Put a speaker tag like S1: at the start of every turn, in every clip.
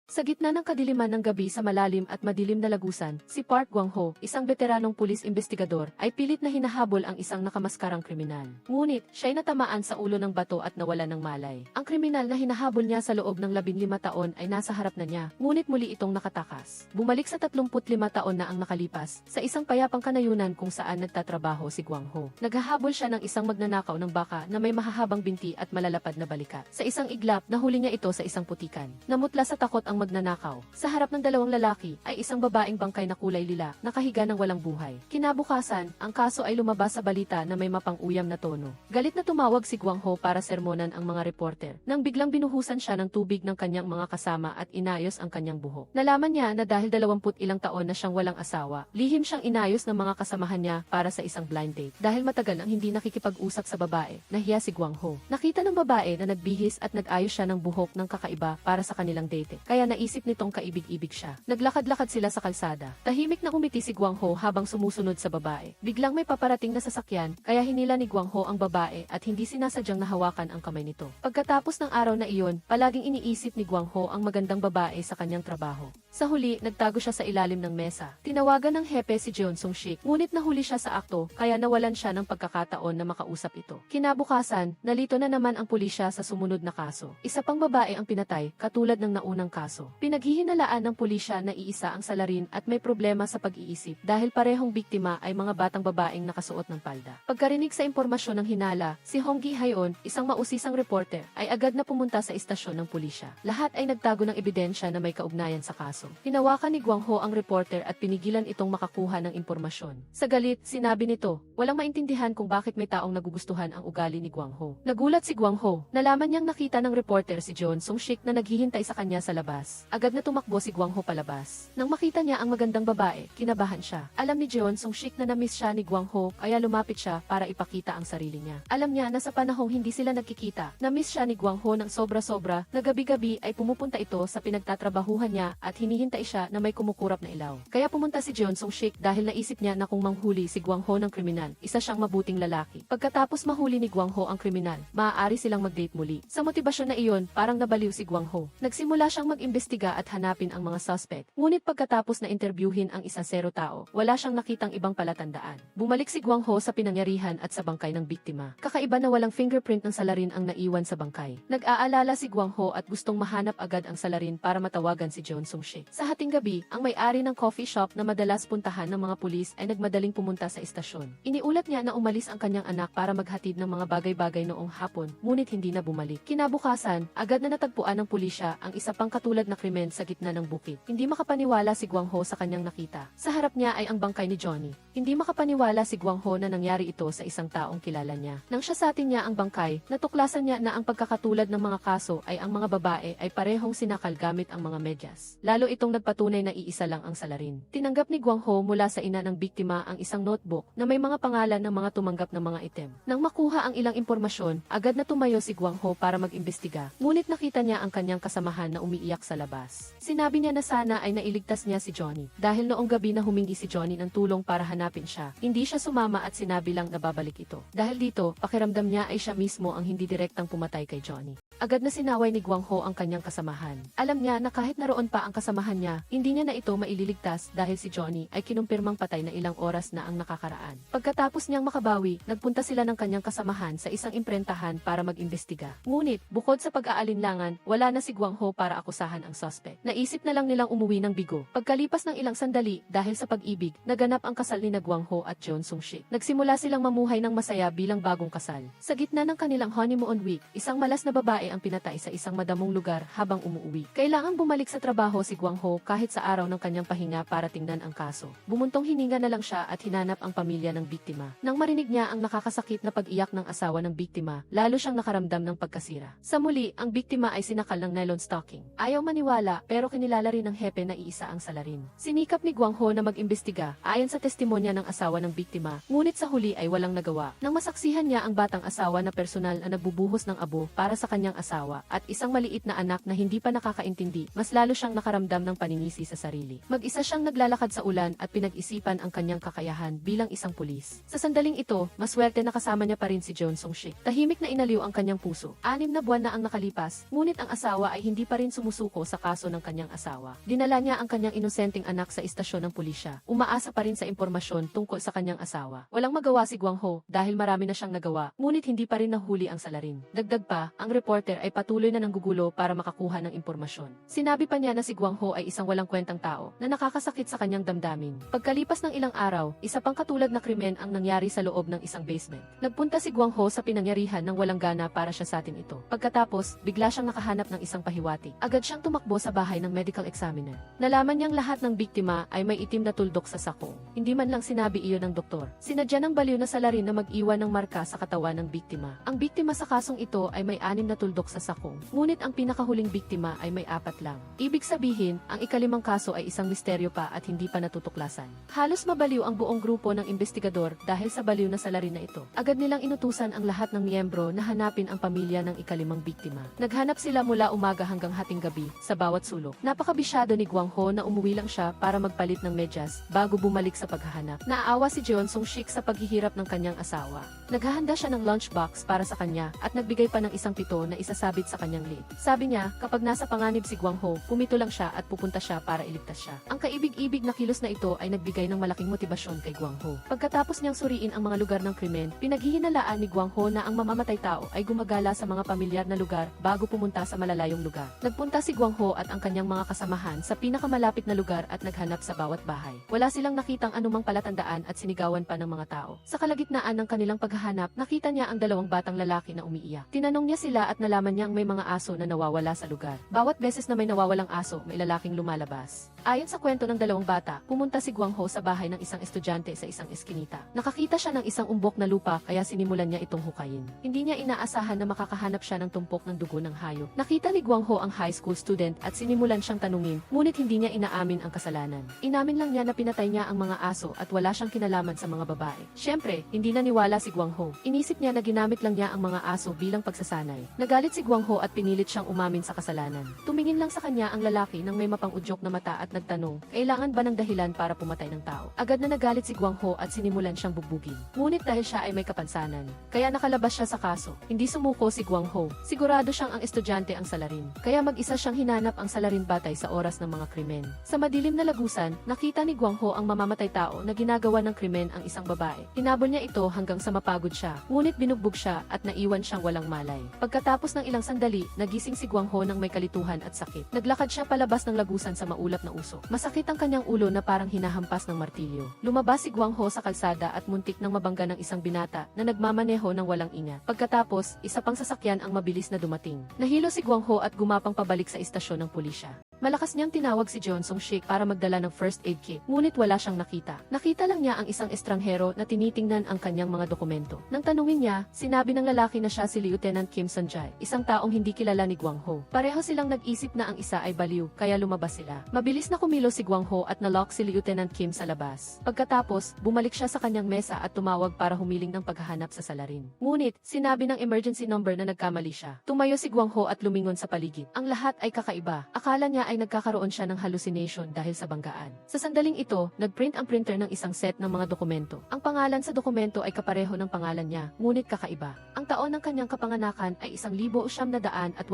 S1: Sa gitna ng kadiliman ng gabi sa malalim at madilim na lagusan, si Park Gwang-ho, isang veteranong pulis investigador, ay pilit na hinahabol ang isang nakamaskarang kriminal. Ngunit, siya'y natamaan sa ulo ng bato at nawalan ng malay. Ang kriminal na hinahabol niya sa loob ng 15 taon ay nasa harap na niya, ngunit muli itong nakatakas. Bumalik sa 35 taon na ang nakalipas, sa isang payapang kanayunan kung saan nagtatrabaho si Gwang-ho. Naghahabol siya ng isang magnanakaw ng baka na may mahahabang binti at malalapad na balikat. Sa isang iglap, nahuli niya ito sa isang putikan. Namutla sa takot ang magnanakaw. Sa harap ng dalawang lalaki ay isang babaeng bangkay na kulay lila, nakahiga ng walang buhay. Kinabukasan, ang kaso ay lumabas sa balita na may mapang-uyam na tono. Galit na tumawag si Gwang-ho para sermonan ang mga reporter, nang biglang binuhusan siya ng tubig ng kanyang mga kasama at inayos ang kanyang buhok. Nalaman niya na dahil 20 ilang taon na siyang walang asawa, lihim siyang inayos ng mga kasamahan niya para sa isang blind date. Dahil matagal nang hindi nakikipag-usap sa babae, nahiya si Gwang-ho. Nakita ng babae na nagbihis at nag-ayos siya ng buhok ng kakaiba para sa kanilang date. Kaya naisip nitong kaibig-ibig siya. Naglakad-lakad sila sa kalsada. Tahimik na umiti si Gwang-ho habang sumusunod sa babae. Biglang may paparating na sasakyan, kaya hinila ni Gwang-ho ang babae at hindi sinasadyang nahawakan ang kamay nito. Pagkatapos ng araw na iyon, palaging iniisip ni Gwang-ho ang magandang babae sa kanyang trabaho. Sa huli, nagtago siya sa ilalim ng mesa. Tinawagan ng hepe si Jeon Sung-sik, ngunit nahuli siya sa akto, kaya nawalan siya ng pagkakataon na makausap ito. Kinabukasan, nalito na naman ang pulisya sa sumunod na kaso. Isa pang babae ang pinatay, katulad ng naunang kaso. Pinaghihinalaan ng pulisya na iisa ang salarin at may problema sa pag-iisip dahil parehong biktima ay mga batang babaeng nakasuot ng palda. Pagkarinig sa impormasyon ng hinala, si Hong Gi-hayon, isang mausisang reporter, ay agad na pumunta sa istasyon ng pulisya. Lahat ay nagtago ng ebidensya na may kaugnayan sa kaso. Hinawakan ni Gwang-ho ang reporter at pinigilan itong makakuha ng impormasyon. Sa galit, sinabi nito, walang maintindihan kung bakit may taong nagugustuhan ang ugali ni Gwang-ho. Nagulat si Gwang-ho, nalaman niyang nakita ng reporter si Jeon Sung-sik na naghihintay sa kanya sa labas. Agad na tumakbo si Gwang-ho palabas. Nang makita niya ang magandang babae, kinabahan siya. Alam ni Jeon Sung-sik na na-miss siya ni Gwang-ho, kaya lumapit siya para ipakita ang sarili niya. Alam niya na sa panahong hindi sila nagkikita, na-miss siya ni Gwang-ho ng sobra-sobra, na gabi-gabi ay pumupunta ito sa pinagtatrabahuhan niya at hinihintay siya na may kumukurap na ilaw. Kaya pumunta si Jeon Sung-sik dahil naisip niya na kung manghuli si Gwang-ho ng kriminal, isa siyang mabuting lalaki. Pagkatapos mahuli ni Gwang-ho ang kriminal, maaari silang mag-date muli. Sa motibasyon na iyon, parang nabaliw si Gwang-ho. Nagsimula siyang mag-imbestiga at hanapin ang mga suspect. Ngunit pagkatapos na interbyuhin ang isa zero tao, wala siyang nakitang ibang palatandaan. Bumalik si Gwang-ho sa pinangyarihan at sa bangkay ng biktima. Kakaiba na walang fingerprint ng salarin ang naiwan sa bangkay. Nag-aalala si Gwang-ho at gustong mahanap agad ang salarin para matawagan si Jeon Sung-sik. Sa hating gabi, ang may-ari ng coffee shop na madalas puntahan ng mga pulis ay nagmadaling pumunta sa istasyon. Iniulat niya na umalis ang kanyang anak para maghatid ng mga bagay-bagay noong hapon, ngunit hindi na bumalik. Kinabukasan, agad na natagpuan ng pulisya ang isa pang katulad na krimen sa gitna ng bukid. Hindi makapaniwala si Gwang-ho sa kanyang nakita. Sa harap niya ay ang bangkay ni Johnny. Hindi makapaniwala si Gwang-ho na nangyari ito sa isang taong kilala niya. Nang siya sa atin niya ang bangkay, natuklasan niya na ang pagkakatulad ng mga kaso ay ang mga babae ay parehong sinakal gamit ang mga medyas. Lalo itong nagpatunay na iisa lang ang salarin. Tinanggap ni Gwang-ho mula sa ina ng biktima ang isang notebook na may mga pangalan ng mga tumanggap ng mga item. Nang makuha ang ilang impormasyon, agad na tumayo si Gwang-ho para mag-imbestiga. Ngunit nakita niya ang kanyang kasamahan na umiiyak sa labas. Sinabi niya na sana ay nailigtas niya si Johnny. Dahil noong gabi na humingi si Johnny ng tulong para hanapin siya, hindi siya sumama at sinabi lang na babalik ito. Dahil dito, pakiramdam niya ay siya mismo ang hindi direktang pumatay kay Johnny. Agad na sinaway ni Gwang-ho ang kanyang kasamahan. Alam niya na kahit naroon pa ang kasamahan niya, hindi niya na ito maililigtas dahil si Johnny ay kinumpirmang patay na ilang oras na ang nakakaraan. Pagkatapos niyang makabawi, nagpunta sila ng kanyang kasamahan sa isang imprentahan para mag-imbestiga. Ngunit, bukod sa pag-aalinlangan, wala na si Gwang-ho para akusahan ang suspect. Naisip na lang nilang umuwi ng bigo. Pagkalipas ng ilang sandali, dahil sa pag-ibig, naganap ang kasal ni Gwang-ho at Jeon Sung-sik. Nagsimula silang mamuhay ng masaya bilang bagong kasal. Sa gitna ng kanilang honeymoon week, isang malas na babae ang pinatay sa isang madamong lugar habang umuuwi. Kailangang bumalik sa trabaho si Gwang-ho kahit sa araw ng kanyang pahinga para tingnan ang kaso. Bumuntong hininga na lang siya at hinanap ang pamilya ng biktima. Nang marinig niya ang nakakasakit na pag-iyak ng asawa ng biktima, lalo siyang nakaramdam ng pagkasira. Sa muli, ang biktima ay sinakal ng nylon stocking. Ayaw maniwala pero kinilala rin ng hepe na iisa ang salarin. Sinikap ni Gwang-ho na mag-imbestiga ayon sa testimonya ng asawa ng biktima, ngunit sa huli ay walang nagawa. Nang masaksihan niya ang batang asawa na personal na nagbubuhos ng abo para sa kanyang asawa, at isang maliit na anak na hindi pa nakakaintindi, mas lalo siyang nakaramdam ng paninisi sa sarili. Mag-isa siyang naglalakad sa ulan at pinag-isipan ang kanyang kakayahan bilang isang pulis. Sa sandaling ito, maswerte na kasama niya pa rin si Jeon Sung-sik. Tahimik na inaliw ang kanyang puso. 6 na buwan na ang nakalipas, ngunit ang asawa ay hindi pa rin sumusuko sa kaso ng kanyang asawa. Dinala niya ang kanyang inosenteng anak sa istasyon ng pulisya. Umaasa pa rin sa impormasyon tungkol sa kanyang asawa. Walang magawa si Gwang Ho dahil marami na siyang nagawa, ngunit hindi pa rin nahuli ang salarin. Dagdag pa, ang reporter ay patuloy na nanggugulo para makakuha ng impormasyon. Sinabi pa niya na si Gwang Ho ay isang walang kwentang tao na nakakasakit sa kanyang damdamin. Pagkalipas ng ilang araw, isa pang katulad na krimen ang nangyari sa loob ng isang basement. Nagpunta si Gwang Ho sa pinangyarihan ng walang gana para siya sa atin ito. Pagkatapos, bigla siyang nakahanap ng isang pahiwatig. Agad siyang tumakbo sa bahay ng medical examiner. Nalaman niyang lahat ng biktima ay may itim na tuldok sa sako. Hindi man lang sinabi iyon ng doktor. Sinadya ng baliw na salarin na mag-iwan ng marka sa katawan ng biktima. Ang biktima sa kasong ito ay may 6 na tuldok sa sakong. Ngunit ang pinakahuling biktima ay may 4 lang. Ibig sabihin, ang ika-5 kaso ay isang misteryo pa at hindi pa natutuklasan. Halos mabaliw ang buong grupo ng investigador dahil sa baliw na salarin na ito. Agad nilang inutusan ang lahat ng miyembro na hanapin ang pamilya ng ika-5 biktima. Naghanap sila mula umaga hanggang hating gabi sa bawat sulok. Napakabisyado ni Gwang Ho na umuwi lang siya para magpalit ng medyas bago bumalik sa paghahanap. Naawa si Jeon Sung-sik sa paghihirap ng kanyang asawa. Naghahanda siya ng lunchbox para sa kanya at nagbigay pa ng isang pito na isasabit sa kanyang lit. Sabi niya, kapag nasa panganib si Gwang Ho, pumito lang siya at pupunta siya para iligtas siya. Ang kaibig-ibig na kilos na ito ay nagbigay ng malaking motibasyon kay Gwang Ho. Pagkatapos niyang suriin ang mga lugar ng krimen, pinaghihinalaan ni Gwang Ho na ang mamamatay tao ay gumagala sa mga pamilyar na lugar bago pumunta sa malalayong lugar. Nagpunta si Gwang Ho at ang kanyang mga kasamahan sa pinakamalapit na lugar at naghanap sa bawat bahay. Wala silang nakitang anumang palatandaan at sinigawan pa ng mga tao. Sa kalagitnaan ng kanilang paghahanap, nakita niya ang 2 batang lalaki na umiiyak. Tinanong niya sila at nalaman niyang may mga aso na nawawala sa lugar. Bawat beses na may nawawalang aso, may lalaking lumalabas. Ayon sa kwento ng 2 bata, pumunta si Gwang Ho sa bahay ng isang estudyante sa isang eskinita. Nakakita siya ng isang umbok na lupa kaya sinimulan niya itong hukayin. Hindi niya inaasahan na makakahanap siya ng tumpok ng dugo ng hayop. Nakita ni Gwang Ho ang high school student at sinimulan siyang tanungin, ngunit hindi niya inaamin ang kasalanan. Inamin lang niya na pinatay niya ang mga aso at wala siyang kinalaman sa mga babae. Siyempre, hindi naniwala si Gwang Ho. Inisip niya na ginamit lang niya ang mga aso bilang pagsasanay. Nagalit si Gwang Ho at pinilit siyang umamin sa kasalanan. Tumingin lang sa kanya ang lalaki nang may mapang-udyok na mata at nagtanong, kailangan ba ng dahilan para pumatay ng tao? Agad na nagalit si Gwang Ho at sinimulan siyang bugbugin. Ngunit dahil siya ay may kapansanan, kaya nakalabas siya sa kaso. Hindi sumuko si Gwang Ho. Sigurado siyang ang estudyante ang salarin. Kaya mag-isa siyang hinanap ang salarin batay sa oras ng mga krimen. Sa madilim na lagusan, nakita ni Gwang Ho ang mamamatay tao na ginagawa ng krimen ang isang babae. Hinabol niya ito hanggang sa mapagod siya, ngunit binugbog siya at naiwan siyang walang malay. Pagkatapos ng ilang sandali, nagising si Gwang Ho nang may kalituhan at sakit. Naglakad siya palabas ng lagusan sa maulap na usok. Masakit ang kanyang ulo na parang hinahampas ng martilyo. Lumabas si Gwang Ho sa kalsada at muntik nang mabangga ng isang binata na nagmamaneho ng walang ingat. Pagkatapos, isa pang sasakyan ang mabilis na dumating. Nahilo si Gwang Ho at gumapang pabalik sa istasyon ng pulisya. Malakas niyang tinawag si Jeon Sung-sik para magdala ng first aid kit, ngunit wala siyang nakita. Nakita lang niya ang isang estranghero na tinitingnan ang kanyang mga dokumento. Nang tanungin niya, sinabi ng lalaki na siya si Lieutenant Kim Sanjay, isang taong hindi kilala ni Gwang Ho. Pareho silang nag-isip na ang isa ay baliw, kaya lumabas sila. Mabilis na kumilos si Gwang Ho at nalock si Lieutenant Kim sa labas. Pagkatapos, bumalik siya sa kanyang mesa at tumawag para humiling ng paghahanap sa salarin. Ngunit, sinabi ng emergency number na nagkamali siya. Tumayo si Gwang Ho at lumingon sa paligid. Ang lahat ay kakaiba. Akala niya ay nagkakaroon siya ng hallucination dahil sa banggaan. Sa sandaling ito, nagprint ang printer ng isang set ng mga dokumento. Ang pangalan sa dokumento ay kapareho ng pangalan niya, ngunit kakaiba. Ang taon ng kanyang kapanganakan ay 1988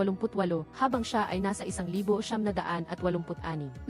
S1: habang siya ay nasa 1986.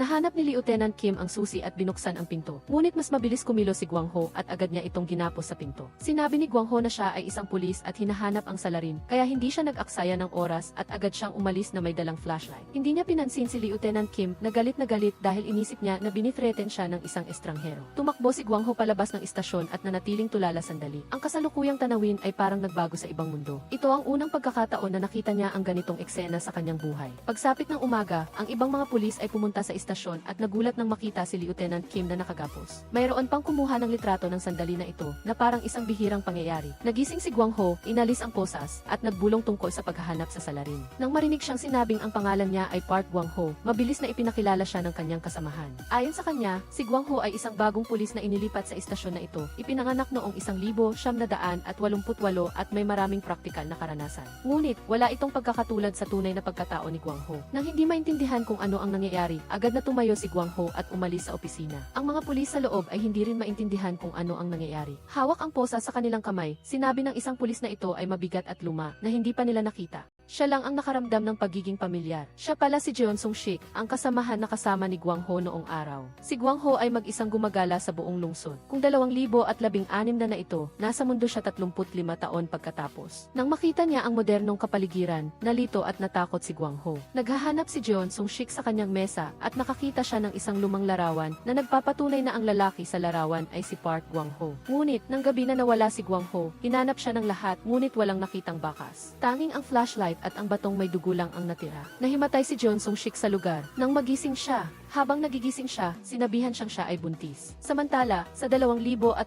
S1: Nahanap ni Lieutenant Kim ang susi at binuksan ang pinto. Ngunit mas mabilis kumilos si Gwang Ho at agad niya itong ginapos sa pinto. Sinabi ni Gwang Ho na siya ay isang pulis at hinahanap ang salarin, kaya hindi siya nag-aksaya ng oras at agad siyang umalis na may dalang flashlight. Hindi niya pinansin si Lieutenant Kim na galit dahil inisip niya na binithreaten siya ng isang estranghero. Tumakbo si Gwang Ho palabas ng istasyon at nanatiling tulala sandali. Ang kasalukuyang tanawin ay parang nagbago sa ibang mundo. Ito ang unang pagkakataon na nakita niya ang ganitong eksena sa kanyang buhay. Pagsapit ng umaga, ang ibang mga pulis ay pumunta sa istasyon at nagulat nang makita si Lieutenant Kim na nakagapos. Mayroon pang kumuha ng litrato ng sandali na ito na parang isang bihirang pangyayari. Nagising si Gwang Ho, inalis ang posas at nagbulong tungkol sa paghahanap sa salarin. Nang marinig siyang sinabing ang pangalan niya ay Park Gwang Ho, mabilis na ipinakilala siya ng kanyang kasamahan. Ayon sa kanya, si Gwang Ho ay isang bagong pulis na inilipat sa istasyon na ito. Ipinanganak noong 1988 at may maraming praktikal na karanasan. Ngunit, wala itong pagkakatulad sa tunay na pagkatao ni Guang Ho. Nang hindi maintindihan kung ano ang nangyayari, agad na tumayo si Guang Ho at umalis sa opisina. Ang mga pulis sa loob ay hindi rin maintindihan kung ano ang nangyayari. Hawak ang posa sa kanilang kamay, sinabi ng isang pulis na ito ay mabigat at luma na hindi pa nila nakita. Siya lang ang nakaramdam ng pagiging pamilyar. Siya pala si Jeon Sung-shik, ang kasamahan na kasama ni Guang Ho noong araw. Si Guang Ho ay mag-isang gumagala sa buong lungsod. Kung 2016 na ito, nasa mundo siya 35 taon pagkatapos. Nang makita niya ang modernong kapaligiran, nalito at natakot si Guang Ho. Naghahanap si Jeon Sung-shik sa kanyang mesa at nakakita siya ng isang lumang larawan na nagpapatunay na ang lalaki sa larawan ay si Park Guang Ho. Ngunit, nang gabi na nawala si Guang Ho, hinanap siya ng lahat ngunit walang nakitang bakas. Tanging ang flashlight at ang batong may dugo lang ang natira. Nahimatay si Jeon Sung-shik sa lugar. Nang magising siya, habang nagigising siya, sinabihan siyang siya ay buntis. Samantala, sa 2016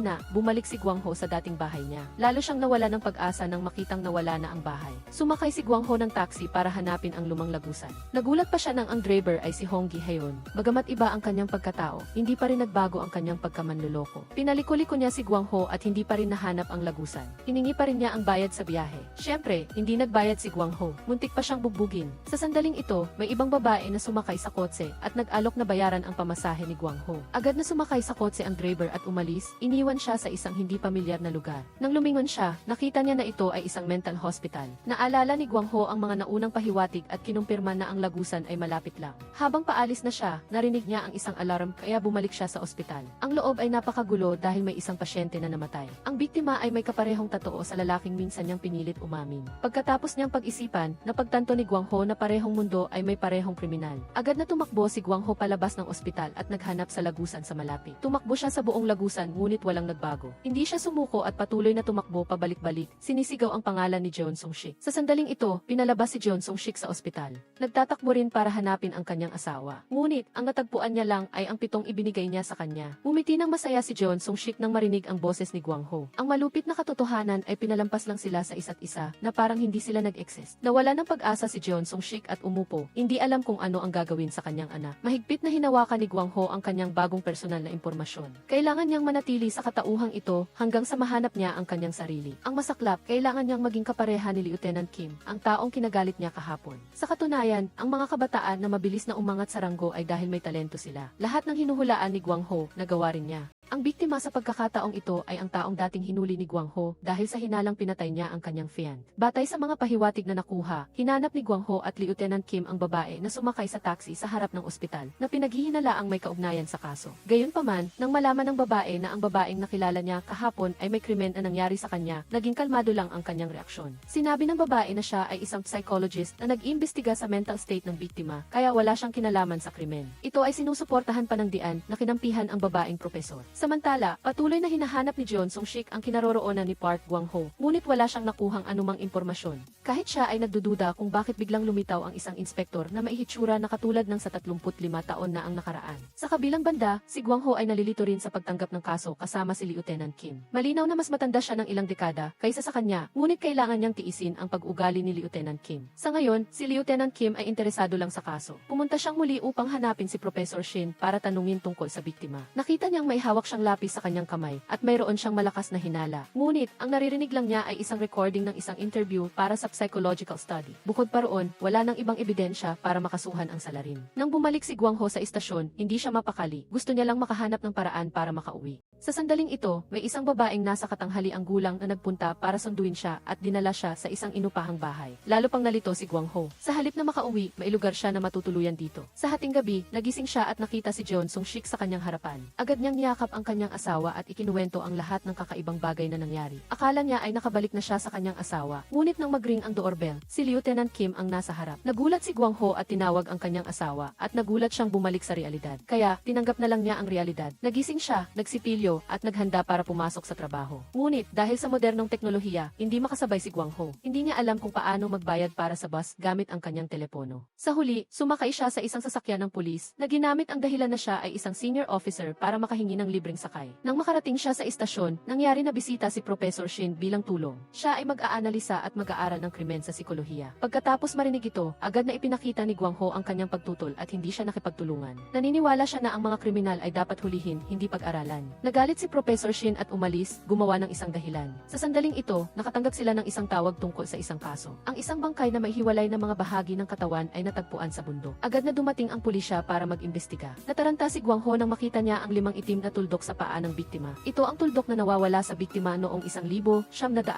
S1: na, bumalik si Guang Ho sa dating bahay niya. Lalo siyang nawala ng pag-asa nang makitang nawala na ang bahay. Sumakay si Guang Ho ng taxi para hanapin ang lumang lagusan. Nagulat pa siya nang ang driver ay si Hong Gi-heon. Bagamat iba ang kanyang pagkatao, hindi pa rin nagbago ang kanyang pagkamanloloko. Pinaliko-liko niya si Guang Ho at hindi pa rin nahanap ang lagusan. Hiningi pa rin niya ang bayad sa biyahe. Siyempre, hindi nagbayad si Guang Ho. Muntik pa siyang bugbugin. Sa sandaling ito, may ibang babae na sumakay sa kotse at nag-alok na bayaran ang pamasahe ni Guang Ho. Agad na sumakay sa kotse ang driver at umalis, iniwan siya sa isang hindi pamilyar na lugar. Nang lumingon siya, nakita niya na ito ay isang mental hospital. Naalala ni Guang Ho ang mga naunang pahiwatig at kinumpirma na ang lagusan ay malapit lang. Habang paalis na siya, narinig niya ang isang alarm kaya bumalik siya sa ospital. Ang loob ay napakagulo dahil may isang pasyente na namatay. Ang biktima ay may kaparehong tattoo sa lalaking minsan niyang pinilit umamin. Pagkatapos niyang pag-isipan, napagtanto ni Guang Ho na parehong mundo ay may parehong kriminal. Agad na tumakbo si Guang Ho palabas ng ospital at naghanap sa lagusan sa malapit. Tumakbo siya sa buong lagusan ngunit walang nagbago. Hindi siya sumuko at patuloy na tumakbo pabalik-balik. Sinisigaw ang pangalan ni Jeon Sung-shik. Sa sandaling ito, pinalabas si Jeon Sung-shik sa ospital. Nagtatakbo rin para hanapin ang kanyang asawa. Ngunit, ang natagpuan niya lang ay ang 7 ibinigay niya sa kanya. Umiti ng masaya si Jeon Sung-shik nang marinig ang boses ni Guang Ho. Ang malupit na katotohanan ay pinalampas lang sila sa isa't isa na parang hindi sila nag-exist. Nawala ng pag-asa si Jeon Sung-shik at umupo. Hindi alam kung ano ang gagawin sa kanyang anak. Mahigpit na hinawakan ni Guang Ho ang kanyang bagong personal na impormasyon. Kailangan niyang manatili sa katauhang ito hanggang sa mahanap niya ang kanyang sarili. Ang masaklap, kailangan niyang maging kapareha ni Lieutenant Kim, ang taong kinagalit niya kahapon. Sa katunayan, ang mga kabataan na mabilis na umangat sa ranggo ay dahil may talento sila. Lahat ng hinuhulaan ni Guang Ho, nagawa rin niya. Ang biktima sa pagkakataong ito ay ang taong dating hinuli ni Guang Ho dahil sa hinalang pinatay niya ang kanyang fiancé. Batay sa mga pahiwatig na nakuha, hinanap ni Guang Ho at Lieutenant Kim ang babae na sumakay sa taxi sa harap ng ospital na pinaghihinalaang may kaugnayan sa kaso. Gayunpaman, nang malaman ng babae na ang babaeng nakilala niya kahapon ay may krimen na nangyari sa kanya, naging kalmado lang ang kanyang reaksyon. Sinabi ng babae na siya ay isang psychologist na nag-iimbestiga sa mental state ng biktima kaya wala siyang kinalaman sa krimen. Ito ay sinusuportahan pa ng dian na kinampihan ang babaeng propesor. Samantala, patuloy na hinahanap ni Jeon Sung-shik ang kinaroroonan ni Park Guang Ho, ngunit wala siyang nakuhang anumang impormasyon. Kahit siya ay nagdududa kung bakit biglang lumitaw ang isang inspektor na may hitsura na katulad ng sa 35 taon na ang nakaraan. Sa kabilang banda, si Guang Ho ay nalilito rin sa pagtanggap ng kaso kasama si Lieutenant Kim. Malinaw na mas matanda siya ng ilang dekada kaysa sa kanya, ngunit kailangan niyang tiisin ang pag-ugali ni Lieutenant Kim. Sa ngayon, si Lieutenant Kim ay interesado lang sa kaso. Pumunta siyang muli upang hanapin si Professor Shin para tanungin tungkol sa biktima. Nakita niyang may hawak siyang lapis sa kanyang kamay at mayroon siyang malakas na hinala. Ngunit, ang naririnig lang niya ay isang recording ng isang interview para sa psychological study. Bukod pa roon, wala nang ibang ebidensya para makasuhan ang salarin. Nang bumalik si Guang Ho sa istasyon, hindi siya mapakali. Gusto niya lang makahanap ng paraan para makauwi. Sa sandaling ito, may isang babaeng nasa katanghali ang gulang na nagpunta para sunduin siya at dinala siya sa isang inupahang bahay. Lalo pang nalito si Guang Ho. Sa halip na makauwi, may lugar siya na matutuluyan dito. Sa hating gabi, nagising siya at nakita si Jeon Sung-shik sa kanyang harapan. Agad niyang niyakap ang kanyang asawa at ikinuwento ang lahat ng kakaibang bagay na nangyari. Akala niya ay nakabalik na siya sa kanyang asawa, ngunit nang mag-ring ang doorbell, si Lieutenant Kim ang nasa harap. Nagulat si Guang Ho at tinawag ang kanyang asawa at nagulat siyang bumalik sa realidad. Kaya, tinanggap na lang niya ang realidad. Nagising siya, nagsipilyo, at naghanda para pumasok sa trabaho. Ngunit, dahil sa modernong teknolohiya, hindi makasabay si Guang Ho. Hindi niya alam kung paano magbayad para sa bus gamit ang kanyang telepono. Sa huli, sumakay siya sa isang sasakyan ng pulis na ginamit ang dahilan na siya ay isang senior officer para makahingi ng libreng sakay. Nang makarating siya sa istasyon, nangyari na bisita si Professor Shin bilang tulong. Siya ay mag-aanalisa at mag-aaral ng krimen sa psikolohiya. Pagkatapos marinig ito, agad na ipinakita ni Guang Ho ang kanyang pagtutol at hindi siya nakipagtulungan. Naniniwala siya na ang mga kriminal ay dapat hulihin, hindi pag-aralan. Nagalit si Professor Shin at umalis, gumawa ng isang dahilan. Sa sandaling ito, nakatanggap sila ng isang tawag tungkol sa isang kaso. Ang isang bangkay na maihiwalay ng mga bahagi ng katawan ay natagpuan sa bundok. Agad na dumating ang pulisya para mag-imbestiga. Nataranta si Guang Ho nang makita niya ang 5 itim na tuldok sa paa ng biktima. Ito ang tuldok na nawawala sa biktima noong 1986.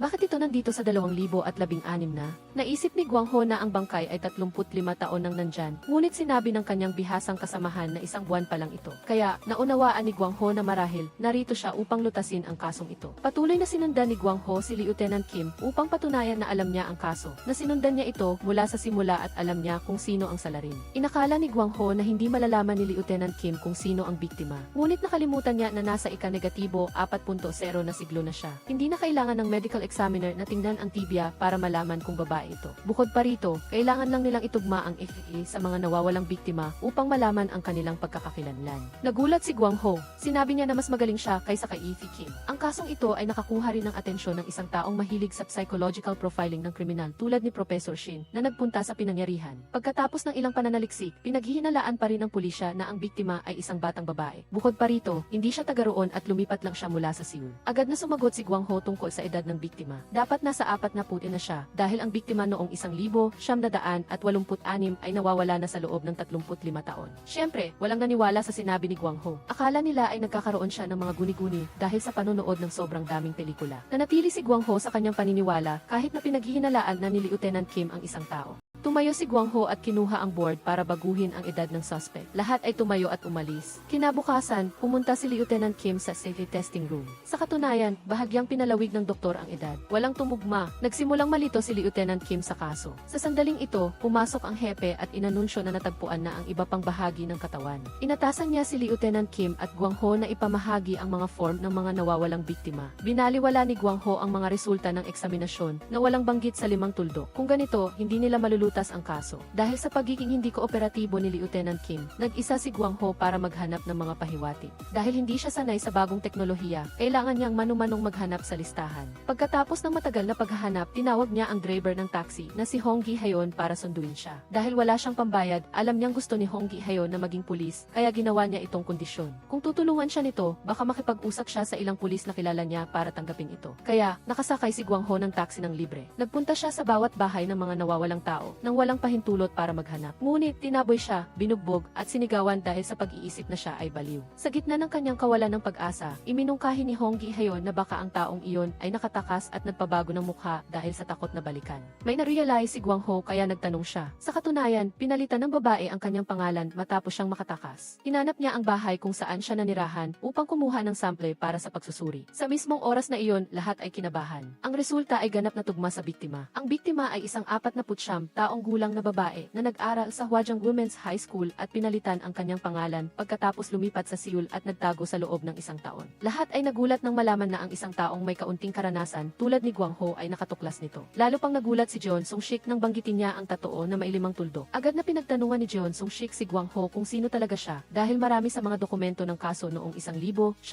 S1: Bakit ito nandito sa 2016 na? Naisip ni Guang Ho na ang bangkay ay 35 taon nang nandyan, ngunit sinabi ng kanyang bihasang kasamahan na 1 buwan pa lang ito. Kaya, naunawaan ni Guang Ho na marahil, narito siya upang lutasin ang kasong ito. Patuloy na sinundan ni Guang Ho si Lieutenant Kim upang patunayan na alam niya ang kaso. Na sinundan niya ito mula sa simula at alam niya kung sino ang salarin. Inakala ni Guang Ho na hindi malalaman ni Lieutenant Kim kung sino ang biktima. Ngunit nakalimutan niya na nasa ika-negatibo 4.0 na siglo na siya. Hindi na kailangan ng medical examiner na tingnan ang tibia para malaman kung babae ito. Bukod pa rito, kailangan lang nilang itugma ang FA sa mga nawawalang biktima upang malaman ang kanilang pagkakakilanlan. Nagulat si Guang Ho. Sinabi niya na mas magaling siya kaysa kay Ify Kim. Ang kasong ito ay nakakuha rin ng atensyon ng isang taong mahilig sa psychological profiling ng kriminal tulad ni Professor Shin na nagpunta sa pinangyarihan. Pagkatapos ng ilang pananaliksik, pinaghihinalaan pa rin ng pulisya na ang biktima ay isang batang babae. Bukod pa rito, hindi siya taga roon at lumipat lang siya mula sa Seoul. Agad na sumagot si Guang Ho tungkol sa edad ng biktima. Dapat nasa 40 na siya dahil ang biktima noong 1986 ay nawawala na sa loob ng 35 taon. Siyempre, walang naniwala sa sinabi ni Guang Ho. Akala nila ay nagkakaroon siya ng mga guni-guni dahil sa panonood ng sobrang daming pelikula. Nanatili si Guang Ho sa kanyang paniniwala kahit na pinaghihinalaan na ni Lieutenant Kim ang isang tao. Tumayo si Guang Ho at kinuha ang board para baguhin ang edad ng suspect. Lahat ay tumayo at umalis. Kinabukasan, pumunta si Lieutenant Kim sa safety testing room. Sa katunayan, bahagyang pinalawig ng doktor ang edad. Walang tumugma. Nagsimulang malito si Lieutenant Kim sa kaso. Sa sandaling ito, pumasok ang hepe at inanunsyo na natagpuan na ang iba pang bahagi ng katawan. Inatasan niya si Lieutenant Kim at Guang Ho na ipamahagi ang mga form ng mga nawawalang biktima. Binaliwala ni Guang Ho ang mga resulta ng eksaminasyon na walang banggit sa 5 tuldok. Kung ganito, hindi nila malulutas ang kaso. Dahil sa pagiging hindi kooperatibo ni Lieutenant Kim, nag-isa si Guang Ho para maghanap ng mga pahiwatig. Dahil hindi siya sanay sa bagong teknolohiya, kailangan niyang manu-manong maghanap sa listahan. Pagkatapos ng matagal na paghahanap, tinawag niya ang driver ng taxi na si Hong Gi-hayon para sunduin siya. Dahil wala siyang pambayad, alam niyang gusto ni Hong Gi-hayon na maging pulis, kaya ginawa niya itong kondisyon. Kung tutulungan siya nito, baka makipag-usap siya sa ilang pulis na kilala niya para tanggapin ito. Kaya, nakasakay si Guang Ho ng taxi ng libre. Nagpunta siya sa bawat bahay ng mga nawawalang tao nang walang pahintulot para maghanap. Ngunit tinaboy siya, binugbog at sinigawan dahil sa pag-iisip na siya ay baliw. Sa gitna ng kanyang kawalan ng pag-asa, iminungkahi ni Hong Gi-hayon na baka ang taong iyon ay nakatakas at nagpabago ng mukha dahil sa takot na balikan. May narealize si Guang Ho kaya nagtanong siya. Sa katunayan, pinalitan ng babae ang kanyang pangalan matapos siyang makatakas. Hinanap niya ang bahay kung saan siya nanirahan upang kumuha ng sample para sa pagsusuri. Sa mismong oras na iyon, lahat ay kinabahan. Ang resulta ay ganap na tugma sa biktima. Ang biktima ay isang 49 taong gulang na babae na nag-aral sa Hwajeong Women's High School at pinalitan ang kanyang pangalan pagkatapos lumipat sa Seoul at nagtago sa loob ng 1 taon. Lahat ay nagulat nang malaman na ang isang taong may kaunting karanasan tulad ni Guang Ho ay nakatuklas nito. Lalo pang nagulat si Jeon Sung-sik nang banggitin niya ang totoo na may 5 tuldok. Agad na pinagtanungan ni Jeon Sung-sik si Guang Ho kung sino talaga siya dahil marami sa mga dokumento ng kaso noong 1986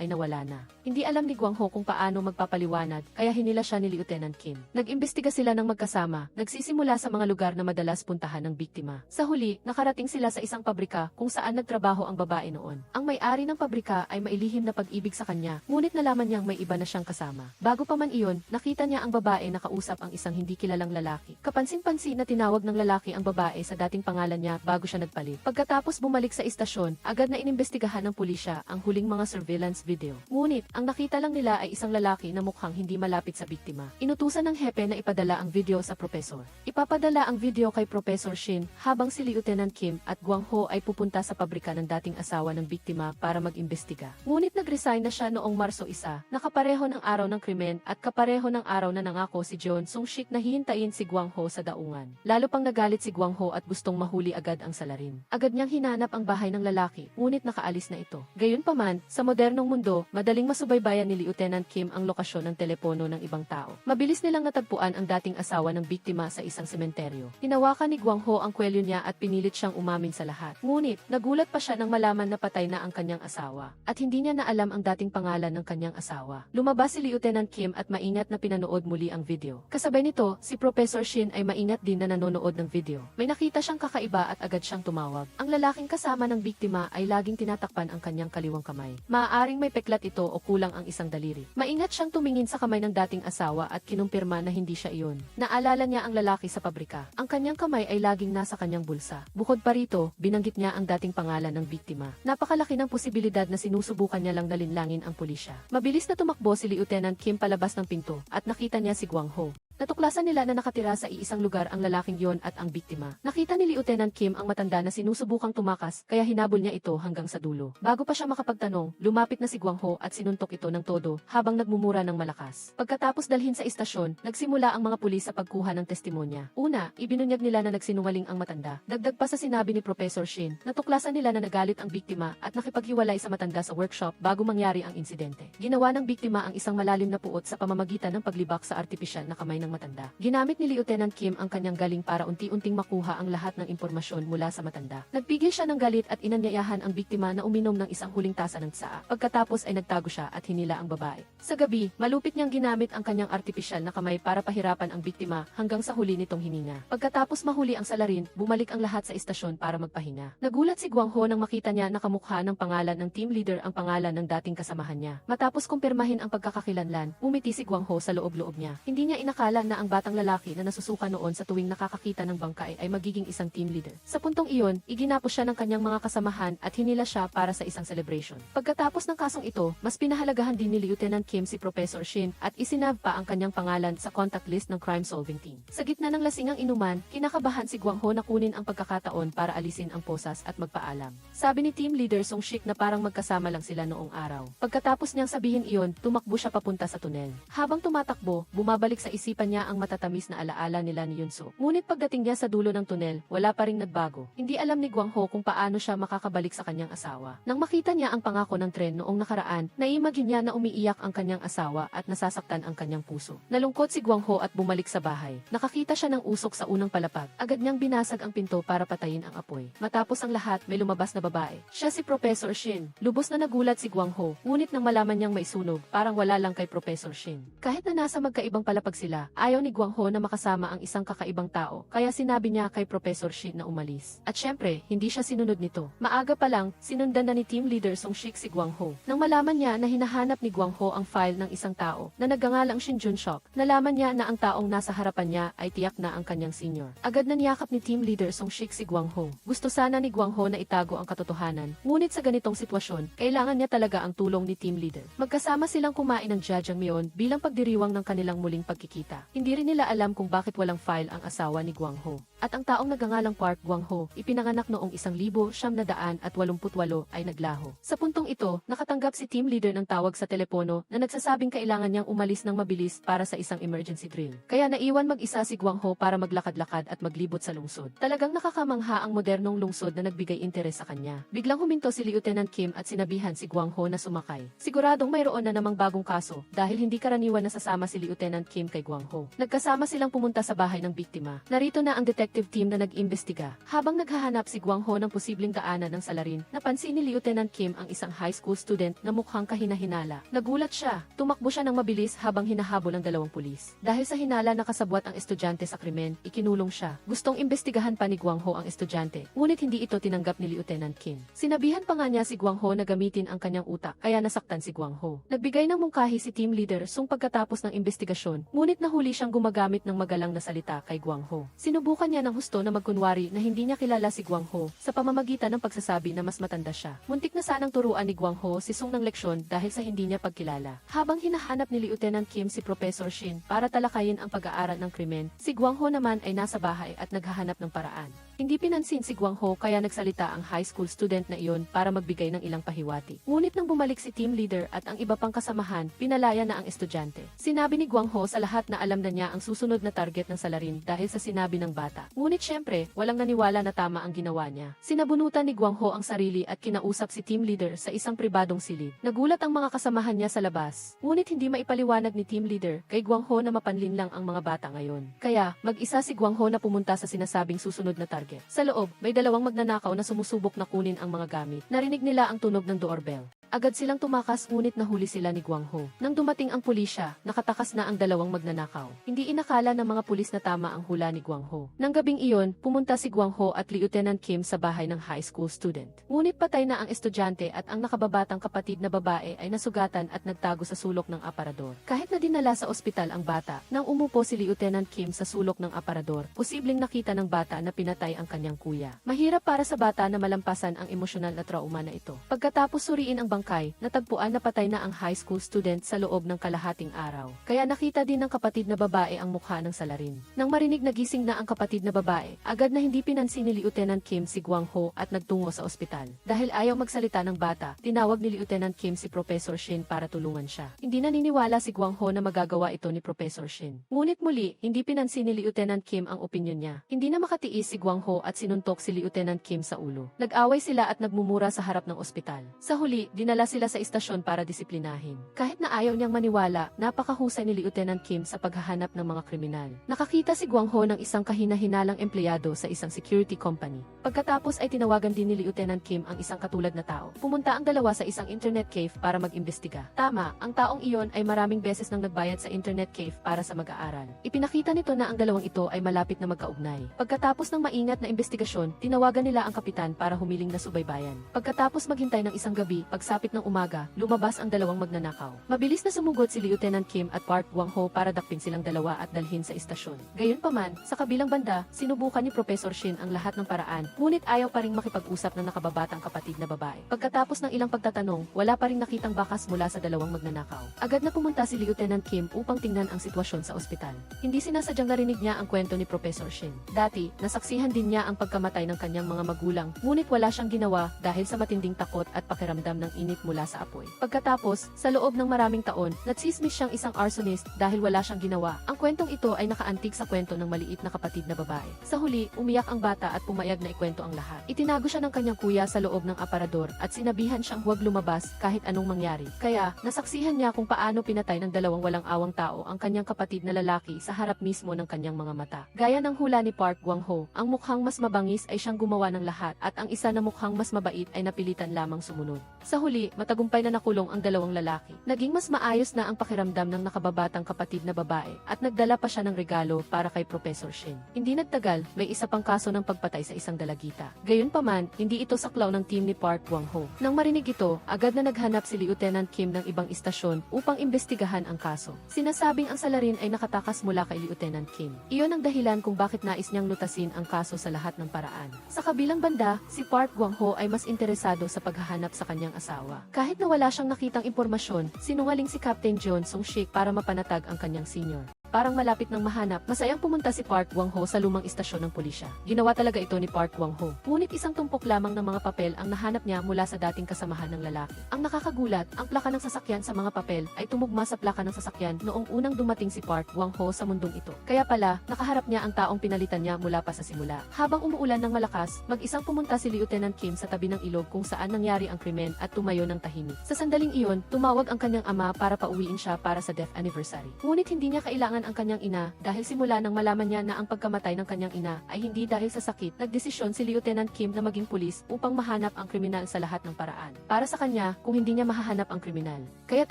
S1: ay nawala na. Hindi alam ni Guang Ho kung paano magpapaliwanag kaya hinila siya ni Lieutenant Kim. Nag-imbestiga sila ng magkasama, nagsisimula sa mga lugar na madalas puntahan ng biktima. Sa huli, nakarating sila sa isang pabrika kung saan nagtrabaho ang babae noon. Ang may-ari ng pabrika ay mailihim na pag-ibig sa kanya, ngunit nalaman niyang may iba na siyang kasama. Bago pa man iyon, nakita niya ang babae na kausap ang isang hindi kilalang lalaki. Kapansin-pansin na tinawag ng lalaki ang babae sa dating pangalan niya bago siya nagpalit. Pagkatapos bumalik sa istasyon, agad na inimbestigahan ng pulisya ang huling mga surveillance video. Ngunit, ang nakita lang nila ay isang lalaki na mukhang hindi malapit sa biktima. Inutusan ng hepe na ipadala ang video sa profesor. Ipapadala ang video kay Professor Shin habang si Lieutenant Kim at Guang Ho ay pupunta sa pabrika ng dating asawa ng biktima para mag-imbestiga. Ngunit nag-resign na siya noong Marso 1, nakapareho ng araw ng krimen at kapareho ng araw na nangako si Jeon Sung-sik na hihintayin si Guang Ho sa daungan. Lalo pang nagalit si Guang Ho at gustong mahuli agad ang salarin. Agad niyang hinanap ang bahay ng lalaki, ngunit nakaalis na ito. Gayunpaman, sa modernong mundo, madaling masubaybayan ni Lieutenant Kim ang lokasyon ng telepono ng ibang tao. Mabilis nilang natagpuan ang dating asawa ng biktima biktima sa isang sementeryo. Hinawakan ni Gwang Ho ang kwelyo niya at pinilit siyang umamin sa lahat. Ngunit, nagulat pa siya nang malaman na patay na ang kanyang asawa. At hindi niya na alam ang dating pangalan ng kanyang asawa. Lumabas si Lieutenant Kim at maingat na pinanood muli ang video. Kasabay nito, si Professor Shin ay maingat din na nanonood ng video. May nakita siyang kakaiba at agad siyang tumawag. Ang lalaking kasama ng biktima ay laging tinatakpan ang kanyang kaliwang kamay. Maaaring may peklat ito o kulang ang isang daliri. Maingat siyang tumingin sa kamay ng dating asawa at kinumpirma na hindi siya iyon. Naalala niya ang lalaki sa pabrika. Ang kanyang kamay ay laging nasa kanyang bulsa. Bukod pa rito, binanggit niya ang dating pangalan ng biktima. Napakalaki ng posibilidad na sinusubukan niya lang nalinlangin ang pulisya. Mabilis na tumakbo si Lieutenant Kim palabas ng pinto at nakita niya si Gwang Ho. Natuklasan nila na nakatira sa iisang lugar ang lalaking yon at ang biktima. Nakita ni Lieutenant Kim ang matanda na sinusubukang tumakas kaya hinabol niya ito hanggang sa dulo. Bago pa siya makapagtanong, lumapit na si Gwang Ho at sinuntok ito ng todo habang nagmumura ng malakas. Pagkatapos dalhin sa istasyon, nagsimula ang mga pulis sa pagkuha ng testimonya. Una, ibinunyag nila na nagsinungaling ang matanda. Dagdag pa sa sinabi ni Professor Shin, natuklasan nila na nagalit ang biktima at nakipaghiwalay sa matanda sa workshop bago mangyari ang insidente. Ginawa ng biktima ang isang malalim na puot sa pamamagitan ng paglibak sa artipisyal na kamay ng matanda. Ginamit ni Lieutenant Kim ang kanyang galing para unti-unting makuha ang lahat ng impormasyon mula sa matanda. Nagpigil siya ng galit at inanyayahan ang biktima na uminom ng isang huling tasa ng tsaa. Pagkatapos ay nagtago siya at hinila ang babae. Sa gabi, malupit niyang ginamit ang kanyang artipisyal na kamay para pahirapan ang biktima hanggang sa huli nitong hininga. Pagkatapos mahuli ang salarin, bumalik ang lahat sa istasyon para magpahinga. Nagulat si Gwang Ho nang makita niya na kamukha ng pangalan ng team leader ang pangalan ng dating kasamahan niya. Matapos kumpirmahin ang pagkakakilanlan, umiti si Gwang Ho sa loob-loob niya. Hindi niya inakala na ang batang lalaki na nasusuka noon sa tuwing nakakakita ng bangkay ay magiging isang team leader. Sa puntong iyon, iginapos siya ng kanyang mga kasamahan at hinila siya para sa isang celebration. Pagkatapos ng kasong ito, mas pinahalagahan din ni Lieutenant Kim si Professor Shin at isinav pa ang kanyang pangalan sa contact list ng crime-solving team. Sa gitna ng lasingang inuman, kinakabahan si Gwang Ho na kunin ang pagkakataon para alisin ang posas at magpaalam. Sabi ni team leader Song Shik na parang magkasama lang sila noong araw. Pagkatapos niyang sabihin iyon, tumakbo siya papunta sa tunel. Habang tumatakbo, bumabalik sa isipan niya ang matatamis na alaala nila ni Yunso. Ngunit pagdating niya sa dulo ng tunel, wala pa ring nagbago. Hindi alam ni Gwang Ho kung paano siya makakabalik sa kanyang asawa. Nang makita niya ang pangako ng tren noong nakaraan, naimagine niya na umiiyak ang kanyang asawa at nasasaktan ang kanyang puso. Nalungkot si Gwang Ho at bumalik sa bahay. Nakakita siya ng usok sa unang palapag. Agad niyang binasag ang pinto para patayin ang apoy. Matapos ang lahat, may lumabas na babae. Siya si Professor Shin. Lubos na nagulat si Gwang Ho, ngunit nang malaman niyang may sunog, parang wala lang kay Professor Shin. Kahit na nasa magkaibang palapag sila, ayaw ni Gwang Ho na makasama ang isang kakaibang tao, kaya sinabi niya kay Professor Shin na umalis. At syempre, hindi siya sinunod nito. Maaga pa lang, sinundan na ni team leader Song Shik si Gwang Ho. Nang malaman niya na hinahanap ni Gwang Ho ang file ng isang tao na nagngangalang Shin Jun Shock, nalaman niya na ang taong nasa harapan niya ay tiyak na ang kanyang senior. Agad na niyakap ni team leader Song Shik si Gwang Ho. Gusto sana ni Gwang Ho na itago ang katotohanan, ngunit sa ganitong sitwasyon, kailangan niya talaga ang tulong ni team leader. Magkasama silang kumain ng jjajangmyeon bilang pagdiriwang ng kanilang muling pagkikita. Hindi rin nila alam kung bakit walang file ang asawa ni Gwang Ho. At ang taong nagngangalang Park Gwang Ho, ipinanganak noong 1988 ay naglaho. Sa puntong ito, nakatanggap si team leader ng tawag sa telepono na nagsasabing kailangan niyang umalis ng mabilis para sa isang emergency drill. Kaya naiwan mag-isa si Gwang Ho para maglakad-lakad at maglibot sa lungsod. Talagang nakakamangha ang modernong lungsod na nagbigay interes sa kanya. Biglang huminto si Lieutenant Kim at sinabihan si Gwang Ho na sumakay. Siguradong mayroon na namang bagong kaso dahil hindi karaniwan nasasama si Lieutenant Kim kay Gwang Ho. Nagkasama silang pumunta sa bahay ng biktima. Narito na ang detective team na nag-imbestiga. Habang naghahanap si Gwang Ho ng posibleng daanan ng salarin, napansin ni Lieutenant Kim ang isang high school student na mukhang kahina-hinala. Nagulat siya. Tumakbo siya ng mabilis habang hinahabol ang dalawang pulis. Dahil sa hinala nakasabwat ang estudyante sa krimen, ikinulong siya. Gustong imbestigahan pa ni Gwang Ho ang estudyante, ngunit hindi ito tinanggap ni Lieutenant Kim. Sinabihan pa nga niya si Gwang Ho na gamitin ang kanyang utak, kaya nasaktan si Gwang Ho. Nagbigay ng mungkahi si team leader Sung pagkatapos ng investigasyon, ngunit nahuli siyang gumagamit ng magalang na salita kay Gwang Ho. Sinubukan niya ng husto na magkunwari na hindi niya kilala si Gwang Ho sa pamamagitan ng pagsasabi na mas matanda siya. Muntik na sanang turuan ni Gwang Ho si Sung ng leksyon dahil sa hindi niya pagkilala. Habang hinahanap ni Lieutenant Kim si Professor Shin para talakayin ang pag-aaral ng krimen, si Gwang Ho naman ay nasa bahay at naghahanap ng paraan. Hindi pinansin si Gwang Ho kaya nagsalita ang high school student na iyon para magbigay ng ilang pahiwati. Ngunit nang bumalik si team leader at ang iba pang kasamahan, pinalaya na ang estudyante. Sinabi ni Gwang Ho sa lahat na alam na niya ang susunod na target ng salarin dahil sa sinabi ng bata. Ngunit syempre, walang naniwala na tama ang ginawa niya. Sinabunutan ni Gwang Ho ang sarili at kinausap si team leader sa isang pribadong silid. Nagulat ang mga kasamahan niya sa labas. Ngunit hindi maipaliwanag ni team leader kay Gwang Ho na mapanlin lang ang mga bata ngayon. Kaya, mag-isa si Gwang Ho na pumunta sa sinasabing susunod na target. Sa loob, may dalawang magnanakaw na sumusubok na kunin ang mga gamit. Narinig nila ang tunog ng doorbell. Agad silang tumakas ngunit nahuli sila ni Gwang Ho. Nang dumating ang pulisya, nakatakas na ang dalawang magnanakaw. Hindi inakala ng mga pulis na tama ang hula ni Gwang Ho. Nang gabing iyon, pumunta si Gwang Ho at Lieutenant Kim sa bahay ng high school student. Ngunit patay na ang estudyante at ang nakababatang kapatid na babae ay nasugatan at nagtago sa sulok ng aparador. Kahit na dinala sa ospital ang bata, nang umupo si Lieutenant Kim sa sulok ng aparador, posibleng nakita ng bata na pinatay ang kanyang kuya. Mahirap para sa bata na malampasan ang emosyonal na trauma na ito. Pagkatapos suriin ang bangkay, natagpuan na patay na ang high school student sa loob ng kalahating araw. Kaya nakita din ng kapatid na babae ang mukha ng salarin. Nang marinig na gising na ang kapatid na babae, agad na hindi pinansin ni Lieutenant Kim si Gwang Ho at nagtungo sa ospital. Dahil ayaw magsalita ng bata, tinawag ni Lieutenant Kim si Professor Shin para tulungan siya. Hindi naniniwala si Gwang Ho na magagawa ito ni Professor Shin. Ngunit muli, hindi pinansin ni Lieutenant Kim ang opinyon niya. Hindi na makatiis si Gwang Ho at sinuntok si Lieutenant Kim sa ulo. Nag-away sila at nagmumura sa harap ng ospital. Sa huli, dinala sila sa istasyon para disiplinahin. Kahit na ayaw niyang maniwala, napakahusay ni Lieutenant Kim sa paghahanap ng mga kriminal. Nakakita si Gwang Ho ng isang kahina-hinalang empleyado sa isang security company. Pagkatapos ay tinawagan din ni Lieutenant Kim ang isang katulad na tao. Pumunta ang dalawa sa isang internet cafe para mag-imbestiga. Tama, ang taong iyon ay maraming beses nang nagbayad sa internet cafe para sa mag-aaral. Ipinakita nito na ang dalawang ito ay malapit na magkaugnay. Pagkatapos ng maingat na investigasyon, tinawagan nila ang kapitan para humiling na subaybayan. Pagkatapos maghintay ng isang gabi, pagsapit ng umaga, lumabas ang dalawang magnanakaw. Mabilis na sumugod si Lieutenant Kim at Park Gwang Ho para dakpin silang dalawa at dalhin sa istasyon. Gayunpaman, sa kabilang banda, sinubukan ni Professor Shin ang lahat ng paraan, ngunit ayaw pa ring makipag-usap ng nakababatang kapatid na babae. Pagkatapos ng ilang pagtatanong, wala pa ring nakitang bakas mula sa dalawang magnanakaw. Agad na pumunta si Lieutenant Kim upang tingnan ang sitwasyon sa ospital. Hindi sinasadyang narinig niya ang kwento ni Professor Shin. Dati, nasaksihan din niya ang pagkamatay ng kanyang mga magulang, ngunit wala siyang ginawa dahil sa matinding takot at pakiramdam ng init mula sa apoy. Pagkatapos, sa loob ng maraming taon, natsismis siyang isang arsonist dahil wala siyang ginawa. Ang kwentong ito ay nakaantig sa kwento ng maliit na kapatid na babae. Sa huli, umiyak ang bata at pumayag na ikwento ang lahat. Itinago siya ng kanyang kuya sa loob ng aparador at sinabihan siyang huwag lumabas kahit anong mangyari. Kaya, nasaksihan niya kung paano pinatay ng dalawang walang awang tao ang kanyang kapatid na lalaki sa harap mismo ng kanyang mga mata. Gaya ng hula ni Park Gwang Ho, ang mukhang mas mabangis ay siyang gumawa ng lahat at ang isa na mukhang mas mabait ay napilitan lamang sumunod. Sa huli, matagumpay na nakulong ang dalawang lalaki. Naging mas maayos na ang pakiramdam ng nakababatang kapatid na babae at nagdala pa siya ng regalo para kay Professor Shin. Hindi nagtagal, may isa pang kaso ng pagpatay sa isang dalagita. Gayunpaman, hindi ito saklaw ng team ni Park Gwang Ho. Nang marinig ito, agad na naghanap si Lieutenant Kim ng ibang istasyon upang imbestigahan ang kaso. Sinasabing ang salarin ay nakatakas mula kay Lieutenant Kim. Iyon ang dahilan kung bakit nais niyang lutasin ang kaso sa lahat ng paraan. Sa kabilang banda, si Park Gwang Ho ay mas interesado sa paghahanap sa kanyang asawa. Kahit na wala siyang nakitang impormasyon, sinungaling si Captain John Sung-shik para mapanatag ang kanyang senior. Parang malapit ng mahanap, masayang pumunta si Park Gwang Ho sa lumang istasyon ng pulisya. Ginawa talaga ito ni Park Gwang Ho. Ngunit isang tumpok lamang ng mga papel ang nahanap niya mula sa dating kasamahan ng lalaki. Ang nakakagulat, ang plaka ng sasakyan sa mga papel ay tumugma sa plaka ng sasakyan noong unang dumating si Park Gwang Ho sa mundong ito. Kaya pala, nakaharap niya ang taong pinalitan niya mula pa sa simula. Habang umuulan ng malakas, mag-isang pumunta si Lieutenant Kim sa tabi ng ilog kung saan nangyari ang krimen at tumayo ng tahimik. Sa sandaling iyon, tumawag ang kanyang ama para pauwiin siya para sa death anniversary. Ngunit hindi niya kailangan ang kanyang ina dahil simula nang malaman niya na ang pagkamatay ng kanyang ina ay hindi dahil sa sakit, nagdesisyon si Lieutenant Kim na maging pulis upang mahanap ang kriminal sa lahat ng paraan. Para sa kanya, kung hindi niya mahahanap ang kriminal, kaya't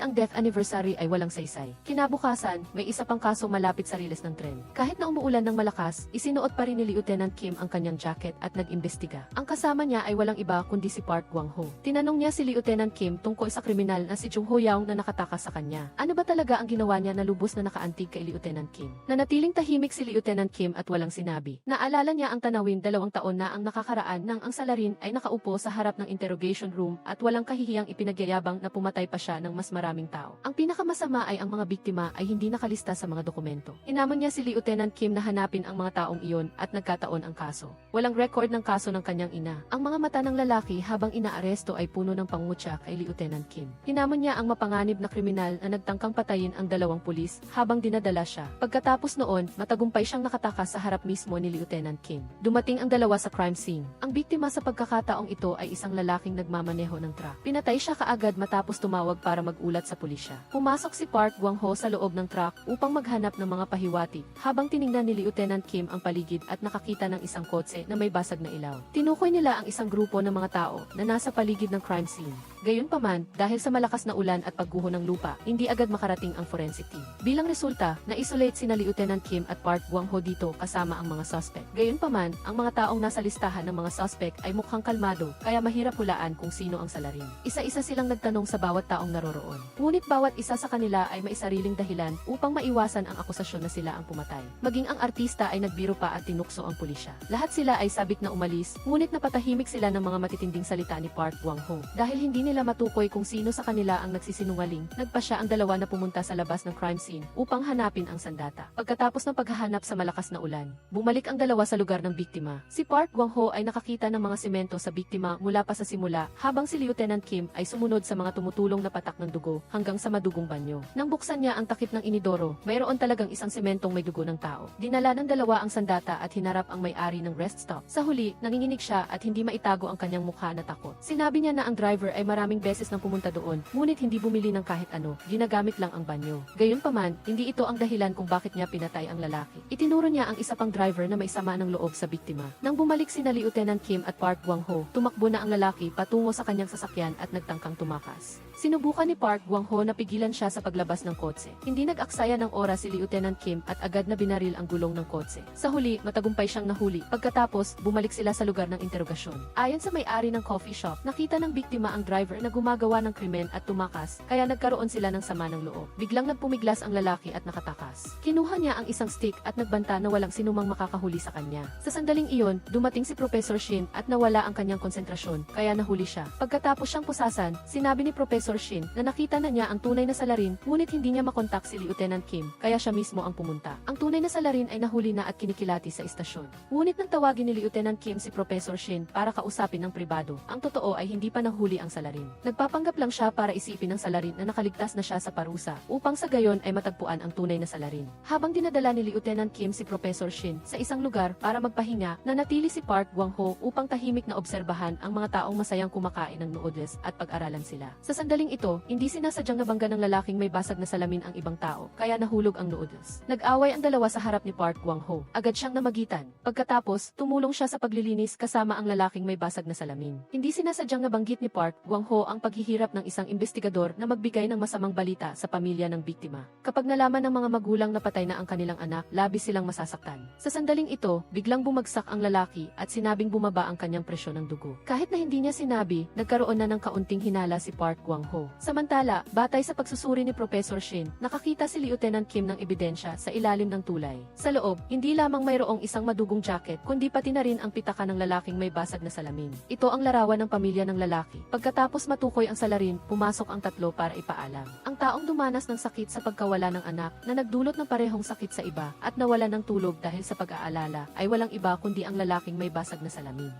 S1: ang death anniversary ay walang saysay. Kinabukasan, may isa pang kaso malapit sa riles ng tren. Kahit na umuulan ng malakas, isinuot pa rin ni Lieutenant Kim ang kanyang jacket at nag-imbestiga. Ang kasama niya ay walang iba kundi si Park Gwang Ho. Tinanong niya si Lieutenant Kim tungkol sa kriminal na si Chung Ho Yaung na nakatakas sa kanya. Ano ba talaga ang ginawa niya na lubos na nakaantig kay Lieutenant Kim. Nanatiling tahimik si Lieutenant Kim at walang sinabi. Naalala niya ang tanawin 2 taon na ang nakakaraan nang ang salarin ay nakaupo sa harap ng interrogation room at walang kahihiyang ipinagyayabang na pumatay pa siya ng mas maraming tao. Ang pinakamasama ay ang mga biktima ay hindi nakalista sa mga dokumento. Inamon niya si Lieutenant Kim na hanapin ang mga taong iyon at nagkataon ang kaso. Walang record ng kaso ng kanyang ina. Ang mga mata ng lalaki habang inaaresto ay puno ng pangutya kay Lieutenant Kim. Hinamon niya ang mapanganib na kriminal na nagtangkang patayin ang 2 pulis habang dinadala siya. Pagkatapos noon, matagumpay siyang nakatakas sa harap mismo ni Lieutenant Kim. Dumating ang 2 sa crime scene. Ang biktima sa pagkakataong ito ay isang lalaking nagmamaneho ng truck. Pinatay siya kaagad matapos tumawag para mag-ulat sa pulisya. Pumasok si Park Gwang-ho sa loob ng truck upang maghanap ng mga pahiwatig habang tiningnan ni Lieutenant Kim ang paligid at nakakita ng isang kotse na may basag na ilaw. Tinukoy nila ang isang grupo ng mga tao na nasa paligid ng crime scene. Gayunpaman, dahil sa malakas na ulan at pagguho ng lupa, hindi agad makarating ang forensic team. Bilang resulta, na-isolate sina Lieutenant Kim at Park Gwang-ho dito kasama ang mga suspect. Gayunpaman, ang mga taong nasa listahan ng mga suspect ay mukhang kalmado, kaya mahirap hulaan kung sino ang salarin. Isa-isa silang nagtanong sa bawat taong naroroon. Ngunit bawat isa sa kanila ay may sariling dahilan upang maiwasan ang akusasyon na sila ang pumatay. Maging ang artista ay nagbiro pa at tinukso ang pulisya. Lahat sila ay sabik na umalis, ngunit napatahimik sila ng mga matitinding salita ni Park Gwang-ho. Dahil hindi nila matukoy kung sino sa kanila ang nagsisinungaling, nagpa siya ang 2 na pumunta sa labas ng crime scene upang hanapin ang sandata. Pagkatapos ng paghahanap sa malakas na ulan, bumalik ang 2 sa lugar ng biktima. Si Park Gwang-ho ay nakakita ng mga semento sa biktima mula pa sa simula, habang si Lieutenant Kim ay sumunod sa mga tumutulong na patak ng dugo hanggang sa madugong banyo. Nang buksan niya ang takip ng inidoro, mayroon talagang isang sementong may dugo ng tao. Dinala ng 2 ang sandata at hinarap ang may-ari ng rest stop. Sa huli, nanginginig siya at hindi maitago ang kanyang mukha na takot. Sinabi niya na ang driver ay maraming beses nang pumunta doon, ngunit hindi bumili ng kahit ano, ginagamit lang ang banyo. Gayunpaman, hindi ito ang dahilan kung bakit niya pinatay ang lalaki. Itinuro niya ang isa pang driver na may sama ng loob sa biktima. Nang bumalik sina Lieutenant Kim at Park Gwang-ho, tumakbo na ang lalaki patungo sa kanyang sasakyan at nagtangkang tumakas. Sinubukan ni Park Gwang-ho na pigilan siya sa paglabas ng kotse. Hindi nag-aksaya ng oras si Lieutenant Kim at agad na binaril ang gulong ng kotse. Sa huli, matagumpay siyang nahuli. Pagkatapos, bumalik sila sa lugar ng interogasyon. Ayon sa may-ari ng coffee shop, nakita ng biktima ang driver na gumagawa ng krimen at tumakas, kaya nagkaroon sila ng sama ng loob. Biglang nagpumiglas ang lalaki at nakatakas. Kinuha niya ang isang stick at nagbanta na walang sinumang makakahuli sa kanya. Sa sandaling iyon, dumating si Professor Shin at nawala ang kanyang konsentrasyon, kaya nahuli siya. Pagkatapos siyang pusasan, sinabi ni Professor Shin na nakita na niya ang tunay na salarin, ngunit hindi niya makontak si Lieutenant Kim, kaya siya mismo ang pumunta. Ang tunay na salarin ay nahuli na at kinikilati sa istasyon. Ngunit nang tawagin ni Lieutenant Kim si Professor Shin para kausapin ng pribado, ang totoo ay hindi pa nahuli ang salarin. Nagpapanggap lang siya para isipin ng salarin na nakaligtas na siya sa parusa, upang sa gayon ay matagpuan ang tunay na salarin. Habang dinadala ni Lieutenant Kim si Professor Shin sa isang lugar para magpahinga, nanatili si Park Gwang-ho upang tahimik na obserbahan ang mga taong masayang kumakain ng noodles at pag-aralan sila. Sa sandaling ito, hindi sinasadyang nabangga ng lalaking may basag na salamin ang ibang tao, kaya nahulog ang noodles. Nag-away ang 2 sa harap ni Park Gwang-ho. Agad siyang namagitan. Pagkatapos, tumulong siya sa paglilinis kasama ang lalaking may basag na salamin. Hindi sinasadyang nabanggit ni Park Gwang-ho ang paghihirap ng isang investigador na magbigay ng masamang balita sa pamilya ng biktima. Kapag nalaman ng mga magulang na patay na ang kanilang anak, labis silang masasaktan. Sa sandaling ito, biglang bumagsak ang lalaki at sinabing bumaba ang kanyang presyon ng dugo. Kahit na hindi niya sinabi, nagkaroon na ng kaunting hinala si Park Gwang-ho. Samantala, batay sa pagsusuri ni Professor Shin, nakakita si Lieutenant Kim ng ebidensya sa ilalim ng tulay. Sa loob, hindi lamang mayroong isang madugong jacket, kundi pati na rin ang pitaka ng lalaking may basag na salamin. Ito ang larawan ng pamilya ng lalaki. Pagkatapos matukoy ang salarin, pumasok ang 3 para ipaalam. Ang taong dumanas ng sakit sa pagkawala ng anak na nagdulot ng parehong sakit sa iba at nawala ng tulog dahil sa pag-aalala ay walang iba kundi ang lalaking may basag na salamin.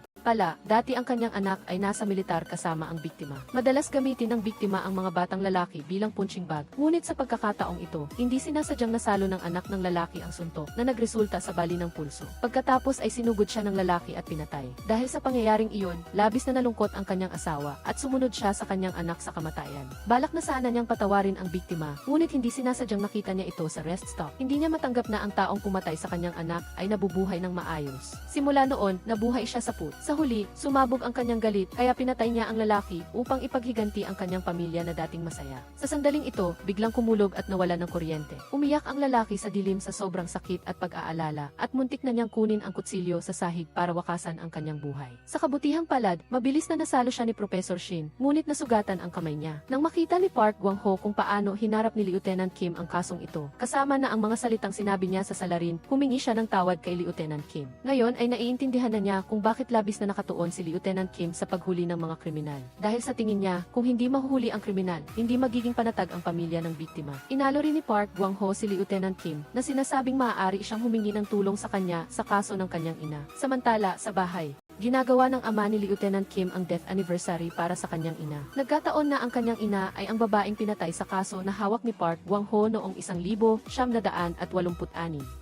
S1: Dati ang kanyang anak ay nasa militar kasama ang biktima. Madalas gamitin ng biktima ang mga batang lalaki bilang punching bag. Ngunit sa pagkakataong ito, hindi sinasadyang nasalo ng anak ng lalaki ang suntok na nagresulta sa bali ng pulso. Pagkatapos ay sinugod siya ng lalaki at pinatay. Dahil sa pangyayaring iyon, labis na nalungkot ang kanyang asawa at sumunod siya sa kanyang anak sa kamatayan. Balak na sana niyang patawarin ang biktima, ngunit hindi sinasadyang nakita niya ito sa rest stop. Hindi niya matanggap na ang taong pumatay sa kanyang anak ay nabubuhay ng maayos. Simula noon, nabuhay siya sa put. Sa Sa huli, sumabog ang kanyang galit kaya pinatay niya ang lalaki upang ipaghiganti ang kanyang pamilya na dating masaya. Sa sandaling ito, biglang kumulog at nawala ng kuryente. Umiyak ang lalaki sa dilim sa sobrang sakit at pag-aalala at muntik na niyang kunin ang kutsilyo sa sahig para wakasan ang kanyang buhay. Sa kabutihang palad, mabilis na nasalo siya ni Professor Shin, ngunit nasugatan ang kamay niya. Nang makita ni Park Gwang-ho kung paano hinarap ni Lieutenant Kim ang kasong ito, kasama na ang mga salitang sinabi niya sa salarin, humingi siya ng tawad kay Lieutenant Kim. Ngayon ay naiintindihan na niya kung bakit labis na nakatuon si Lieutenant Kim sa paghuli ng mga kriminal. Dahil sa tingin niya, kung hindi mahuhuli ang kriminal, hindi magiging panatag ang pamilya ng biktima. Inalo rin ni Park Gwang-ho si Lieutenant Kim na sinasabing maaari siyang humingi ng tulong sa kanya sa kaso ng kanyang ina. Samantala, sa bahay, ginagawa ng ama ni Lieutenant Kim ang death anniversary para sa kanyang ina. Nagkataon na ang kanyang ina ay ang babaeng pinatay sa kaso na hawak ni Park Gwang-ho noong 1986.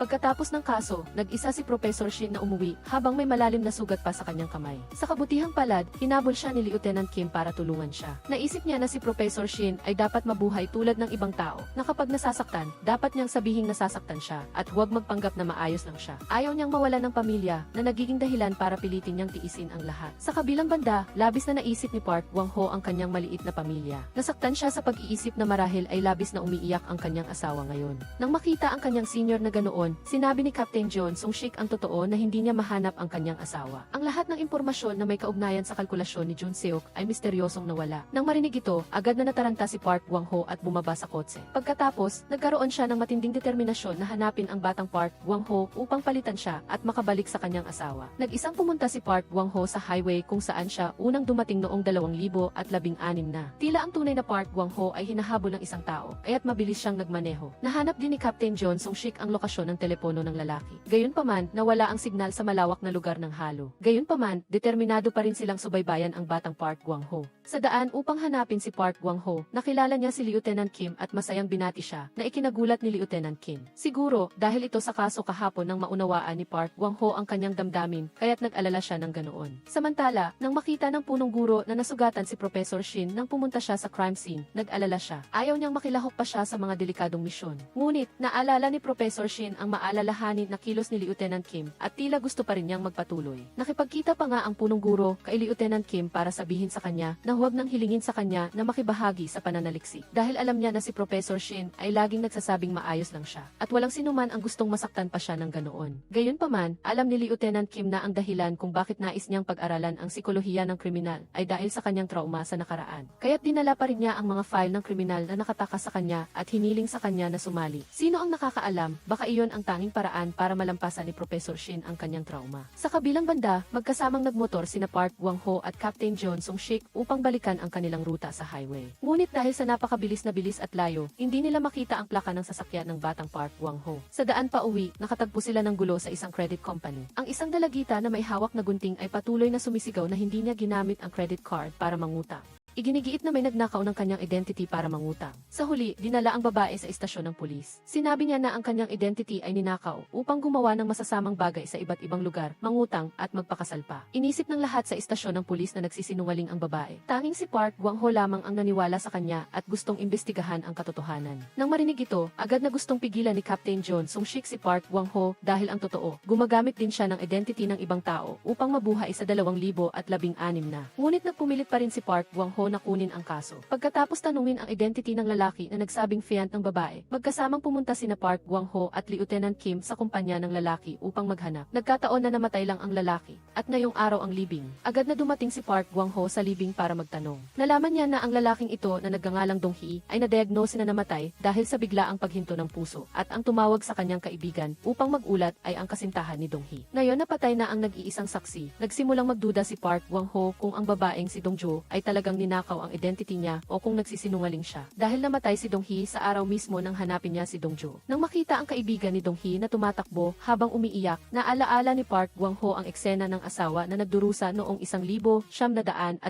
S1: Pagkatapos ng kaso, nag-isa si Professor Shin na umuwi habang may malalim na sugat pa sa kanyang kamay. Sa kabutihang palad, hinabol siya ni Lieutenant Kim para tulungan siya. Naisip niya na si Professor Shin ay dapat mabuhay tulad ng ibang tao, na kapag nasasaktan, dapat niyang sabihing nasasaktan siya at huwag magpanggap na maayos lang siya. Ayaw niyang mawala ng pamilya na nagiging dahilan para pilitin niyang tiisin ang lahat. Sa kabilang banda, labis na naisip ni Park Gwang-ho ang kanyang maliit na pamilya. Nasaktan siya sa pag-iisip na marahil ay labis na umiiyak ang kanyang asawa ngayon. Nang makita ang kanyang senior na ganoon, sinabi ni Captain John Sung-shik ang totoo na hindi niya mahanap ang kanyang asawa. Ang lahat ng impormasyon na may kaugnayan sa kalkulasyon ni Jun Seok ay misteryosong nawala. Nang marinig ito, agad na nataranta si Park Gwang-ho at bumaba sa kotse. Pagkatapos, nagkaroon siya ng matinding determinasyon na hanapin ang batang Park Gwang-ho upang palitan siya at makabalik sa kanyang asawa. Nag-isang pumunta si Park Gwang-ho sa highway kung saan siya unang dumating noong 2016 na. Tila ang tunay na Park Gwang-ho ay hinahabol ng isang tao, kaya't mabilis siyang nagmaneho. Nahanap din ni Captain John Sung-shik ang lokasyon ng telepono ng lalaki. Gayunpaman, nawala ang signal sa malawak na lugar ng halo. Gayunpaman, determinado pa rin silang subaybayan ang batang Park Gwang-ho. Sa daan upang hanapin si Park Gwang-ho, nakilala niya si Lieutenant Kim at masayang binati siya na ikinagulat ni Lieutenant Kim. Siguro, dahil ito sa kaso kahapon nang maunawaan ni Park Gwang-ho ang kanyang damdamin, kaya't nag-alala siya ng ganoon. Samantala, nang makita ng punong guro na nasugatan si Professor Shin nang pumunta siya sa crime scene, nag-alala siya. Ayaw niyang makilahok pa siya sa mga delikadong misyon. Ngunit, naalala ni Professor Shin ang maalalahanin na kilos ni Lieutenant Kim at tila gusto pa rin niyang magpatuloy. Nakipagkita pa nga ang punong guro kay Lieutenant Kim para sabihin sa kanya na huwag nang hilingin sa kanya na makibahagi sa pananaliksik. Dahil alam niya na si Professor Shin ay laging nagsasabing maayos lang siya at walang sinuman ang gustong masaktan pa siya ng ganoon. Gayunpaman, alam ni Lieutenant Kim na ang dahilan kung bakit nais niyang pag-aralan ang sikolohiya ng kriminal ay dahil sa kanyang trauma sa nakaraan. Kaya't dinala pa rin niya ang mga file ng kriminal na nakatakas sa kanya at hiniling sa kanya na sumali. Sino ang nakakaalam, baka iyon ang tanging paraan para malampasan ni Professor Shin ang kanyang trauma. Sa kabilang banda, magkasamang nagmotor sina Park Gwang-ho at Captain John Sung-shik upang balikan ang kanilang ruta sa highway. Ngunit dahil sa napakabilis na bilis at layo, hindi nila makita ang plaka ng sasakyan ng batang Park Gwang-ho. Sa daan pa uwi, nakatagpo sila ng gulo sa isang credit company. Ang isang dalagita na may hawak na gunting ay patuloy na sumisigaw na hindi niya ginamit ang credit card para mangutang. Iginigiit na may nagnakaw ng kanyang identity para mangutang. Sa huli, dinala ang babae sa istasyon ng pulis. Sinabi niya na ang kanyang identity ay ninakaw upang gumawa ng masasamang bagay sa iba't ibang lugar, mangutang at magpakasal pa. Inisip ng lahat sa istasyon ng pulis na nagsisinungaling ang babae. Tanging si Park Gwang-ho lamang ang naniwala sa kanya at gustong imbestigahan ang katotohanan. Nang marinig ito, agad na gustong pigilan ni Captain John Sung-shik si Park Gwang-ho dahil ang totoo, gumagamit din siya ng identity ng ibang tao upang mabuhay sa 2016 na. Ngunit nagpumilit pa rin si Park Gwang-ho na kunin ang kaso. Pagkatapos tanungin ang identity ng lalaki na nagsabing fiant ng babae, magkasamang pumunta sina Park Gwang-ho at Lieutenant Kim sa kumpanya ng lalaki upang maghanap. Nagkataon na namatay lang ang lalaki, at ngayong araw ang libing. Agad na dumating si Park Gwang-ho sa libing para magtanong. Nalaman niya na ang lalaking ito na nagngangalang Dong-hee ay na-diagnose na namatay dahil sa biglaang paghinto ng puso, at ang tumawag sa kanyang kaibigan upang magulat ay ang kasintahan ni Dong-hee. Ngayon napatay na ang nag-iisang saksi. Nagsimulang magduda si Park Gwang-ho kung ang babaeng si Dong-jo ay talagang ninakaw ang identity niya o kung nagsisinungaling siya. Dahil namatay si Dong-hee sa araw mismo nang hanapin niya si Dong-jo. Nang makita ang kaibigan ni Dong-hee na tumatakbo habang umiiyak, naalaala ni Park Gwang-ho ang eksena ng asawa na nagdurusa noong 1986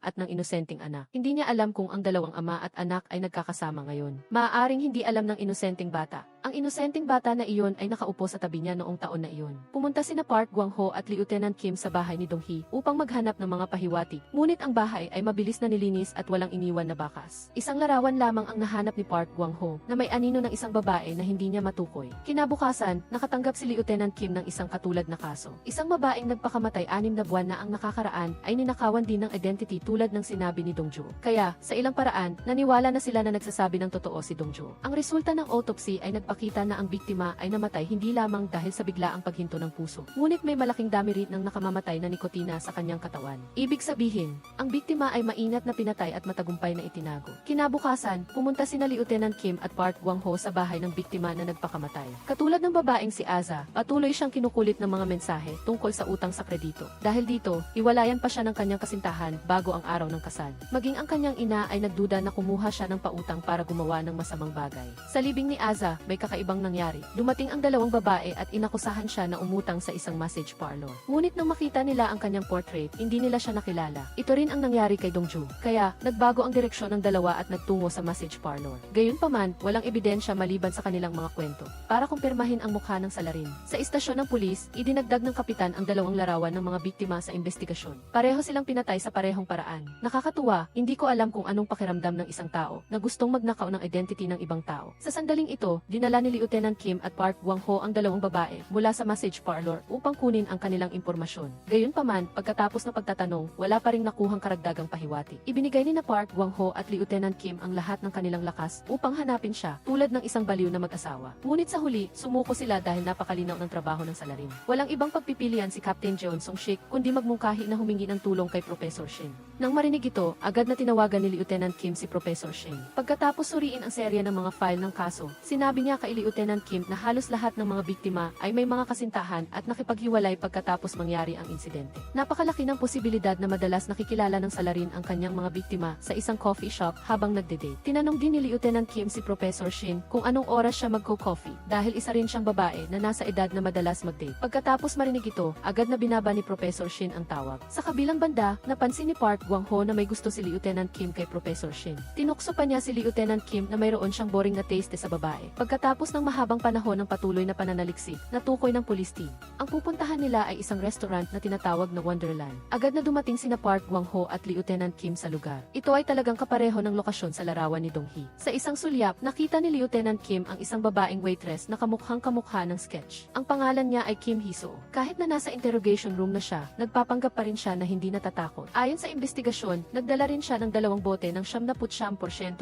S1: at ng inosenteng anak. Hindi niya alam kung ang dalawang ama at anak ay nagkakasama ngayon. Maaaring hindi alam ng inosenteng bata Ang inosenteng bata na iyon ay nakaupo sa tabi niya noong taon na iyon. Pumunta sina Park Gwang-ho at Lieutenant Kim sa bahay ni Dong-hee upang maghanap ng mga pahiwatig. Ngunit ang bahay ay mabilis na nilinis at walang iniwan na bakas. Isang larawan lamang ang nahanap ni Park Gwang-ho na may anino ng isang babae na hindi niya matukoy. Kinabukasan, nakatanggap si Lieutenant Kim ng isang katulad na kaso. Isang babaeng nagpakamatay 6 na buwan na ang nakakaraan ay ninakawan din ng identity tulad ng sinabi ni Dong-jo. Kaya, sa ilang paraan, naniwala na sila na nagsasabi ng totoo si Dong-jo. Ang resulta ng autopsy ay nagpakita na ang biktima ay namatay hindi lamang dahil sa biglaang paghinto ng puso. Ngunit may malaking dami rin ng nakamamatay na nikotina sa kanyang katawan. Ibig sabihin, ang biktima ay maingat na pinatay at matagumpay na itinago. Kinabukasan, pumunta sina Lieutenant Kim at Park Gwang-ho sa bahay ng biktima na nagpakamatay. Katulad ng babaeng si Aza, patuloy siyang kinukulit ng mga mensahe tungkol sa utang sa kredito. Dahil dito, iwalayan pa siya ng kanyang kasintahan bago ang araw ng kasal. Maging ang kanyang ina ay nagduda na kumuha siya ng pautang para gumawa ng masamang bagay. Sa libing ni Aza, may kakaibang nangyari. Dumating ang dalawang babae at inakusahan siya na umutang sa isang massage parlor. Ngunit nang makita nila ang kanyang portrait, hindi nila siya nakilala. Ito rin ang nangyari kay Dong-jo. Kaya, nagbago ang direksyon ng dalawa at nagtungo sa massage parlor. Gayunpaman, walang ebidensya maliban sa kanilang mga kwento para kumpirmahin ang mukha ng salarin. Sa istasyon ng pulis, idinagdag ng kapitan ang dalawang larawan ng mga biktima sa investigasyon. Pareho silang pinatay sa parehong paraan. Nakakatuwa, hindi ko alam kung anong pakiramdam ng isang tao na gustong magnakaw ng identity ng ibang tao. Sa sandaling ito, dinala ni Lieutenant Kim at Park Gwang-ho ang dalawang babae mula sa massage parlor upang kunin ang kanilang impormasyon. Gayunpaman, pagkatapos ng pagtatanong, wala pa ring nakuhang karagdagang pahiwati. Ibinigay ni na Park Gwang-ho at Lieutenant Kim ang lahat ng kanilang lakas upang hanapin siya, tulad ng isang baliw na mag-asawa. Ngunit sa huli, sumuko sila dahil napakalinaw ng trabaho ng salarin. Walang ibang pagpipilian si Captain Jeon Song-shik kundi magmungkahi na humingi ng tulong kay Professor Shin. Nang marinig ito, agad na tinawagan ni Lieutenant Kim si Professor Shin. Pagkatapos suriin ang serya ng mga file ng kaso, sinabi niya kay Lieutenant Kim na halos lahat ng mga biktima ay may mga kasintahan at nakipaghiwalay pagkatapos mangyari ang insidente. Napakalaki ng posibilidad na madalas nakikilala ng salarin ang kanyang mga biktima sa isang coffee shop habang nagde-date. Tinanong din ni Lieutenant Kim si Professor Shin kung anong oras siya magko-coffee dahil isa rin siyang babae na nasa edad na madalas mag-date. Pagkatapos marinig ito, agad na binaba ni Professor Shin ang tawag. Sa kabilang banda, napansin ni Park Gwang-ho na may gusto si Lieutenant Kim kay Professor Shin. Tinukso pa niya si Lieutenant Kim na mayroon siyang boring na taste sa babae. Pagkatapos ng mahabang panahon ng patuloy na pananaliksik, natukoy ng police team. Ang pupuntahan nila ay isang restaurant na tinatawag na Wonderland. Agad na dumating sina Park Gwang-ho at Lieutenant Kim sa lugar. Ito ay talagang kapareho ng lokasyon sa larawan ni Dong-hee. Sa isang sulyap, nakita ni Lieutenant Kim ang isang babaeng waitress na kamukhang-kamukha ng sketch. Ang pangalan niya ay Kim Hee-soo. Kahit na nasa interrogation room na siya, nagpapanggap pa rin siya na hindi natatakot. Ayon sa investigasyon, nagdala rin siya ng 2 bote ng 79%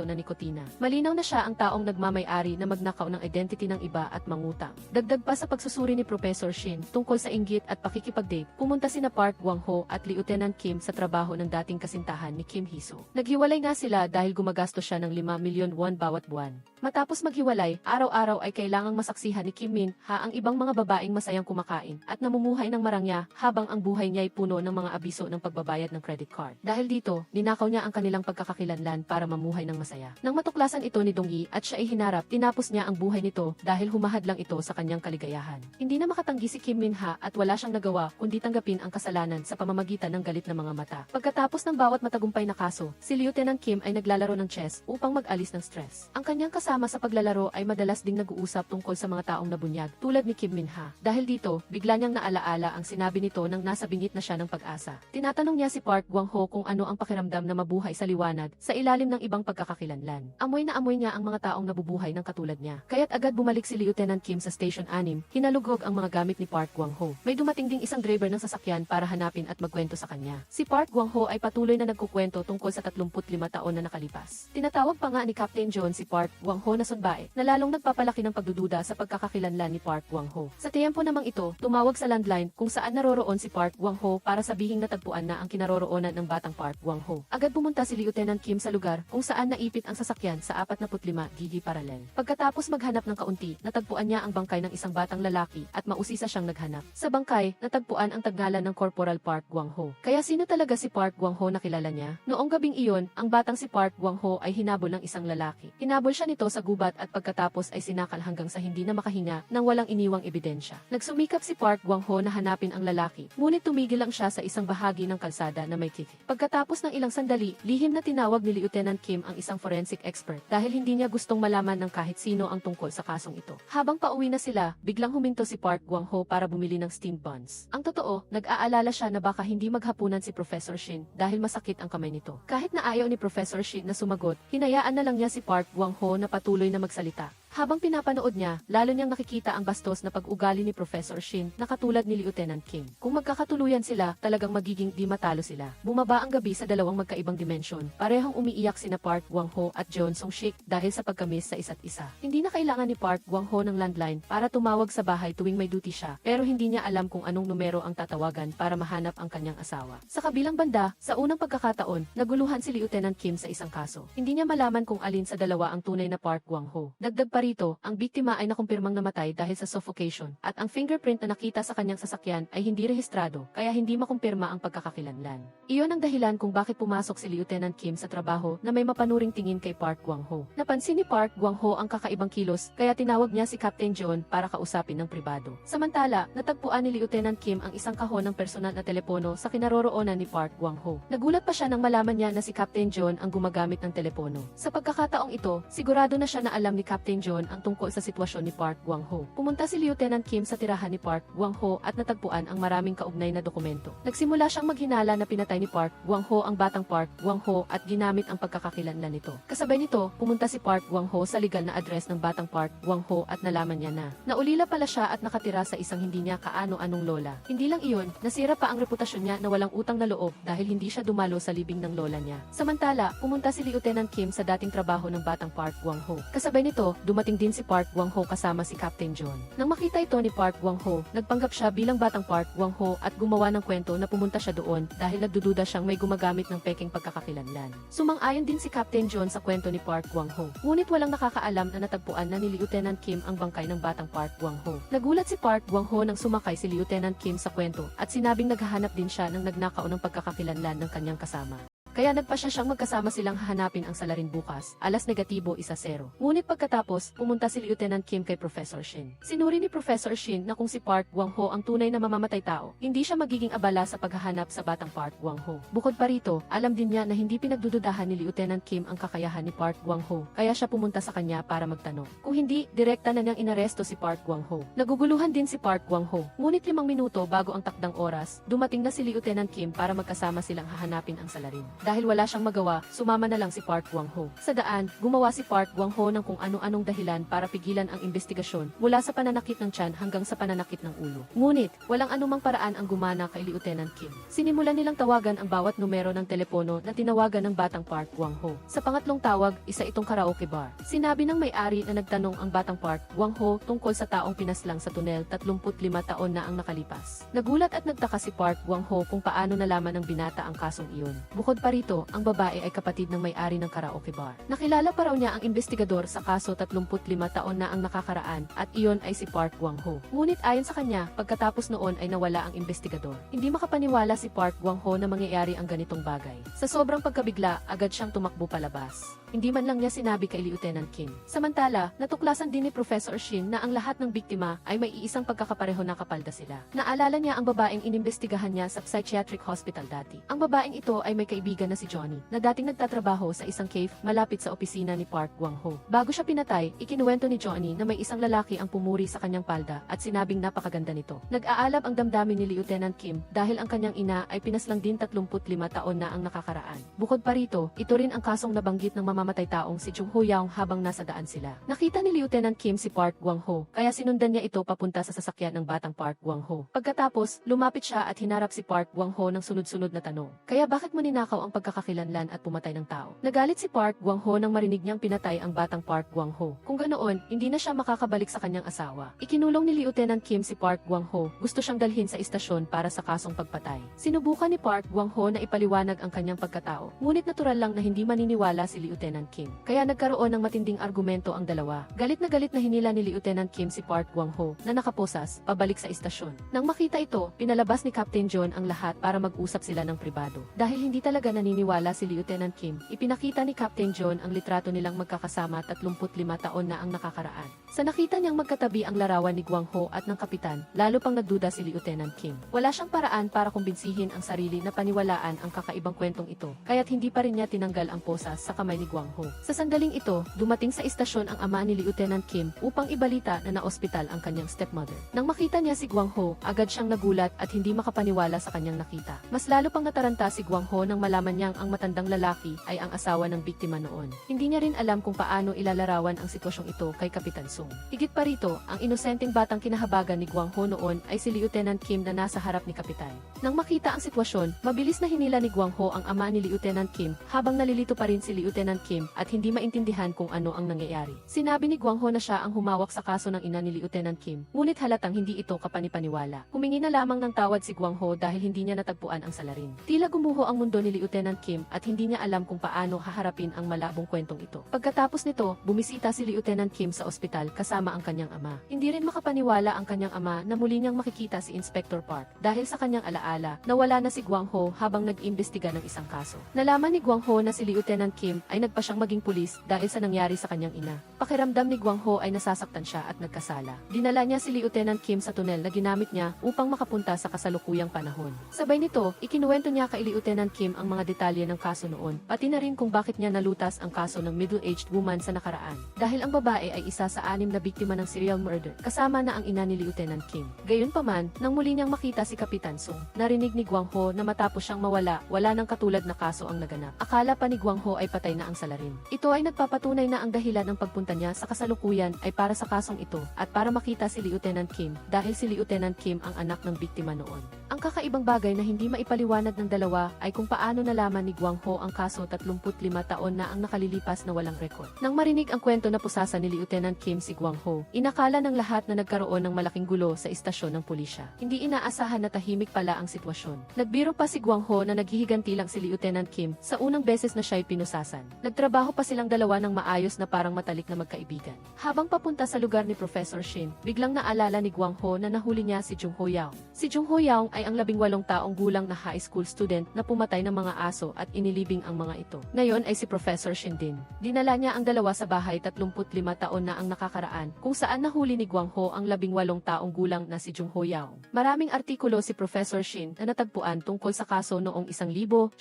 S1: na nikotina. Malinaw na siya ang taong nagmamay-ari na magnakaw ng identity ng iba at mangutang. Dagdag pa sa pagsusuri ni Professor Shin tungkol sa inggit at pakikipag-date, pumunta sina Park Gwang-ho at Lieutenant Kim sa trabaho ng dating kasintahan ni Kim Hee-soo. Naghiwalay nga sila dahil gumagastos siya ng 5 milyon won bawat buwan. Matapos maghiwalay, araw-araw ay kailangang masaksihan ni Kim Min-ha ang ibang mga babaeng masayang kumakain at namumuhay ng marangya habang ang buhay niya ay puno ng mga abiso ng pagbabayad ng credit card. Dahil dito, ninakaw niya ang kanilang pagkakakilanlan para mamuhay ng masaya. Nang matuklasan ito ni Dong-hee at siya ay hinarap, tinapos niya ang buhay nito dahil humahad lang ito sa kanyang kaligayahan. Hindi na makatanggi si Kim Min-ha at wala siyang nagawa kundi tanggapin ang kasalanan sa pamamagitan ng galit ng mga mata. Pagkatapos ng bawat matagumpay na kaso, si Lieutenant Kim ay naglalaro ng chess upang mag-alis ng stress. Ang kanyang kasama sa paglalaro ay madalas ding nag-uusap tungkol sa mga taong nabunyag tulad ni Kim Min-ha. Dahil dito, bigla niyang naalaala ang sinabi nito nang nasa bingit na siya ng pag-asa. Tinatanong niya si Park Gwang-ho kung ano ang pakiramdam na mabuhay sa liwanag sa ilalim ng ibang pagkakakilanlan. Amoy na amoy niya ang mga taong nabubuhay ng katulad niya. Kaya't agad bumalik si Lieutenant Kim sa Station 6, hinalugog ang mga gamit ni Park Gwang-ho. May dumating ding isang driver ng sasakyan para hanapin at magkwento sa kanya. Si Park Gwang-ho ay patuloy na nagkukwento tungkol sa 35 taon na nakalipas. Tinatawag pa nga ni Captain John si Park Gwang-ho na sunbae na lalong nagpapalaki ng pagdududa sa pagkakakilanlan ni Park Gwang-ho. Sa tiyempo namang ito, tumawag sa landline kung saan naroroon si Park Gwang-ho para sabihing natagpuan na ang kinaroroonan ng batang Park Gwang-ho. Agad pumunta si Lieutenant Kim sa lugar kung saan naipit ang sasakyan sa 45 GD parallel. Pagkatapos maghanap ng kaunti, natagpuan niya ang bangkay ng isang batang lalaki at mausisa siyang naghanap. Sa bangkay, natagpuan ang taggalan ng Corporal Park Gwang-ho. Kaya sino talaga si Park Gwang-ho na kilala niya? Noong gabing iyon, ang batang si Park Gwang-ho ay hinabol ng isang lalaki. Hinabol siya nito sa gubat at pagkatapos ay sinakal hanggang sa hindi na makahinga nang walang iniwang ebidensya. Nagsumikap si Park Gwang-ho na hanapin ang lalaki, ngunit tumigil lang siya sa isang bahagi ng kalsada na may kiki. Pagkatapos ng ilang sandali, lihim na tinawag ni Lieutenant Kim ang isang forensic expert dahil hindi niya gustong malaman ng kahit sino ang tungkol sa kasong ito. Habang pauwi na sila, biglang huminto si Park Gwang-ho para bumili ng steamed buns. Ang totoo, nag-aalala siya na baka hindi maghapunan si Professor Shin dahil masakit ang kamay nito. Kahit na ayaw ni Professor Shin na sumagot, hinayaan na lang niya si Park Gwang-ho na patuloy na magsalita. Habang pinapanood niya, lalo niyang nakikita ang bastos na pag-ugali ni Professor Shin na katulad ni Lieutenant Kim. Kung magkakatuluyan sila, talagang magiging di matalo sila. Bumaba ang gabi sa dalawang magkaibang dimensyon. Parehong umiiyak sina Park Gwang-ho at Jeon Sung-sik dahil sa pagkamiss sa isa't isa. Hindi na kailangan ni Park Gwang-ho ng landline para tumawag sa bahay tuwing may duty siya, pero hindi niya alam kung anong numero ang tatawagan para mahanap ang kanyang asawa. Sa kabilang banda, sa unang pagkakataon, naguluhan si Lieutenant Kim sa isang kaso. Hindi niya malaman kung alin sa dalawa ang tunay na Park Gwang-ho. Dagdag pa rito, ang biktima ay nakumpirmang namatay dahil sa suffocation, at ang fingerprint na nakita sa kanyang sasakyan ay hindi rehistrado, kaya hindi makumpirma ang pagkakakilanlan. Iyon ang dahilan kung bakit pumasok si Lieutenant Kim sa trabaho na may mapanuring tingin kay Park Gwang-ho. Napansin ni Park Gwang-ho ang kakaibang kilos, kaya tinawag niya si Captain John para kausapin ng pribado. Samantala, natagpuan ni Lieutenant Kim ang isang kahon ng personal na telepono sa kinaroroonan ni Park Gwang-ho. Nagulat pa siya nang malaman niya na si Captain John ang gumagamit ng telepono. Sa pagkakataong ito, sigurado na siya na alam ni Captain John ang tungkol sa sitwasyon ni Park Gwang-ho. Pumunta si Lieutenant Kim sa tirahan ni Park Gwang-ho at natagpuan ang maraming kaugnay na dokumento. Nagsimula siyang maghinala na pinatay ni Park Gwang-ho ang batang Park Gwang-ho at ginamit ang pagkakakilanlan nito. Kasabay nito, pumunta si Park Gwang-ho sa legal na address ng batang Park Gwang-ho at nalaman niya na naulila pala siya at nakatira sa isang hindi niya kaano-anong lola. Hindi lang iyon, nasira pa ang reputasyon niya na walang utang na loob dahil hindi siya dumalo sa libing ng lola niya. Samantala, pumunta si Lieutenant Kim sa dating trabaho ng batang Park Gwang-ho. Kasabay nito, dumating din si Park Gwang-ho kasama si Captain John. Nang makita ito ni Park Gwang-ho, nagpanggap siya bilang batang Park Gwang-ho at gumawa ng kwento na pumunta siya doon dahil nagdududa siyang may gumagamit ng peking pagkakakilanlan. Sumang-ayon din si Captain John sa kwento ni Park Gwang-ho. Ngunit walang nakakaalam na natagpuan na ni Lieutenant Kim ang bangkay ng batang Park Gwang-ho. Nagulat si Park Gwang-ho nang sumakay si Lieutenant Kim sa kwento at sinabing naghahanap din siya ng nagnakaw ng pagkakakilanlan ng kanyang kasama. Kaya nagpasya siyang magkasama silang hahanapin ang salarin bukas, alas negatibo 1-0. Ngunit pagkatapos, pumunta si Lieutenant Kim kay Professor Shin. Sinuri ni Professor Shin na kung si Park Gwang-ho ang tunay na mamamatay tao, hindi siya magiging abala sa paghahanap sa batang Park Gwang-ho. Bukod pa rito, alam din niya na hindi pinagdududahan ni Lieutenant Kim ang kakayahan ni Park Gwang-ho, kaya siya pumunta sa kanya para magtanong. Kung hindi, direkta na niyang inaresto si Park Gwang-ho. Naguguluhan din si Park Gwang-ho. Ngunit 5 minuto bago ang takdang oras, dumating na si Lieutenant Kim para magkasama silang hahanapin ang salarin. Dahil wala siyang magawa, sumama na lang si Park Gwang-ho. Sa daan, gumawa si Park Gwang-ho ng kung ano-anong dahilan para pigilan ang investigasyon mula sa pananakit ng tiyan hanggang sa pananakit ng ulo. Ngunit, walang anumang paraan ang gumana kay Lieutenant Kim. Sinimulan nilang tawagan ang bawat numero ng telepono na tinawagan ng batang Park Gwang-ho. Sa pangatlong tawag, isa itong karaoke bar. Sinabi ng may-ari na nagtanong ang batang Park Gwang-ho tungkol sa taong pinaslang sa tunel 35 taon na ang nakalipas. Nagulat at nagtaka si Park Gwang-ho kung paano nalaman ng binata ang kasong iyon. Bukod pa rito, ang babae ay kapatid ng may-ari ng karaoke bar. Nakilala pa raw niya ang investigador sa kaso 35 taon na ang nakakaraan at iyon ay si Park Gwang-ho. Ngunit ayon sa kanya, pagkatapos noon ay nawala ang investigador. Hindi makapaniwala si Park Gwang-ho na mangyayari ang ganitong bagay. Sa sobrang pagkabigla, agad siyang tumakbo palabas. Hindi man lang niya sinabi kay Lieutenant Kim. Samantala, natuklasan din ni Professor Shin na ang lahat ng biktima ay may iisang pagkakapareho na kapalda sila. Naalala niya ang babaeng inimbestigahan niya sa psychiatric hospital dati. Ang babaeng ito ay may kaibigan na si Johnny, na dating nagtatrabaho sa isang cave malapit sa opisina ni Park Gwang-ho. Bago siya pinatay, ikinuwento ni Johnny na may isang lalaki ang pumuri sa kanyang palda at sinabing napakaganda nito. Nag-aalab ang damdamin ni Lieutenant Kim dahil ang kanyang ina ay pinaslang din 35 taon na ang nakakaraan. Bukod pa rito, ito rin ang kasong nabanggit ng mamamatay taong si Chung Ho-young habang nasa daan sila. Nakita ni Lieutenant Kim si Park Gwang-ho, kaya sinundan niya ito papunta sa sasakyan ng batang Park Gwang-ho. Pagkatapos, lumapit siya at hinarap si Park Gwang-ho ng sunod-sunod na tanong. Kaya bakit mo ninakaw ang pagkakakilanlan at pumatay ng tao? Nagalit si Park Gwang-ho nang marinig niyang pinatay ang batang Park Gwang-ho. Kung ganoon, hindi na siya makakabalik sa kanyang asawa. Ikinulong ni Lieutenant Kim si Park Gwang-ho, gusto siyang dalhin sa istasyon para sa kasong pagpatay. Sinubukan ni Park Gwang-ho na ipaliwanag ang kanyang pagkatao, ngunit natural lang na hindi maniniwala si Lieutenant Kim. Kaya nagkaroon ng matinding argumento ang dalawa. Galit na hinila ni Lieutenant Kim si Park Gwang-ho na nakaposas pabalik sa istasyon. Nang makita ito, pinalabas ni Captain John ang lahat para mag-usap sila ng pribado. Dahil hindi talaga naniniwala si Lieutenant Kim, ipinakita ni Captain John ang litrato nilang magkakasama 35 taon na ang nakakaraan. Sa nakita niyang magkatabi ang larawan ni Gwang-ho at ng kapitan, lalo pang nagduda si Lieutenant Kim. Wala siyang paraan para kumbinsihin ang sarili na paniwalaan ang kakaibang kwentong ito, kaya't hindi pa rin niya tinanggal ang posas sa kamay ni Gwang-ho. Gwang Ho. Sa sandaling ito, dumating sa istasyon ang ama ni Lieutenant Kim upang ibalita na naospital ang kanyang stepmother. Nang makita niya si Gwang Ho, agad siyang nagulat at hindi makapaniwala sa kanyang nakita. Mas lalo pang nataranta si Gwang Ho nang malaman niyang ang matandang lalaki ay ang asawa ng biktima noon. Hindi niya rin alam kung paano ilalarawan ang sitwasyong ito kay Kapitan Sung. Higit pa rito, ang inosenteng batang kinahabagan ni Gwang Ho noon ay si Lieutenant Kim na nasa harap ni Kapitan. Nang makita ang sitwasyon, mabilis na hinila ni Gwang Ho ang ama ni Lieutenant Kim habang nalilito pa rin si Lieutenant Kim at hindi maintindihan kung ano ang nangyayari. Sinabi ni Gwang Ho na siya ang humawak sa kaso ng ina ni Lieutenant Kim, ngunit halatang hindi ito kapanipaniwala. Humingi na lamang ng tawad si Gwang Ho dahil hindi niya natagpuan ang salarin. Tila gumuho ang mundo ni Lieutenant Kim at hindi niya alam kung paano haharapin ang malabong kwentong ito. Pagkatapos nito, bumisita si Lieutenant Kim sa ospital kasama ang kanyang ama. Hindi rin makapaniwala ang kanyang ama na muli niyang makikita si Inspector Park dahil sa kanyang alaala, nawala na si Gwang Ho habang nag-imbestiga ng isang kaso. Nalaman ni Gwang Ho na si Lieutenant Kim ay nagpa siyang maging pulis dahil sa nangyari sa kanyang ina. Pakiramdam ni Gwang Ho ay nasasaktan siya at nagkasala. Dinala niya si Lieutenant Kim sa tunel na ginamit niya upang makapunta sa kasalukuyang panahon. Sabay nito, ikinuwento niya kay Lieutenant Kim ang mga detalye ng kaso noon, pati na rin kung bakit niya nalutas ang kaso ng middle-aged woman sa nakaraan. Dahil ang babae ay isa sa 6 na biktima ng serial murder, kasama na ang ina ni Lieutenant Kim. Gayunpaman, nang muli niyang makita si Kapitan Sung, narinig ni Gwang Ho na matapos siyang mawala, wala nang katulad na kaso ang naganap. Akala pa ni Gwang Ho ay patay na ang salarin. Ito ay nagpapatunay na ang dahilan ng pagpunta niya sa kasalukuyan ay para sa kasong ito at para makita si Lieutenant Kim dahil si Lieutenant Kim ang anak ng biktima noon. Ang kakaibang bagay na hindi maipaliwanag ng dalawa ay kung paano nalaman ni Gwang Ho ang kaso 35 taon na ang nakalilipas na walang rekord. Nang marinig ang kwento na pusasa ni Lieutenant Kim si Gwang Ho, inakala ng lahat na nagkaroon ng malaking gulo sa istasyon ng pulisya. Hindi inaasahan na tahimik pala ang sitwasyon. Nagbiro pa si Gwang Ho na naghihiganti lang si Lieutenant Kim sa unang beses na siya'y pinusasan. Nagtrabaho pa silang dalawa ng maayos na parang matalik na magkaibigan. Habang papunta sa lugar ni Professor Shin, biglang naalala ni Gwang Ho na nahuli niya si Jung Ho Yao. Si Jung Ho Yao ay ang 18 taong gulang na high school student na pumatay ng mga aso at inilibing ang mga ito. Ngayon ay si Professor Shin din. Dinala niya ang dalawa sa bahay 35 taon na ang nakakaraan kung saan nahuli ni Gwang Ho ang 18 taong gulang na si Jung Ho Yao. Maraming artikulo si Professor Shin na natagpuan tungkol sa kaso noong 1985.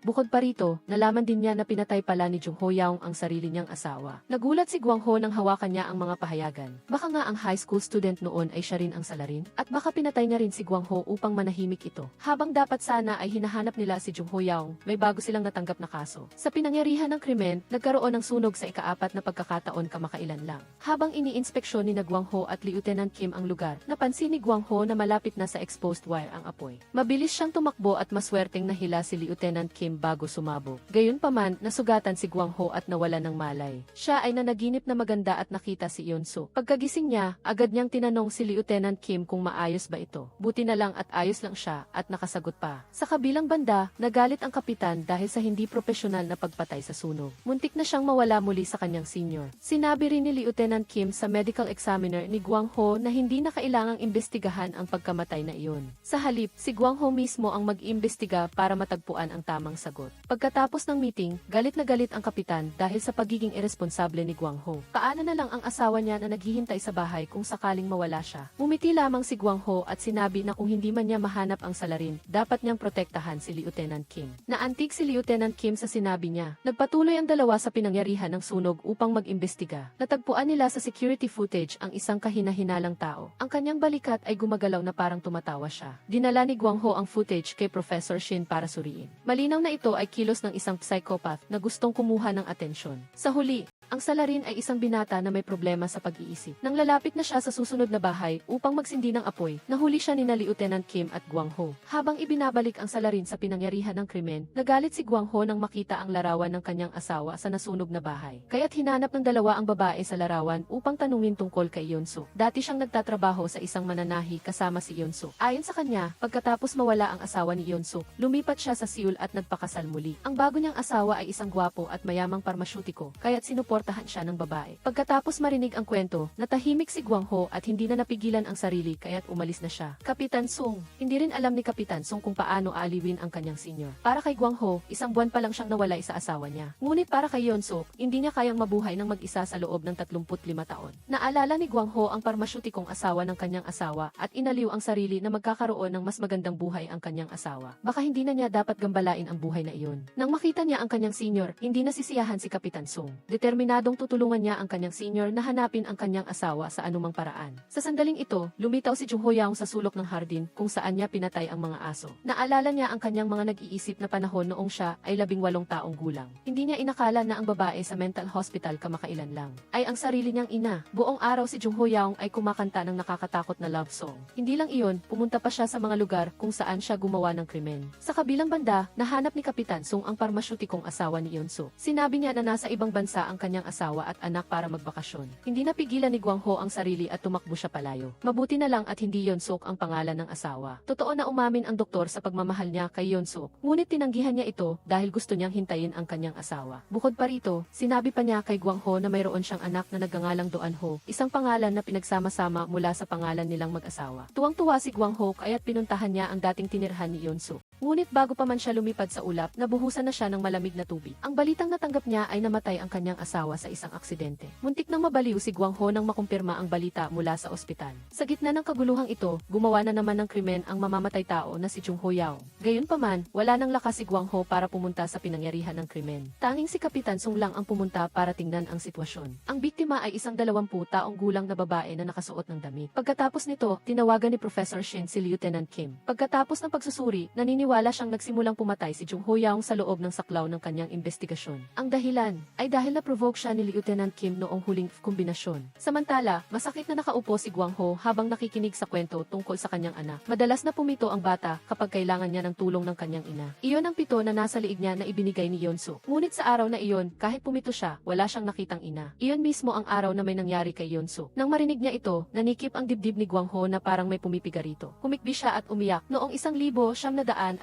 S1: Bukod pa rito, nalaman din niya na pinatay pala ni Jung Ho Yao ang sarili niyang asawa. Nagulat si Gwang Ho nang hawakan niya ang mga pahayagan. Baka nga ang high school student noon ay siya rin ang salarin at baka pinatay niya rin si Gwang Ho upang manahimik ito. Habang dapat sana ay hinahanap nila si Jung Ho Yao, may bago silang natanggap na kaso. Sa pinangyarihan ng krimen, nagkaroon ng sunog sa ika-4 na pagkakataon kamakailan lang. Habang iniinspeksyon ni Gwang Ho at Lieutenant Kim ang lugar, napansin ni Gwang Ho na malapit na sa exposed wire ang apoy. Mabilis siyang tumakbo at maswerteng nahila si Lieutenant Kim bago sumabog. Gayunpaman, nasugatan si Gwang Ho at nawala ng malay. Siya ay nanaginip na maganda at nakita si Yeon-suk. Pagkagising niya, agad niyang tinanong si Lieutenant Kim kung maayos ba ito. Buti na lang at ayos lang siya at nakasagot pa. Sa kabilang banda, nagalit ang kapitan dahil sa hindi propesyonal na pagpatay sa sunog. Muntik na siyang mawala muli sa kanyang senior. Sinabi rin ni Lieutenant Kim sa medical examiner ni Gwang Ho na hindi na kailangang imbestigahan ang pagkamatay na iyon. Sa halip, si Gwang Ho mismo ang mag-imbestiga para matagpuan ang tamang sagot. Pagkatapos ng meeting, galit na galit ang kapitan dahil sa pagiging iresponsable ni Gwang Ho. Paano na lang ang asawa niya na naghihintay sa bahay kung sakaling mawala siya. Ngumiti lamang si Gwang Ho at sinabi na kung hindi man niya mahanap ang salarin, dapat niyang protektahan si Lieutenant Kim. Naantig si Lieutenant Kim sa sinabi niya. Nagpatuloy ang dalawa sa pinangyarihan ng sunog upang mag-imbestiga. Natagpuan nila sa security footage ang isang kahina-hinalang tao. Ang kanyang balikat ay gumagalaw na parang tumatawa siya. Dinala ni Gwang Ho ang footage kay Professor Shin para suriin. Malinaw na ito ay kilos ng isang psychopath na gustong kumuha ng atensyon. Sa huli, ang salarin ay isang binata na may problema sa pag-iisip. Nang lalapit na siya sa susunod na bahay upang magsindi ng apoy, nahuli siya ni Lieutenant Kim at Gwang Ho. Habang ibinabalik ang salarin sa pinangyarihan ng krimen, nagalit si Gwang Ho nang makita ang larawan ng kanyang asawa sa nasunog na bahay. Kaya't hinanap ng dalawa ang babae sa larawan upang tanungin tungkol kay Yeon-suk. Dati siyang nagtatrabaho sa isang mananahi kasama si Yeon-suk. Ayon sa kanya, pagkatapos mawala ang asawa ni Yeon-suk, lumipat siya sa Seoul at nagpakasal muli. Ang bago niyang asawa ay isang gwapo at mayamang parmasyutiko, kaya't sinuportahan sinusuportahan siya ng babae. Pagkatapos marinig ang kwento, natahimik si Guang Ho at hindi na napigilan ang sarili kaya't umalis na siya. Kapitan Sung. Hindi rin alam ni Kapitan Sung kung paano aaliwin ang kanyang senior. Para kay Guang Ho, isang buwan pa lang siyang nawalay sa asawa niya. Ngunit para kay Yeon-suk, hindi niya kayang mabuhay ng mag-isa sa loob ng 35 taon. Naalala ni Guang Ho ang parmasyutikong asawa ng kanyang asawa at inaliw ang sarili na magkakaroon ng mas magandang buhay ang kanyang asawa. Baka hindi na niya dapat gambalain ang buhay na iyon. Nang makita niya ang kanyang senior, hindi nasisiyahan si Kapitan Sung. Determinadong tutulungan niya ang kanyang senior na hanapin ang kanyang asawa sa anumang paraan. Sa sandaling ito, lumitaw si Jung Ho-young sa sulok ng hardin kung saan niya pinatay ang mga aso. Naalala niya ang kanyang mga nag-iisip na panahon noong siya ay 18 taong gulang. Hindi niya inakala na ang babae sa mental hospital kamakailan lang ay ang sarili niyang ina. Buong araw si Jung Ho-young ay kumakanta ng nakakatakot na love song. Hindi lang iyon, pumunta pa siya sa mga lugar kung saan siya gumawa ng krimen. Sa kabilang banda, nahanap ni Kapitan Sung ang parmasyutikong asawa ni Yeon-suk. Sinabi niya na nasa ibang bansa ang kanyang asawa at anak para magbakasyon. Hindi napigilan ni Guang Ho ang sarili at tumakbo siya palayo. Mabuti na lang at hindi Yeon-suk ang pangalan ng asawa. Totoo na umamin ang doktor sa pagmamahal niya kay Yeon-suk. Ngunit tinanggihan niya ito dahil gusto niyang hintayin ang kanyang asawa. Bukod pa rito, sinabi pa niya kay Guang Ho na mayroon siyang anak na nagngangalang Doan Ho, isang pangalan na pinagsama-sama mula sa pangalan nilang mag-asawa. Tuwang-tuwa si Guang Ho kaya't pinuntahan niya ang dating tinirhan ni Yeon-suk. Ngunit bago pa man siya lumipad sa ulap, nabuhusan na siya ng malamig na tubig. Ang balitang natanggap niya ay namatay ang kanyang asawa sa isang aksidente. Muntik nang mabaliw si Guang Ho nang makumpirma ang balita mula sa ospital. Sa gitna ng kaguluhang ito, gumawa na naman ng krimen ang mamamatay tao na si Jung Ho-young. Gayunpaman, wala nang lakas si Guang Ho para pumunta sa pinangyarihan ng krimen. Tanging si Kapitan Sung lang ang pumunta para tingnan ang sitwasyon. Ang biktima ay isang 20 taong gulang na babae na nakasuot ng damit. Pagkatapos nito, tinawagan ni Professor Shin si Lieutenant Kim. Pagkatapos ng pagsusuri, naniniwala siyang nagsimulang pumatay si Jung Ho-young sa loob ng saklaw ng kanyang investigasyon. Ang dahilan ay dahil na-provoke siya ni Lieutenant Kim noong huling kombinasyon. Samantala, masakit na nakaupo si Guang Ho habang nakikinig sa kwento tungkol sa kanyang anak. Madalas na pumito ang bata kapag kailangan niya ng tulong ng kanyang ina. Iyon ang pito na nasa liig niya na ibinigay ni Yeon-suk. Ngunit sa araw na iyon, kahit pumito siya, wala siyang nakitang ina. Iyon mismo ang araw na may nangyari kay Yeon-suk. Nang marinig niya ito, nanikip ang dibdib ni Guang Ho na parang may pumipiga rito. Humikbi siya at umiyak. Noong 1972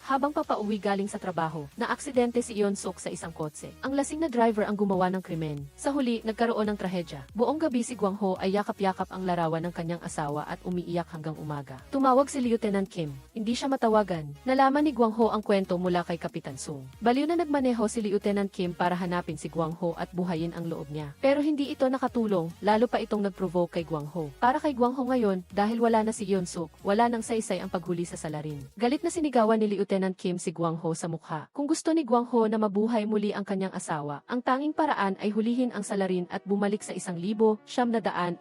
S1: habang papauwi galing sa trabaho, na aksidente si Yeon-suk sa isang kotse. Ang lasing na driver ang gumawa ng krimen. Sa huli, nagkaroon ng trahedya. Buong gabi si Guang Ho ay yakap-yakap ang larawan ng kanyang asawa at umiiyak hanggang umaga. Tumawag si Lieutenant Kim. Hindi siya matawagan. Nalaman ni Guang Ho ang kwento mula kay Kapitan Sung. Baliw na nagmaneho si Lieutenant Kim para hanapin si Guang Ho at buhayin ang loob niya. Pero hindi ito nakatulong, lalo pa itong nag-provoke kay Guang Ho. Para kay Guang Ho ngayon, dahil wala na si Yeon-suk, wala nang saysay ang paghuli sa salarin. Galit na sinigawan ni Lieutenant Kim si Guang Ho sa mukha. Kung gusto ni Guang Ho na mabuhay muli ang kanyang asawa, ang tanging paraan ay hulihin ang salarin at bumalik sa 1,986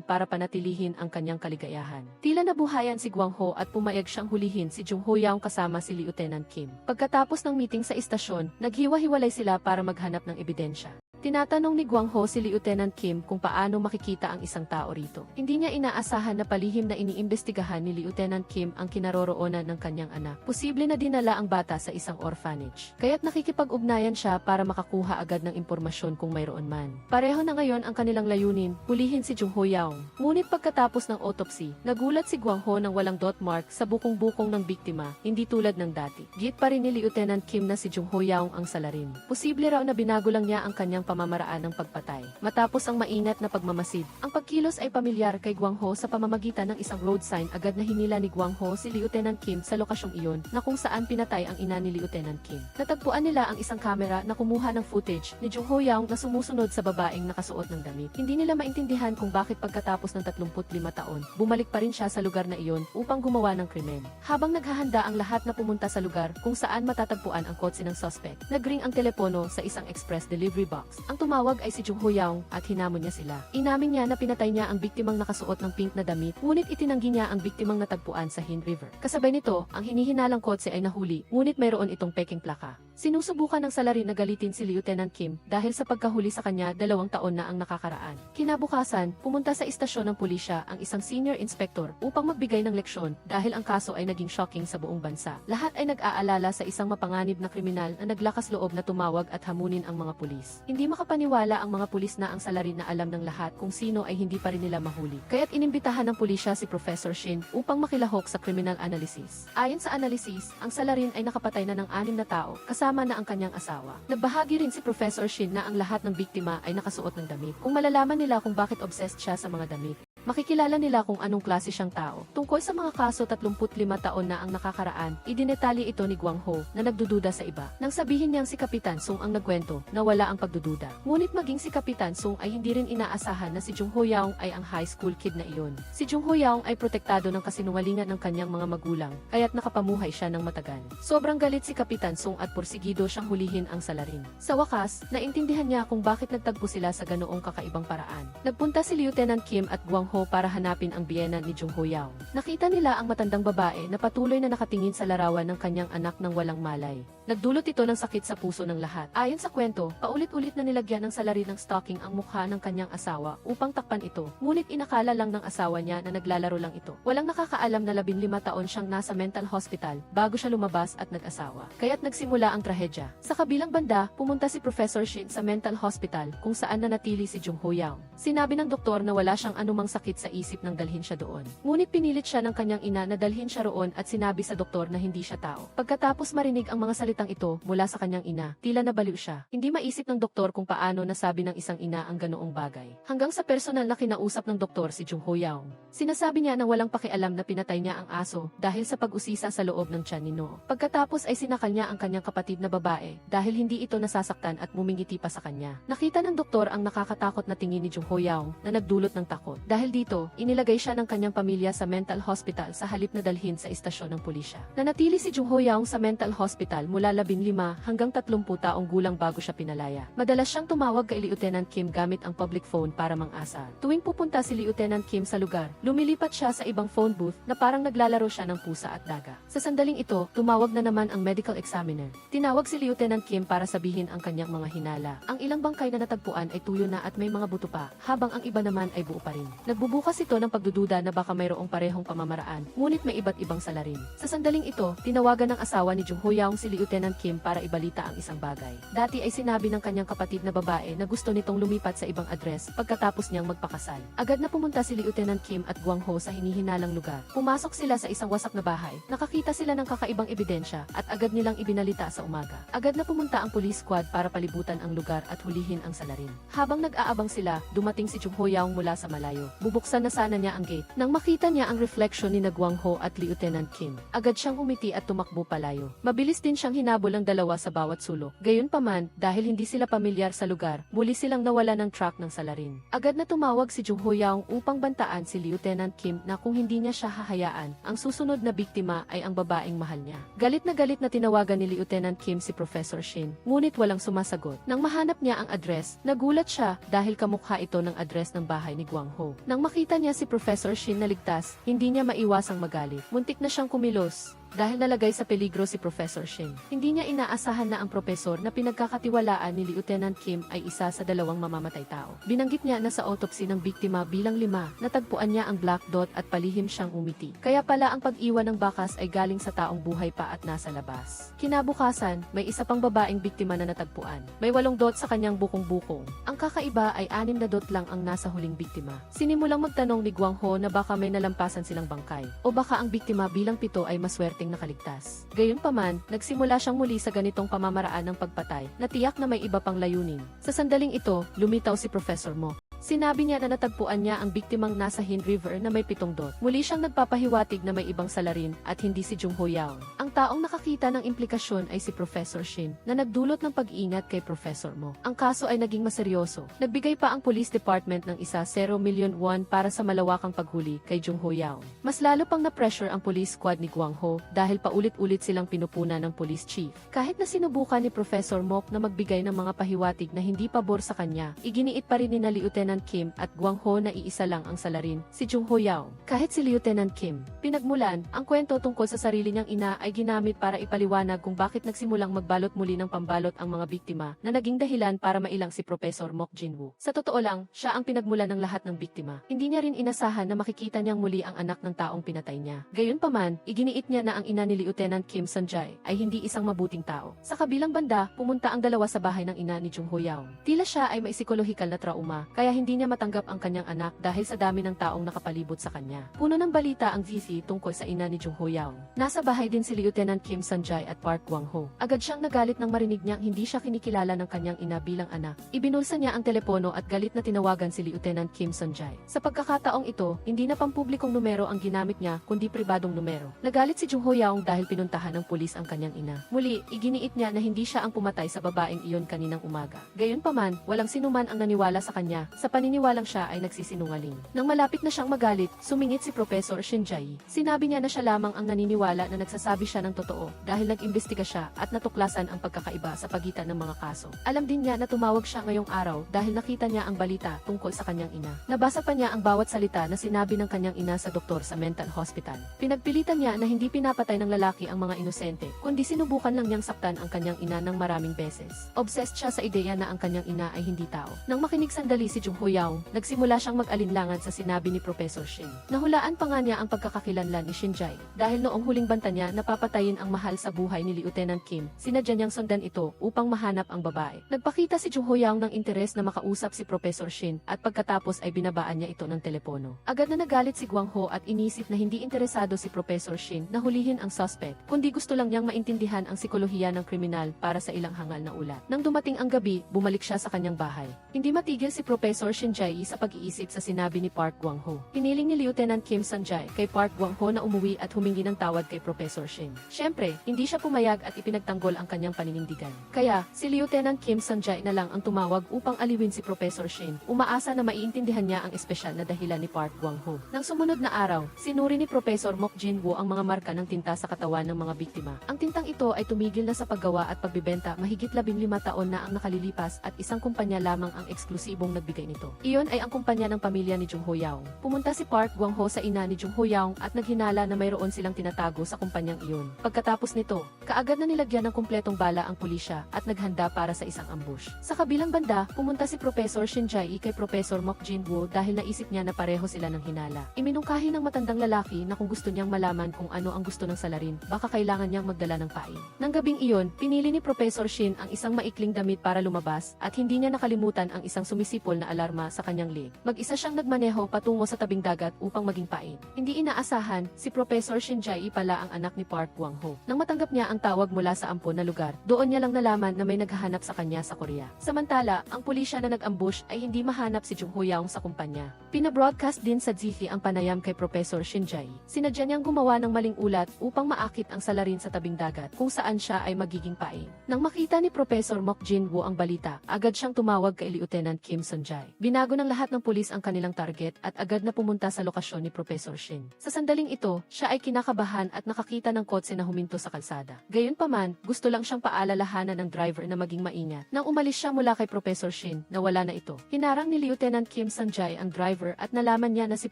S1: para panatilihin ang kanyang kaligayahan. Tila nabuhayan si Guang Ho at pumayag siyang hulihin si Jung Ho-young kasama si Lieutenant Kim. Pagkatapos ng meeting sa istasyon, naghiwa-hiwalay sila para maghanap ng ebidensya. Tinatanong ni Guang Ho si Lieutenant Kim kung paano makikita ang isang tao rito. Hindi niya inaasahan na palihim na iniimbestigahan ni Lieutenant Kim ang kinaroroonan ng kanyang anak. Posible na dinala ang bata sa isang orphanage. Kaya't nakikipag-ugnayan siya para makakuha agad ng impormasyon kung mayroon man. Pareho na ngayon ang kanilang layunin, hulihin si Jung Ho-young. Ngunit pagkatapos ng autopsy, nagulat si Guang Ho nang walang dot mark sa bukong-bukong ng biktima, hindi tulad ng dati. Git pa rin ni Lieutenant Kim na si Jung Ho-young ang salarin. Posible raw na binago lang niya ang kanyang pamamaraan ng pagpatay. Matapos ang maingat na pagmamasid, ang pagkilos ay pamilyar kay Guang Ho sa pamamagitan ng isang road sign. Agad na hinila ni Guang Ho si Lieutenant Kim sa lokasyong iyon na kung saan pinatay ang ina ni Lieutenant Kim. Natagpuan nila ang isang kamera na kumuha ng footage ni Jung Ho-young na sumusunod sa babaeng nakasuot ng damit. Hindi nila maintindihan kung bakit pagkatapos ng 35 taon, bumalik pa rin siya sa lugar na iyon upang gumawa ng krimen. Habang naghahanda ang lahat na pumunta sa lugar kung saan matatagpuan ang kotse ng suspect, nagring ang telepono sa isang express delivery box. Ang tumawag ay si Jung Ho-young at hinamon niya sila. Inamin niya na pinatay niya ang biktimang nakasuot ng pink na damit, ngunit itinanggi niya ang biktimang natagpuan sa Hin River. Kasabay nito, ang hinihinalang kotse ay nahuli, ngunit mayroon itong peking plaka. Sinusubukan ng salarin na galitin si Lieutenant Kim dahil sa pagkahuli sa kanya 2 taon na ang nakakaraan. Kinabukasan, pumunta sa istasyon ng pulisya ang isang senior inspector upang magbigay ng leksyon dahil ang kaso ay naging shocking sa buong bansa. Lahat ay nag-aalala sa isang mapanganib na kriminal na naglakas loob na tumawag at hamunin ang mga pulis. Hindi Hindi makapaniwala ang mga pulis na ang salarin na alam ng lahat kung sino ay hindi pa rin nila mahuli. Kaya't inimbitahan ng pulisya si Professor Shin upang makilahok sa criminal analysis. Ayon sa analysis, ang salarin ay nakapatay na ng 6 na tao, kasama na ang kanyang asawa. Nagbahagi rin si Professor Shin na ang lahat ng biktima ay nakasuot ng damit. Kung malalaman nila kung bakit obsessed siya sa mga damit, makikilala nila kung anong klase siyang tao. Tungkol sa mga kaso 35 taon na ang nakakaraan, idinetali ito ni Gwang Ho na nagdududa sa iba. Nang sabihin niyang si Kapitan Sung ang nagkwento, nawala ang pagdududa. Ngunit maging si Kapitan Sung ay hindi rin inaasahan na si Jung Ho Yaong ay ang high school kid na iyon. Si Jung Ho Yaong ay protektado ng kasinungalingan ng kanyang mga magulang, kaya't nakapamuhay siya ng matagal. Sobrang galit si Kapitan Sung at porsigido siyang hulihin ang salarin. Sa wakas, naintindihan niya kung bakit nagtagpo sila sa ganoong kakaibang paraan. Nagpunta si Lieutenant Kim at Gwang Ho para hanapin ang biyena ni Jung Ho Yaong. Nakita nila ang matandang babae na patuloy na nakatingin sa larawan ng kanyang anak ng walang malay. Nagdulot ito ng sakit sa puso ng lahat. Ayon sa kwento, paulit-ulit na nilagyan ng salarin ng stocking ang mukha ng kanyang asawa upang takpan ito. Ngunit inakala lang ng asawa niya na naglalaro lang ito. Walang nakakaalam na 15 taon siyang nasa mental hospital bago siya lumabas at nag-asawa. Kaya't nagsimula ang trahedya. Sa kabilang banda, pumunta si Professor Shin sa mental hospital kung saan nanatili si Jung Ho Yaong. Sinabi ng doktor na wala siyang anumang sakit sa isip nang dalhin siya doon. Ngunit pinilit siya ng kanyang ina na dalhin siya roon at sinabi sa doktor na hindi siya tao. Pagkatapos marinig ang mga salitang ito mula sa kanyang ina, tila nabaliw siya. Hindi maisip ng doktor kung paano nasabi ng isang ina ang ganoong bagay. Hanggang sa personal na kinausap ng doktor si Jung Ho Yaong. Sinasabi niya na walang pakialam na pinatay niya ang aso dahil sa pag-usisa sa loob ng tiyan ni No. Pagkatapos ay sinakal niya ang kanyang kapatid na babae dahil hindi ito nasasaktan at mumingiti pa sa kanya. Nakita ng doktor ang nakakatakot na tingin ni Jung Ho Yaong na nagdulot ng takot. Dahil dito, inilagay siya ng kanyang pamilya sa mental hospital sa halip na dalhin sa istasyon ng pulisya. Nanatili si Jung Ho Yaong sa mental hospital mula 15 hanggang 30 taong gulang bago siya pinalaya. Madalas siyang tumawag kay Lieutenant Kim gamit ang public phone para mang-asar. Tuwing pupunta si Lieutenant Kim sa lugar, lumilipat siya sa ibang phone booth na parang naglalaro siya ng pusa at daga. Sa sandaling ito, tumawag na naman ang medical examiner. Tinawag si Lieutenant Kim para sabihin ang kanyang mga hinala. Ang ilang bangkay na natagpuan ay tuyo na at may mga buto pa, habang ang iba naman ay buo pa rin. Nagbubukas ito ng pagdududa na baka mayroong parehong pamamaraan, ngunit may iba't ibang salarin. Sa sandaling ito, tinawagan ng asawa ni Jung Ho Yaong si Lieutenant Kim para ibalita ang isang bagay. Dati ay sinabi ng kanyang kapatid na babae na gusto nitong lumipat sa ibang address pagkatapos niyang magpakasal. Agad na pumunta si Lieutenant Kim at Gwang Ho sa hinihinalang lugar. Pumasok sila sa isang wasak na bahay. Nakakita sila ng kakaibang ebidensya at agad nilang ibinalita sa umaga. Agad na pumunta ang police squad para palibutan ang lugar at hulihin ang salarin. Habang nag-aabang sila, dumating si Jung Ho Yaong mula sa malayo. Bubuksan na sana niya ang gate. Nang makita niya ang reflection ni Gwang Ho at Lieutenant Kim, agad siyang umiti at tumakbo palayo. Mabilis din siyang hinabol ang dalawa sa bawat sulok. Gayunpaman, dahil hindi sila pamilyar sa lugar, muli silang nawala ng track ng salarin. Agad na tumawag si Jung Ho Yaong upang bantaan si Lieutenant Kim na kung hindi niya siya hahayaan, ang susunod na biktima ay ang babaeng mahal niya. Galit na tinawagan ni Lieutenant Kim si Professor Shin, ngunit walang sumasagot. Nang mahanap niya ang address, nagulat siya dahil kamukha ito ng address ng bahay ni Gwang Ho. Nang makita niya si Professor Shin na ligtas, hindi niya maiwasang magalit. Muntik na siyang kumilos dahil nalagay sa peligro si Professor Shin. Hindi niya inaasahan na ang propesor na pinagkakatiwalaan ni Lieutenant Kim ay isa sa 2 mamamatay tao. Binanggit niya na sa autopsy ng biktima bilang 5, natagpuan niya ang black dot at palihim siyang umiti. Kaya pala ang pag-iwan ng bakas ay galing sa taong buhay pa at nasa labas. Kinabukasan, may isa pang babaeng biktima na natagpuan. May 8 dot sa kanyang bukong-bukong. Ang kakaiba ay 6 na dot lang ang nasa huling biktima. Sinimulang magtanong ni Gwang Ho na baka may nalampasan silang bangkay o baka ang biktima bilang 7 ay maswerte nakaligtas. Gayunpaman, nagsimula siyang muli sa ganitong pamamaraan ng pagpatay na tiyak na may iba pang layunin. Sa sandaling ito, lumitaw si Professor Mo. Sinabi niya na natagpuan niya ang biktimang nasa Hind River na may 7 dot. Muli siyang nagpapahiwatig na may ibang salarin at hindi si Jung Ho Yaong. Ang taong nakakita ng implikasyon ay si Professor Shin na nagdulot ng pag-iingat kay Professor Mo. Ang kaso ay naging maseryoso. Nagbigay pa ang police department ng isa 0 million won para sa malawakang paghuli kay Jung Ho Yaong. Mas lalo pang na-pressure ang police squad ni Gwang Ho dahil paulit-ulit silang pinupuna ng police chief. Kahit na sinubukan ni Professor Mok na magbigay ng mga pahiwatig na hindi pabor sa kanya, iginiit pa rin ni Lieutenant Lieutenant Kim at Gwang Ho na iisa lang ang salarin, si Jung Ho Yao. Kahit si Lieutenant Kim, pinagmulan, ang kwento tungkol sa sarili niyang ina ay ginamit para ipaliwanag kung bakit nagsimulang magbalot muli ng pambalot ang mga biktima na naging dahilan para mailang si Professor Mok Jin-woo. Sa totoo lang, siya ang pinagmulan ng lahat ng biktima. Hindi niya rin inasahan na makikita niyang muli ang anak ng taong pinatay niya. Gayunpaman, iginiit niya na ang ina ni Lieutenant Kim Sun-jae ay hindi isang mabuting tao. Sa kabilang banda, pumunta ang dalawa sa bahay ng ina ni Jung Ho Yao. Tila siya ay may psikolohikal na trauma, kaya hindi niya matanggap ang kanyang anak dahil sa dami ng taong nakapalibot sa kanya. Puno ng balita ang VC tungkol sa ina ni Jung Ho Yao. Nasa bahay din si Lieutenant Kim Sun-jae at Park Gwang-ho. Agad siyang nagalit nang marinig niyang hindi siya kinikilala ng kanyang ina bilang anak. Ibinulsa niya ang telepono at galit na tinawagan si Lieutenant Kim Sun-jae. Sa pagkakataong ito, hindi na pampublikong numero ang ginamit niya kundi pribadong numero. Nagalit si Jung Ho Yao dahil pinuntahan ng pulis ang kanyang ina. Muli, iginiit niya na hindi siya ang pumatay sa babaeng iyon kaninang umaga. Gayunpaman, walang sinuman ang naniwala sa kanya, sa paniniwalang siya ay nagsisinungaling. Nang malapit na siyang magalit, sumingit si Professor Shin Jae. Sinabi niya na siya lamang ang naniniwala na nagsasabi siya ng totoo dahil nag-imbestiga siya at natuklasan ang pagkakaiba sa pagitan ng mga kaso. Alam din niya na tumawag siya ngayong araw dahil nakita niya ang balita tungkol sa kanyang ina. Nabasa pa niya ang bawat salita na sinabi ng kanyang ina sa doktor sa mental hospital. Pinagpilitan niya na hindi pinapatay ng lalaki ang mga inosente, kundi sinubukan lang niyang saktan ang kanyang ina ng maraming beses. Obsessed siya sa ideya na ang kanyang ina ay hindi tao. Nang makinig sandali si Jung Ho Yao, nagsimula siyang mag-alinlangan sa sinabi ni Professor Shin. Nahulaan pa nga niya ang pagkakakilanlan ni Shin Jae dahil noong huling banta niya na papatayin ang mahal sa buhay ni Lieutenant Kim, sinadya niyang sundan ito upang mahanap ang babae. Nagpakita si Jung Ho Yao ng interes na makausap si Professor Shin at pagkatapos ay binabaan niya ito ng telepono. Agad na nagalit si Gwang Ho at inisip na hindi interesado si Professor Shin na hulihin ang suspect, kundi gusto lang niyang maintindihan ang sikolohiya ng kriminal para sa ilang hangal na ulat. Nang dumating ang gabi, bumalik siya sa kanyang bahay. Hindi matigil si Professor Shin Jae sa pag-iisip sa sinabi ni Park Gwang Ho. Piniling ni Lieutenant Kim Sun-jae kay Park Gwang Ho na umuwi at humingi ng tawad kay Professor Shin. Siyempre, hindi siya pumayag at ipinagtanggol ang kanyang paninindigan. Kaya, si Lieutenant Kim Sun-jae na lang ang tumawag upang aliwin si Professor Shin. Umaasa na maiintindihan niya ang espesyal na dahilan ni Park Gwang Ho. Nang sumunod na araw, sinuri ni Professor Mok Jin-woo ang mga marka ng tinta sa katawan ng mga biktima. Ang tintang ito ay tumigil na sa paggawa at pagbibenta mahigit 15 taon na ang nakalilipas at isang kumpanya lamang ang eksklusibong nagbigay nito. Iyon ay ang kumpanya ng pamilya ni Jung Ho Yao. Pumunta si Park Gwang Ho sa ina ni Jung Ho Yao at naghinala na mayroon silang tinatago sa kumpanyang iyon. Pagkatapos nito, kaagad na nilagyan ng kumpletong bala ang pulisya at naghanda para sa isang ambush. Sa kabilang banda, pumunta si Professor Shin Jae kay Professor Mok Jin-woo dahil naisip niya na pareho sila ng hinala. Iminungkahi ng matandang lalaki na kung gusto niyang malaman kung ano ang gusto ng salarin, baka kailangan niyang magdala ng pain. Nang gabing iyon, pinili ni Professor Shin ang isang maikling damit para lumabas at hindi niya nakalimutan ang isang sumisipol na alarma sa kanyang leg. Mag-isa siyang nagmaneho patungo sa tabing dagat upang maging pain. Hindi inaasahan, si Professor Shin Jae pala ang anak ni Park Gwang Ho. Nang matanggap niya ang tawag mula sa ampon na lugar, doon niya lang nalaman na may naghahanap sa kanya sa Korea. Samantala, ang pulisya na nag-ambush ay hindi mahanap si Jung Ho Yao sa kumpanya. Pinabroadcast din sa GC ang panayam kay Professor Shin Jae. Sinadya niyang gumawa ng maling ulat upang maakit ang salarin sa tabing dagat kung saan siya ay magiging pain. Nang makita ni Professor Mok Jin-woo ang balita, agad siyang tumawag kay Lieutenant Kim Sun-jae. Binago ng lahat ng pulis ang kanilang target at agad na pumunta sa lokasyon ni Professor Shin. Sa sandaling ito, siya ay kinakabahan at nakakita ng kotse na huminto sa kalsada. Gayunpaman, gusto lang siyang paalalahanan ng driver na maging maingat. Nang umalis siya mula kay Professor Shin, nawala na ito. Hinarang ni Lieutenant Kim Sun-jae ang driver at nalaman niya na si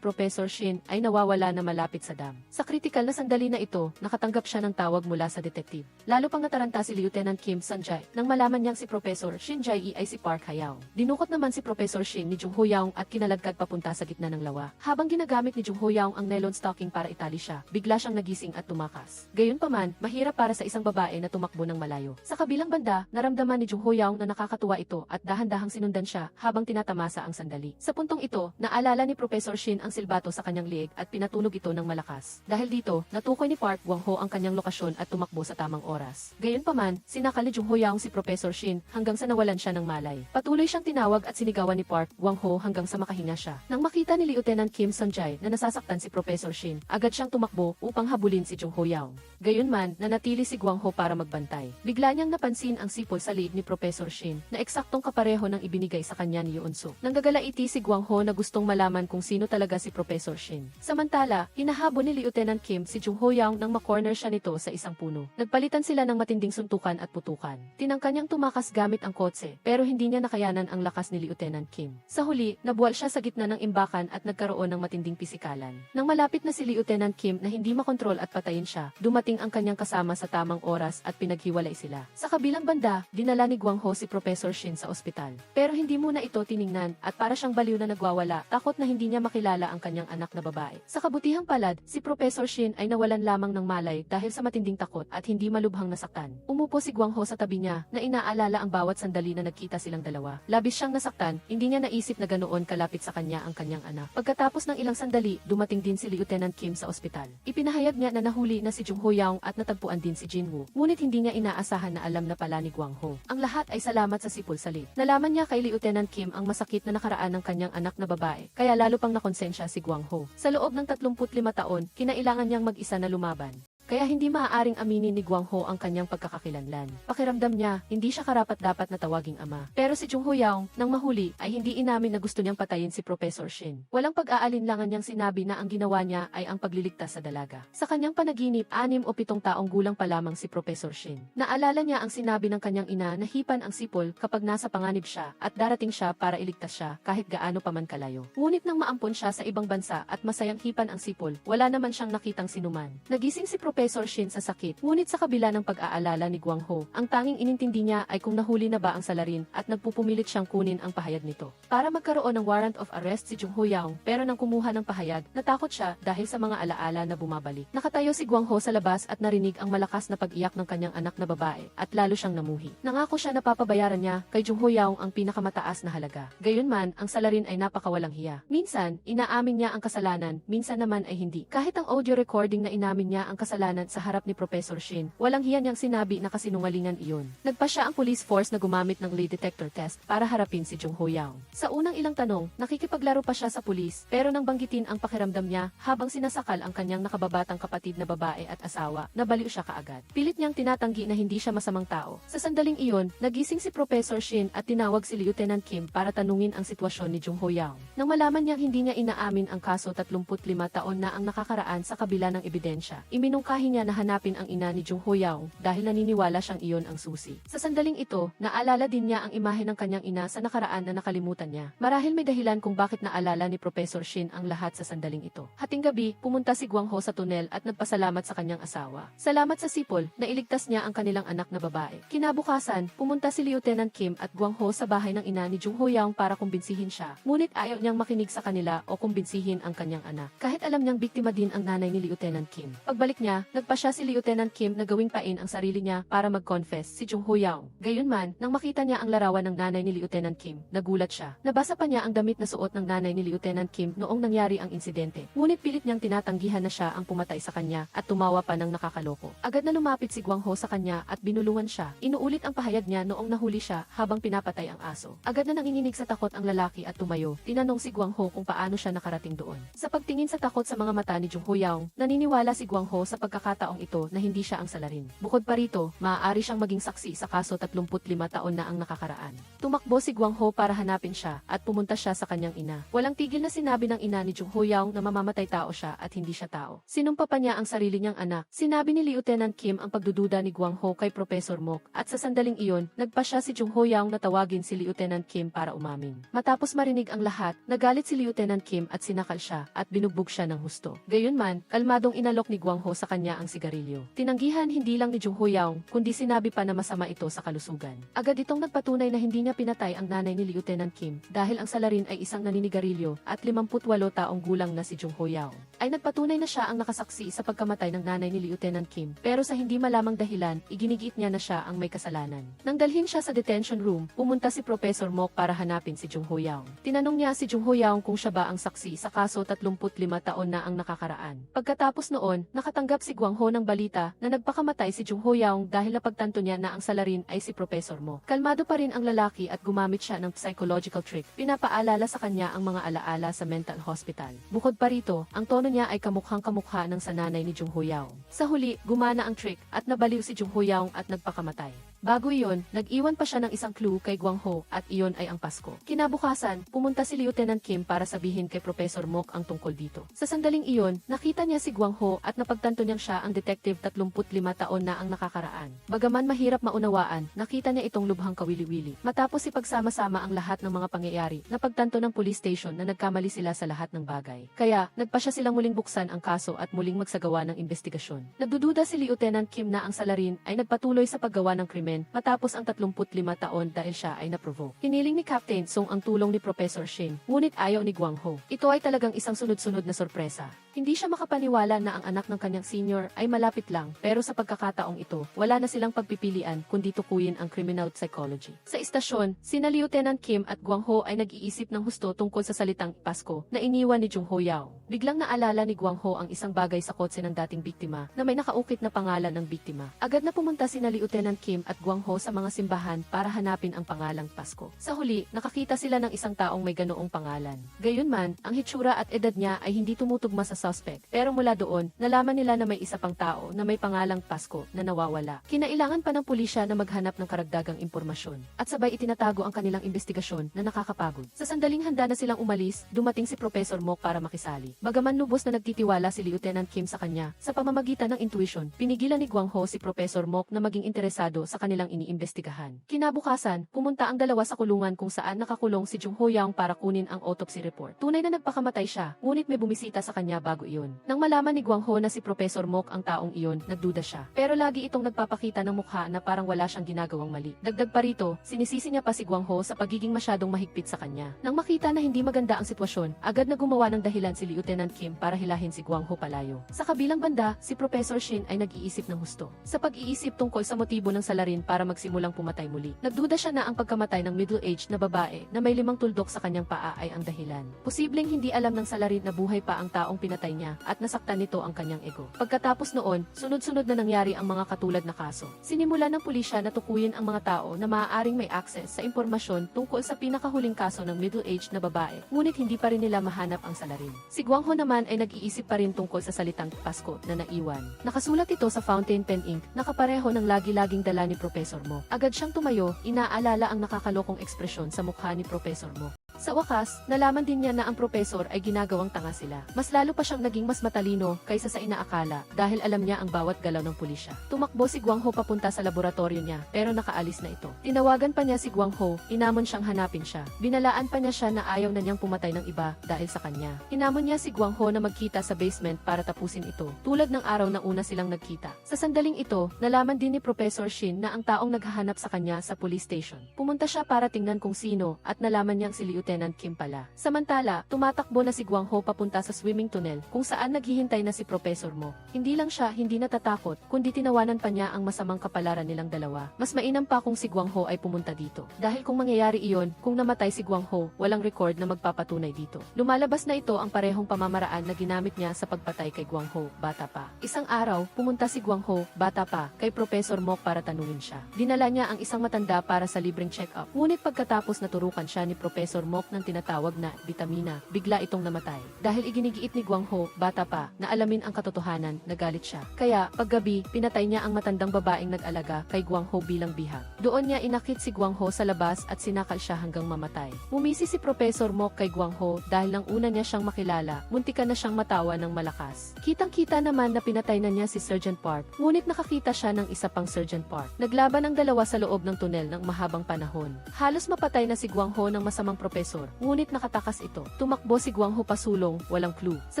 S1: Professor Shin ay nawawala na malapit sa dam. Sa kritikal na sandali na ito, nakatanggap siya ng tawag mula sa detective. Lalo pang nataranta si Lieutenant Kim Sun-jae nang malaman niyang si Professor Shin Jae ay si Park Hayao. Dinukot naman si Professor Shin ni Jung Ho Yao at kinaladkad papunta sa gitna ng lawa. Habang ginagamit ni Jung Ho Yao ang nylon stocking para itali siya, bigla siyang nagising at tumakas. Gayunpaman, mahirap para sa isang babae na tumakbo ng malayo. Sa kabilang banda, naramdaman ni Jung Ho Yao na nakakatuwa ito at dahan-dahang sinundan siya habang tinatamasa ang sandali. Sa puntong ito, naalala ni Professor Shin ang silbato sa kanyang liig at pinatulog ito ng malakas. Dahil dito, natukoy ni Park Gwang Ho ang kanyang lokasyon at tumakbo sa tamang oras. Gayunpaman, sinakal ni Jung Ho Yao si Professor Shin hanggang sa nawalan siya ng malay. Patuloy siyang tinawag at sinigawan ni Park Gwang Ho hanggang sa makahinga siya. Nang makita ni Lieutenant Kim Sun-jae na nasasaktan si Professor Shin, agad siyang tumakbo upang habulin si Jung Ho Yao. Gayunman, nanatili si Gwang Ho para magbantay. Bigla niyang napansin ang sipol sa liig ni Professor Shin na eksaktong kapareho ng ibinigay sa kanya ni Yoon-suk. Nanggagalaiti si Gwang Ho na gustong malaman kung sino talaga si Professor Shin. Samantala, hinahabol ni Lieutenant Kim si Jung Ho Yao nang makorner siya nito sa isang puno. Nagpalitan sila ng matinding suntukan at putukan. Tinangka niyang tumakas gamit ang kotse, pero hindi niya nakayanan ang lakas ni Lieutenant Kim. Kim. Sa huli, nabuwal siya sa gitna ng imbakan at nagkaroon ng matinding pisikalan. Nang malapit na si Lieutenant Kim na hindi makontrol at patayin siya, dumating ang kanyang kasama sa tamang oras at pinaghiwalay sila. Sa kabilang banda, dinala ni Gwang Ho si Professor Shin sa ospital. Pero hindi muna ito tiningnan at para siyang baliw na nagwawala, takot na hindi niya makilala ang kanyang anak na babae. Sa kabutihang palad, si Professor Shin ay nawalan lamang ng malay dahil sa matinding takot at hindi malubhang nasaktan. Umupo si Gwang Ho sa tabi niya na inaalala ang bawat sandali na nagkita silang dalawa. Labis siyang nasaktan, hindi niya naisip na ganoon kalapit sa kanya ang kanyang anak. Pagkatapos ng ilang sandali, dumating din si Lieutenant Kim sa ospital. Ipinahayag niya na nahuli na si Jung Ho Yaung at natagpuan din si Jin Woo. Ngunit hindi niya inaasahan na alam na pala ni Gwang Ho. Ang lahat ay salamat sa sipol salit. Nalaman niya kay Lieutenant Kim ang masakit na nakaraan ng kanyang anak na babae, kaya lalo pang nakonsensya si Gwang Ho. Sa loob ng 35 taon, kinailangan niyang mag-isa na lumaban. Kaya hindi maaaring aminin ni Gwang Ho ang kanyang pagkakakilanlan. Pakiramdam niya, hindi siya karapat-dapat na tawaging ama. Pero si Jung Ho Yaung, nang mahuli, ay hindi inamin na gusto niyang patayin si Professor Shin. Walang pag-aalinlangan niyang sinabi na ang ginawa niya ay ang pagliligtas sa dalaga. Sa kanyang panaginip, 6 o 7 taong gulang pa lamang si Professor Shin. Naalala niya ang sinabi ng kanyang ina na hipan ang sipol kapag nasa panganib siya at darating siya para iligtas siya kahit gaano pa man kalayo. Ngunit nang maampon siya sa ibang bansa at masayang hipan ang sipol, wala naman siyang nakitang sinuman. Nagising si Professor Shin sa sakit, ngunit sa kabila ng pag-aalala ni Gwang Ho, ang tanging inintindi niya ay kung nahuli na ba ang salarin at nagpupumilit siyang kunin ang pahayag nito. Para magkaroon ng warrant of arrest si Jung Ho Yaung, pero nang kumuha ng pahayag, natakot siya dahil sa mga alaala na bumabalik. Nakatayo si Gwang Ho sa labas at narinig ang malakas na pag-iyak ng kanyang anak na babae at lalo siyang namuhi. Nangako siya na papabayaran niya kay Jung Ho Yaung ang pinakamataas na halaga. Gayunman, ang salarin ay napakawalang hiya. Minsan, inaamin niya ang kasalanan, minsan naman ay hindi. Kahit ang audio recording na inamin niya ang kasalanan sa harap ni Professor Shin, walang hiya niyang sinabi na kasinungalingan iyon. Nagpa siya ang police force na gumamit ng lie detector test para harapin si Jung Ho Yaung. Sa unang ilang tanong, nakikipaglaro pa siya sa pulis, pero nang banggitin ang pakiramdam niya habang sinasakal ang kanyang nakababatang kapatid na babae at asawa, nabaliw siya kaagad. Pilit niyang tinatanggi na hindi siya masamang tao. Sa sandaling iyon, nagising si Professor Shin at tinawag si Lieutenant Kim para tanungin ang sitwasyon ni Jung Ho Yaung. Nang malaman niyang hindi niya inaamin ang kaso 35 taon na ang nakakaraan sa kabila ng ebidensya, iminungkahi niya na hanapin ang ina ni Jung Ho Yaung dahil naniniwala siyang iyon ang susi. Sa sandaling ito, naalala din niya ang imahe ng kanyang ina sa nakaraan na nakalimutan niya. Marahil may dahilan kung bakit naalala ni Professor Shin ang lahat sa sandaling ito. Hating gabi, pumunta si Gwang Ho sa tunel at nagpasalamat sa kanyang asawa. Salamat sa sipol, na iligtas niya ang kanilang anak na babae. Kinabukasan, pumunta si Lieutenant Kim at Gwang Ho sa bahay ng ina ni Jung Ho Yaung para kumbinsihin siya. Ngunit ayaw niyang makinig sa kanila o kumbinsihin ang kanyang anak. Kahit alam niyang biktima din ang nanay ni Lieutenant Kim. Pagbalik niya, nagpa siya si Lieutenant Kim na gawing pain ang sarili niya para mag-confess si Jung Ho Yaung. Gayunman, nang makita niya ang larawan ng nanay ni Lieutenant Kim, nagulat siya. Nabasa pa niya ang damit na suot ng nanay ni Lieutenant Kim noong nangyari ang insidente. Ngunit pilit niyang tinatanggihan na siya ang pumatay sa kanya at tumawa pa ng nakakaloko. Agad na lumapit si Gwang Ho sa kanya at binulungan siya. Inuulit ang pahayag niya noong nahuli siya habang pinapatay ang aso. Agad na nanginginig sa takot ang lalaki at tumayo. Tinanong si Gwang Ho kung paano siya nakarating doon. Sa pagtingin sa takot sa mga mata ni Jung Ho Yaung, naniniwala si Gwang Ho sa pagkakataong ito na hindi siya ang salarin. Bukod pa rito, maaari siyang maging saksi sa kaso 35 taon na ang nakakaraan. Tumakbo si Gwang Ho para hanapin siya at pumunta siya sa kanyang ina. Walang tigil na sinabi ng ina ni Jung Ho Yaung na mamamatay tao siya at hindi siya tao. Sinumpa pa niya ang sarili niyang anak. Sinabi ni Lieutenant Kim ang pagdududa ni Gwang Ho kay Professor Mok at sa sandaling iyon, nagpa siya si Jung Ho Yaung na tawagin si Lieutenant Kim para umamin. Matapos marinig ang lahat, nagalit si Lieutenant Kim at sinakal siya at binugbog siya ng husto. Gayunman, kalmadong inalok ni Gwang Ho sa kanya ang sigarilyo. Tinanggihan hindi lang ni Jung Ho Yaung, kundi sinabi pa na masama ito sa kalusugan. Agad itong nagpatunay na hindi niya pinatay ang nanay ni Lieutenant Kim dahil ang salarin ay isang naninigarilyo at 58 taong gulang na si Jung Ho Yaung. Ay nagpatunay na siya ang nakasaksi sa pagkamatay ng nanay ni Lieutenant Kim, pero sa hindi malamang dahilan, iginigiit niya na siya ang may kasalanan. Nang dalhin siya sa detention room, pumunta si Professor Mok para hanapin si Jung Ho Yaung. Tinanong niya si Jung Ho Yaung kung siya ba ang saksi sa kaso 35 taon na ang nakakaraan. Pagkatapos noon, nakatanggap si Gwang Ho ng balita na nagpakamatay si Jung Ho Yaung dahil napagtanto niya na ang salarin ay si Professor Mo. Kalmado pa rin ang lalaki at gumamit siya ng psychological trick. Pinapaalala sa kanya ang mga alaala sa mental hospital. Bukod pa rito, ang tono niya ay kamukhang-kamukha ng sananay ni Jung Ho Yaung. Sa huli, gumana ang trick at nabaliw si Jung Ho Yaung at nagpakamatay. Bago iyon, nag-iwan pa siya ng isang clue kay Gwang Ho at iyon ay ang Pasko. Kinabukasan, pumunta si Lieutenant Kim para sabihin kay Professor Mok ang tungkol dito. Sa sandaling iyon, nakita niya si Gwang Ho at napagtanto niyang siya ang detective 35 taon na ang nakakaraan. Bagaman mahirap maunawaan, nakita niya itong lubhang kawili-wili. Matapos ipagsama-sama ang lahat ng mga pangyayari, napagtanto ng police station na nagkamali sila sa lahat ng bagay. Kaya, nagpasya silang muling buksan ang kaso at muling magsagawa ng investigasyon. Nagdududa si Lieutenant Kim na ang salarin ay nagpatuloy sa paggawa ng krimen matapos ang 35 taon dahil siya ay naprovoke. Hiniling ni Captain Song ang tulong ni Professor Shin, ngunit ayaw ni Gwang Ho. Ito ay talagang isang sunod-sunod na sorpresa. Hindi siya makapaniwala na ang anak ng kanyang senior ay malapit lang, pero sa pagkakataong ito, wala na silang pagpipilian kundi tukuyin ang criminal psychology. Sa istasyon, sina Lieutenant Kim at Gwang Ho ay nag-iisip ng husto tungkol sa salitang Pasko na iniwan ni Jung Ho Yao. Biglang naalala ni Gwang Ho ang isang bagay sa kotse ng dating biktima na may nakaukit na pangalan ng biktima. Agad na pumunta sina Lieutenant Kim at Gwang Ho sa mga simbahan para hanapin ang pangalang Pasko. Sa huli, nakakita sila ng isang taong may ganoong pangalan. Gayunman, ang hitsura at edad niya ay hindi tumutugma sa suspect. Pero mula doon, nalaman nila na may isa pang tao na may pangalang Pasko na nawawala. Kinailangan pa ng pulisya na maghanap ng karagdagang impormasyon. At sabay itinatago ang kanilang investigasyon na nakakapagod. Sa sandaling handa na silang umalis, dumating si Professor Mok para makisali. Bagaman lubos na nagtitiwala si Lieutenant Kim sa kanya, sa pamamagitan ng intuition, pinigilan ni Gwang Ho si Professor Mok na maging interesado sa kanilang iniimbestigahan. Kinabukasan, pumunta ang dalawa sa kulungan kung saan nakakulong si Jung Ho Yang para kunin ang autopsy report. Tunay na nagpakamatay siya, ngunit may bumisita sa kanya bago iyon. Nang malaman ni Gwang Ho na si Professor Mok ang taong iyon, nagduda siya. Pero lagi itong nagpapakita ng mukha na parang wala siyang ginagawang mali. Dagdag pa rito, sinisisi niya pa si Gwang Ho sa pagiging masyadong mahigpit sa kanya. Nang makita na hindi maganda ang sitwasyon, agad na gumawa ng dahilan si Lieutenant Kim para hilahin si Gwang Ho palayo. Sa kabilang banda, si Professor Shin ay nag-iisip ng husto. Sa pag-iisip tungkol sa motibo ng salarin para magsimulang pumatay muli, nagduda siya na ang pagkamatay ng middle-aged na babae na may 5 tuldok sa kanyang paa ay ang dahilan. Posibleng hindi alam ng salarin na buhay pa ang taong pinatay niya at nasaktan nito ang kanyang ego. Pagkatapos noon, sunod-sunod na nangyari ang mga katulad na kaso. Sinimula ng pulisya na tukuyin ang mga tao na maaaring may access sa impormasyon tungkol sa pinakahuling kaso ng middle-aged na babae, ngunit hindi pa rin nila mahanap ang salarin. Si Gwang Ho naman ay nag-iisip pa rin tungkol sa salitang Pasko na naiwan. Nakasulat ito sa fountain pen ink, nakapareho ng lagi-laging dala ni Professor Mo. Agad siyang tumayo, inaalala ang nakakalokong ekspresyon sa mukha ni Professor Mo. Sa wakas, nalaman din niya na ang propesor ay ginagawang tanga sila. Mas lalo pa siyang naging mas matalino kaysa sa inaakala dahil alam niya ang bawat galaw ng pulisya. Tumakbo si Gwang Ho papunta sa laboratorio niya pero nakaalis na ito. Tinawagan pa niya si Gwang Ho, inamon siyang hanapin siya. Binalaan pa niya siya na ayaw na niyang pumatay ng iba dahil sa kanya. Inamon niya si Gwang Ho na magkita sa basement para tapusin ito, tulad ng araw na una silang nagkita. Sa sandaling ito, nalaman din ni Professor Shin na ang taong naghahanap sa kanya sa police station. Pumunta siya para tingnan kung sino at nalaman niyang si Lieutenant Kim pala. Samantala, tumatakbo na si Gwang Ho papunta sa swimming tunnel kung saan naghihintay na si Professor Mo. Hindi lang siya hindi natatakot, kundi tinawanan pa niya ang masamang kapalaran nilang dalawa. Mas mainam pa kung si Gwang Ho ay pumunta dito. Dahil kung mangyayari iyon, kung namatay si Gwang Ho, walang record na magpapatunay dito. Lumalabas na ito ang parehong pamamaraan na ginamit niya sa pagpatay kay Gwang Ho, bata pa. Isang araw, pumunta si Gwang Ho, bata pa, kay Professor Mo para tanungin siya. Dinala niya ang isang matanda para sa libreng check-up. Ngunit pagkatapos naturukan siya ni Professor Mo ng tinatawag na vitamina, bigla itong namatay. Dahil iginigiit ni Gwang Ho, bata pa, na alamin ang katotohanan, nagalit siya. Kaya, paggabi, pinatay niya ang matandang babaeng nag-alaga kay Gwang Ho bilang bihag. Doon niya inakit si Gwang Ho sa labas at sinakal siya hanggang mamatay. Umisi si Professor Mo kay Gwang Ho dahil nang una niya siyang makilala, muntikan na siyang matawa ng malakas. Kitang-kita naman na pinatay na niya si Sergeant Park, ngunit nakakita siya ng isa pang Sergeant Park. Naglaban ang dalawa sa loob ng tunel ng mahabang panahon. Halos mapatay na si Gwang Ho ng masamang propesor, ngunit nakatakas ito. Tumakbo si Gwang Ho pasulong, walang clue. Sa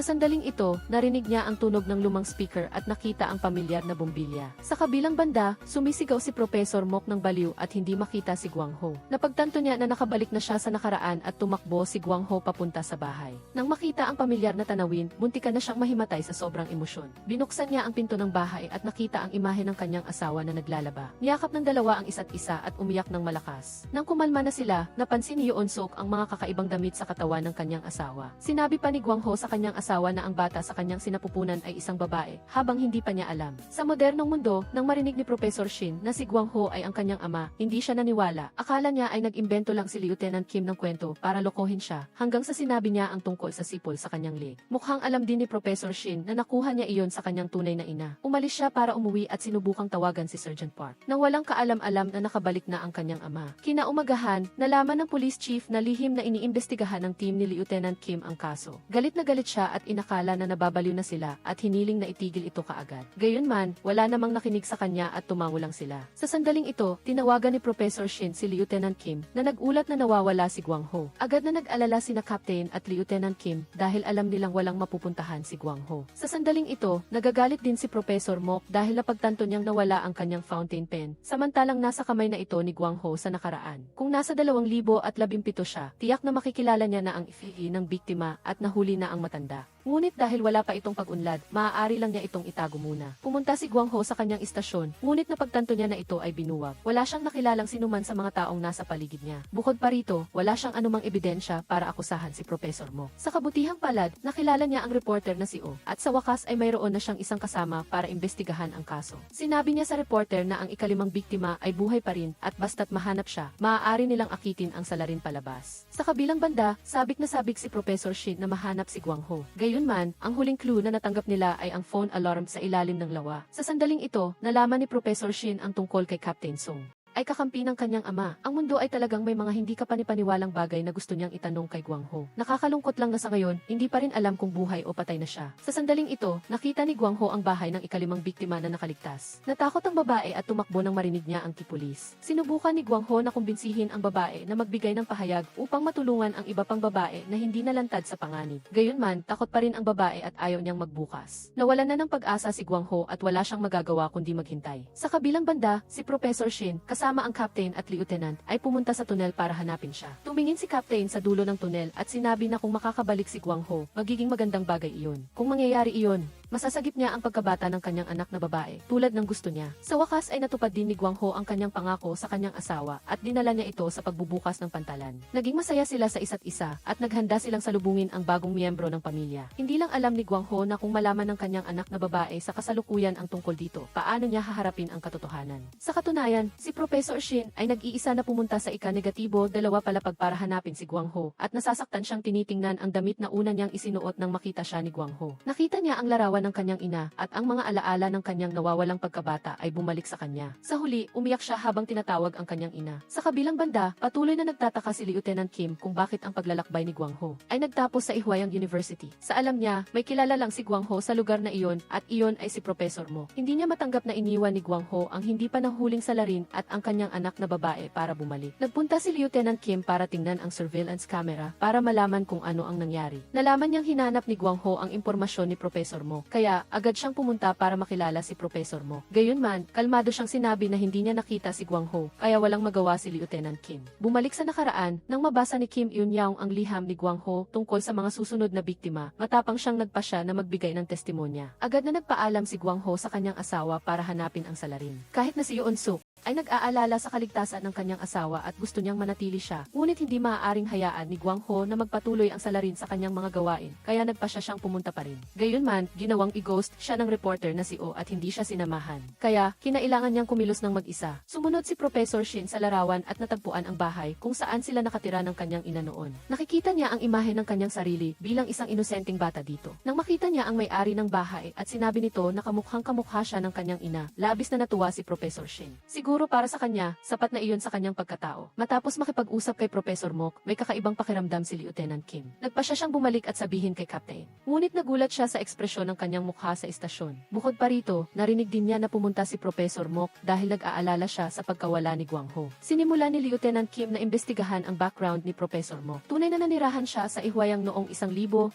S1: sandaling ito, narinig niya ang tunog ng lumang speaker at nakita ang pamilyar na bombilya. Sa kabilang banda, sumisigaw si Professor Mok ng baliw at hindi makita si Gwang Ho. Napagtanto niya na nakabalik na siya sa nakaraan at tumakbo si Gwang Ho papunta sa bahay. Nang makita ang pamilyar na tanawin, muntikan na siyang mahimatay sa sobrang emosyon. Binuksan niya ang pinto ng bahay at nakita ang imahe ng kanyang asawa na naglalaba. Niyakap ng dalawa ang isa't isa at umiyak ng malakas. Nang kumalma na sila, napansin ni Yoon Sok ang mga kakaibang damit sa katawan ng kanyang asawa. Sinabi pa ni Gwang Ho sa kanyang asawa na ang bata sa kanyang sinapupunan ay isang babae, habang hindi pa niya alam. Sa modernong mundo, nang marinig ni Professor Shin na si Gwang Ho ay ang kanyang ama, hindi siya naniwala. Akala niya ay nag-imbento lang si Lieutenant Kim ng kwento para lokohin siya, hanggang sa sinabi niya ang tungkol sa sipol sa kanyang leg. Mukhang alam din ni Professor Shin na nakuha niya iyon sa kanyang tunay na ina. Umalis siya para umuwi at sinubukang tawagan si Sergeant Park. Nang walang kaalam-alam na nakabalik na ang kanyang ama. Kinaumagahan, nalaman ng police chief na lihim lihim na iniimbestigahan ng team ni Lieutenant Kim ang kaso. Galit na galit siya at inakala na nababaliw na sila at hiniling na itigil ito kaagad. Gayunman, wala namang nakinig sa kanya at tumango lang sila. Sa sandaling ito, tinawagan ni Professor Shin si Lieutenant Kim na nagulat na nawawala si Gwang Ho. Agad na nag-alala sina Captain at Lieutenant Kim dahil alam nilang walang mapupuntahan si Gwang Ho. Sa sandaling ito, nagagalit din si Professor Mok dahil napagtanto niyang nawala ang kanyang fountain pen, samantalang nasa kamay na ito ni Gwang Ho sa nakaraan. Kung nasa 2017 siya, tiyak na makikilala niya na ang ifihi ng biktima at nahuli na ang matanda. Ngunit dahil wala pa itong pag-unlad, maaari lang niya itong itago muna. Pumunta si Gwang Ho sa kanyang istasyon, ngunit napagtanto niya na ito ay binuwag. Wala siyang nakilalang sinuman sa mga taong nasa paligid niya. Bukod pa rito, wala siyang anumang ebidensya para akusahan si Professor Mo. Sa kabutihang palad, nakilala niya ang reporter na si O, at sa wakas ay mayroon na siyang isang kasama para imbestigahan ang kaso. Sinabi niya sa reporter na ang ikalimang biktima ay buhay pa rin at basta't mahanap siya, maaari nilang akitin ang salarin palabas. Sa kabilang banda, sabik na sabik si Professor Shin na mahanap si Gwang Ho. Gayunman, ang huling clue na natanggap nila ay ang phone alarm sa ilalim ng lawa. Sa sandaling ito, nalaman ni Professor Shin ang tungkol kay Captain Song. Ay kakampi ng kanyang ama. Ang mundo ay talagang may mga hindi kapanipaniwalang bagay na gusto niyang itanong kay Gwang Ho. Nakakalungkot lang na sa ngayon, hindi pa rin alam kung buhay o patay na siya. Sa sandaling ito, nakita ni Gwang Ho ang bahay ng ikalimang biktima na nakaligtas. Natakot ang babae at tumakbo nang marinig niya ang kipulis. Sinubukan ni Gwang Ho na kumbinsihin ang babae na magbigay ng pahayag upang matulungan ang iba pang babae na hindi nalantad sa panganib. Gayunman, takot pa rin ang babae at ayaw niyang magbukas. Nawalan na ng pag-asa si Gwang Ho at wala siyang magagawa kundi maghintay. Sa kabilang banda, si Professor Shin, kasama ang Captain at Lieutenant, ay pumunta sa tunel para hanapin siya. Tumingin si Captain sa dulo ng tunel at sinabi na kung makakabalik si Gwang Ho, magiging magandang bagay iyon. Kung mangyayari iyon, masasagip niya ang pagkabata ng kanyang anak na babae, tulad ng gusto niya. Sa wakas ay natupad din ni Gwang Ho ang kanyang pangako sa kanyang asawa at dinala niya ito sa pagbubukas ng pantalan. Naging masaya sila sa isa't isa at naghanda silang salubungin ang bagong miyembro ng pamilya. Hindi lang alam ni Gwang Ho na kung malaman ng kanyang anak na babae sa kasalukuyan ang tungkol dito, paano niya haharapin ang katotohanan. Sa katunayan, si Professor Shin ay nag-iisa na pumunta sa ika-negatibo 2 palapag para hanapin si Gwang Ho at nasasaktan siyang tinitingnan ang damit na una niyang isinuot nang makita siya ni Gwang Ho. Nakita niya ang larawan ng kanyang ina at ang mga alaala ng kanyang nawawalang pagkabata ay bumalik sa kanya. Sa huli, umiyak siya habang tinatawag ang kanyang ina. Sa kabilang banda, patuloy na nagtataka si Lieutenant Kim kung bakit ang paglalakbay ni Gwang Ho ay nagtapos sa Ihwayang University. Sa alam niya, may kilala lang si Gwang Ho sa lugar na iyon at iyon ay si Professor Mo. Hindi niya matanggap na iniwan ni Gwang Ho ang hindi pa nahuling salarin at ang kanyang anak na babae para bumalik. Nagpunta si Lieutenant Kim para tingnan ang surveillance camera para malaman kung ano ang nangyari. Nalaman niyang hinanap ni Gwang Ho ang impormasyon ni Professor Mo, kaya agad siyang pumunta para makilala si Professor Mo. Gayunman, kalmado siyang sinabi na hindi niya nakita si Gwang Ho, kaya walang magawa si Lieutenant Kim. Bumalik sa nakaraan, nang mabasa ni Kim Yun-yaong ang liham ni Gwang Ho tungkol sa mga susunod na biktima, matapang siyang nagpasya na magbigay ng testimonya. Agad na nagpaalam si Gwang Ho sa kanyang asawa para hanapin ang salarin. Kahit na si Yoon Suk ay nag-aalala sa kaligtasan ng kanyang asawa at gusto niyang manatili siya, ngunit hindi maaaring hayaan ni Gwang Ho na magpatuloy ang salarin sa kanyang mga gawain, kaya nagpasya siyang pumunta pa rin. Gayunman, ginawang i-ghost siya ng reporter na si O at hindi siya sinamahan. Kaya, kinailangan niyang kumilos ng mag-isa. Sumunod si Professor Shin sa larawan at natagpuan ang bahay kung saan sila nakatira ng kanyang ina noon. Nakikita niya ang imahe ng kanyang sarili bilang isang inosenteng bata dito. Nang makita niya ang may-ari ng bahay at sinabi nito na kamukhang-kamukha siya ng kanyang ina, labis na natuwa si Professor Shin. Siguro para sa kanya, sapat na iyon sa kanyang pagkatao. Matapos makipag-usap kay Professor Mok, may kakaibang pakiramdam si Lieutenant Kim. Nagpasya siyang bumalik at sabihin kay Captain. Ngunit nagulat siya sa ekspresyon ng kanyang mukha sa istasyon. Bukod pa rito, narinig din niya na pumunta si Professor Mok dahil nag-aalala siya sa pagkawala ni Gwang Ho. Sinimula ni Lieutenant Kim na imbestigahan ang background ni Professor Mok. Tunay na nanirahan siya sa Ihwayang noong 1985.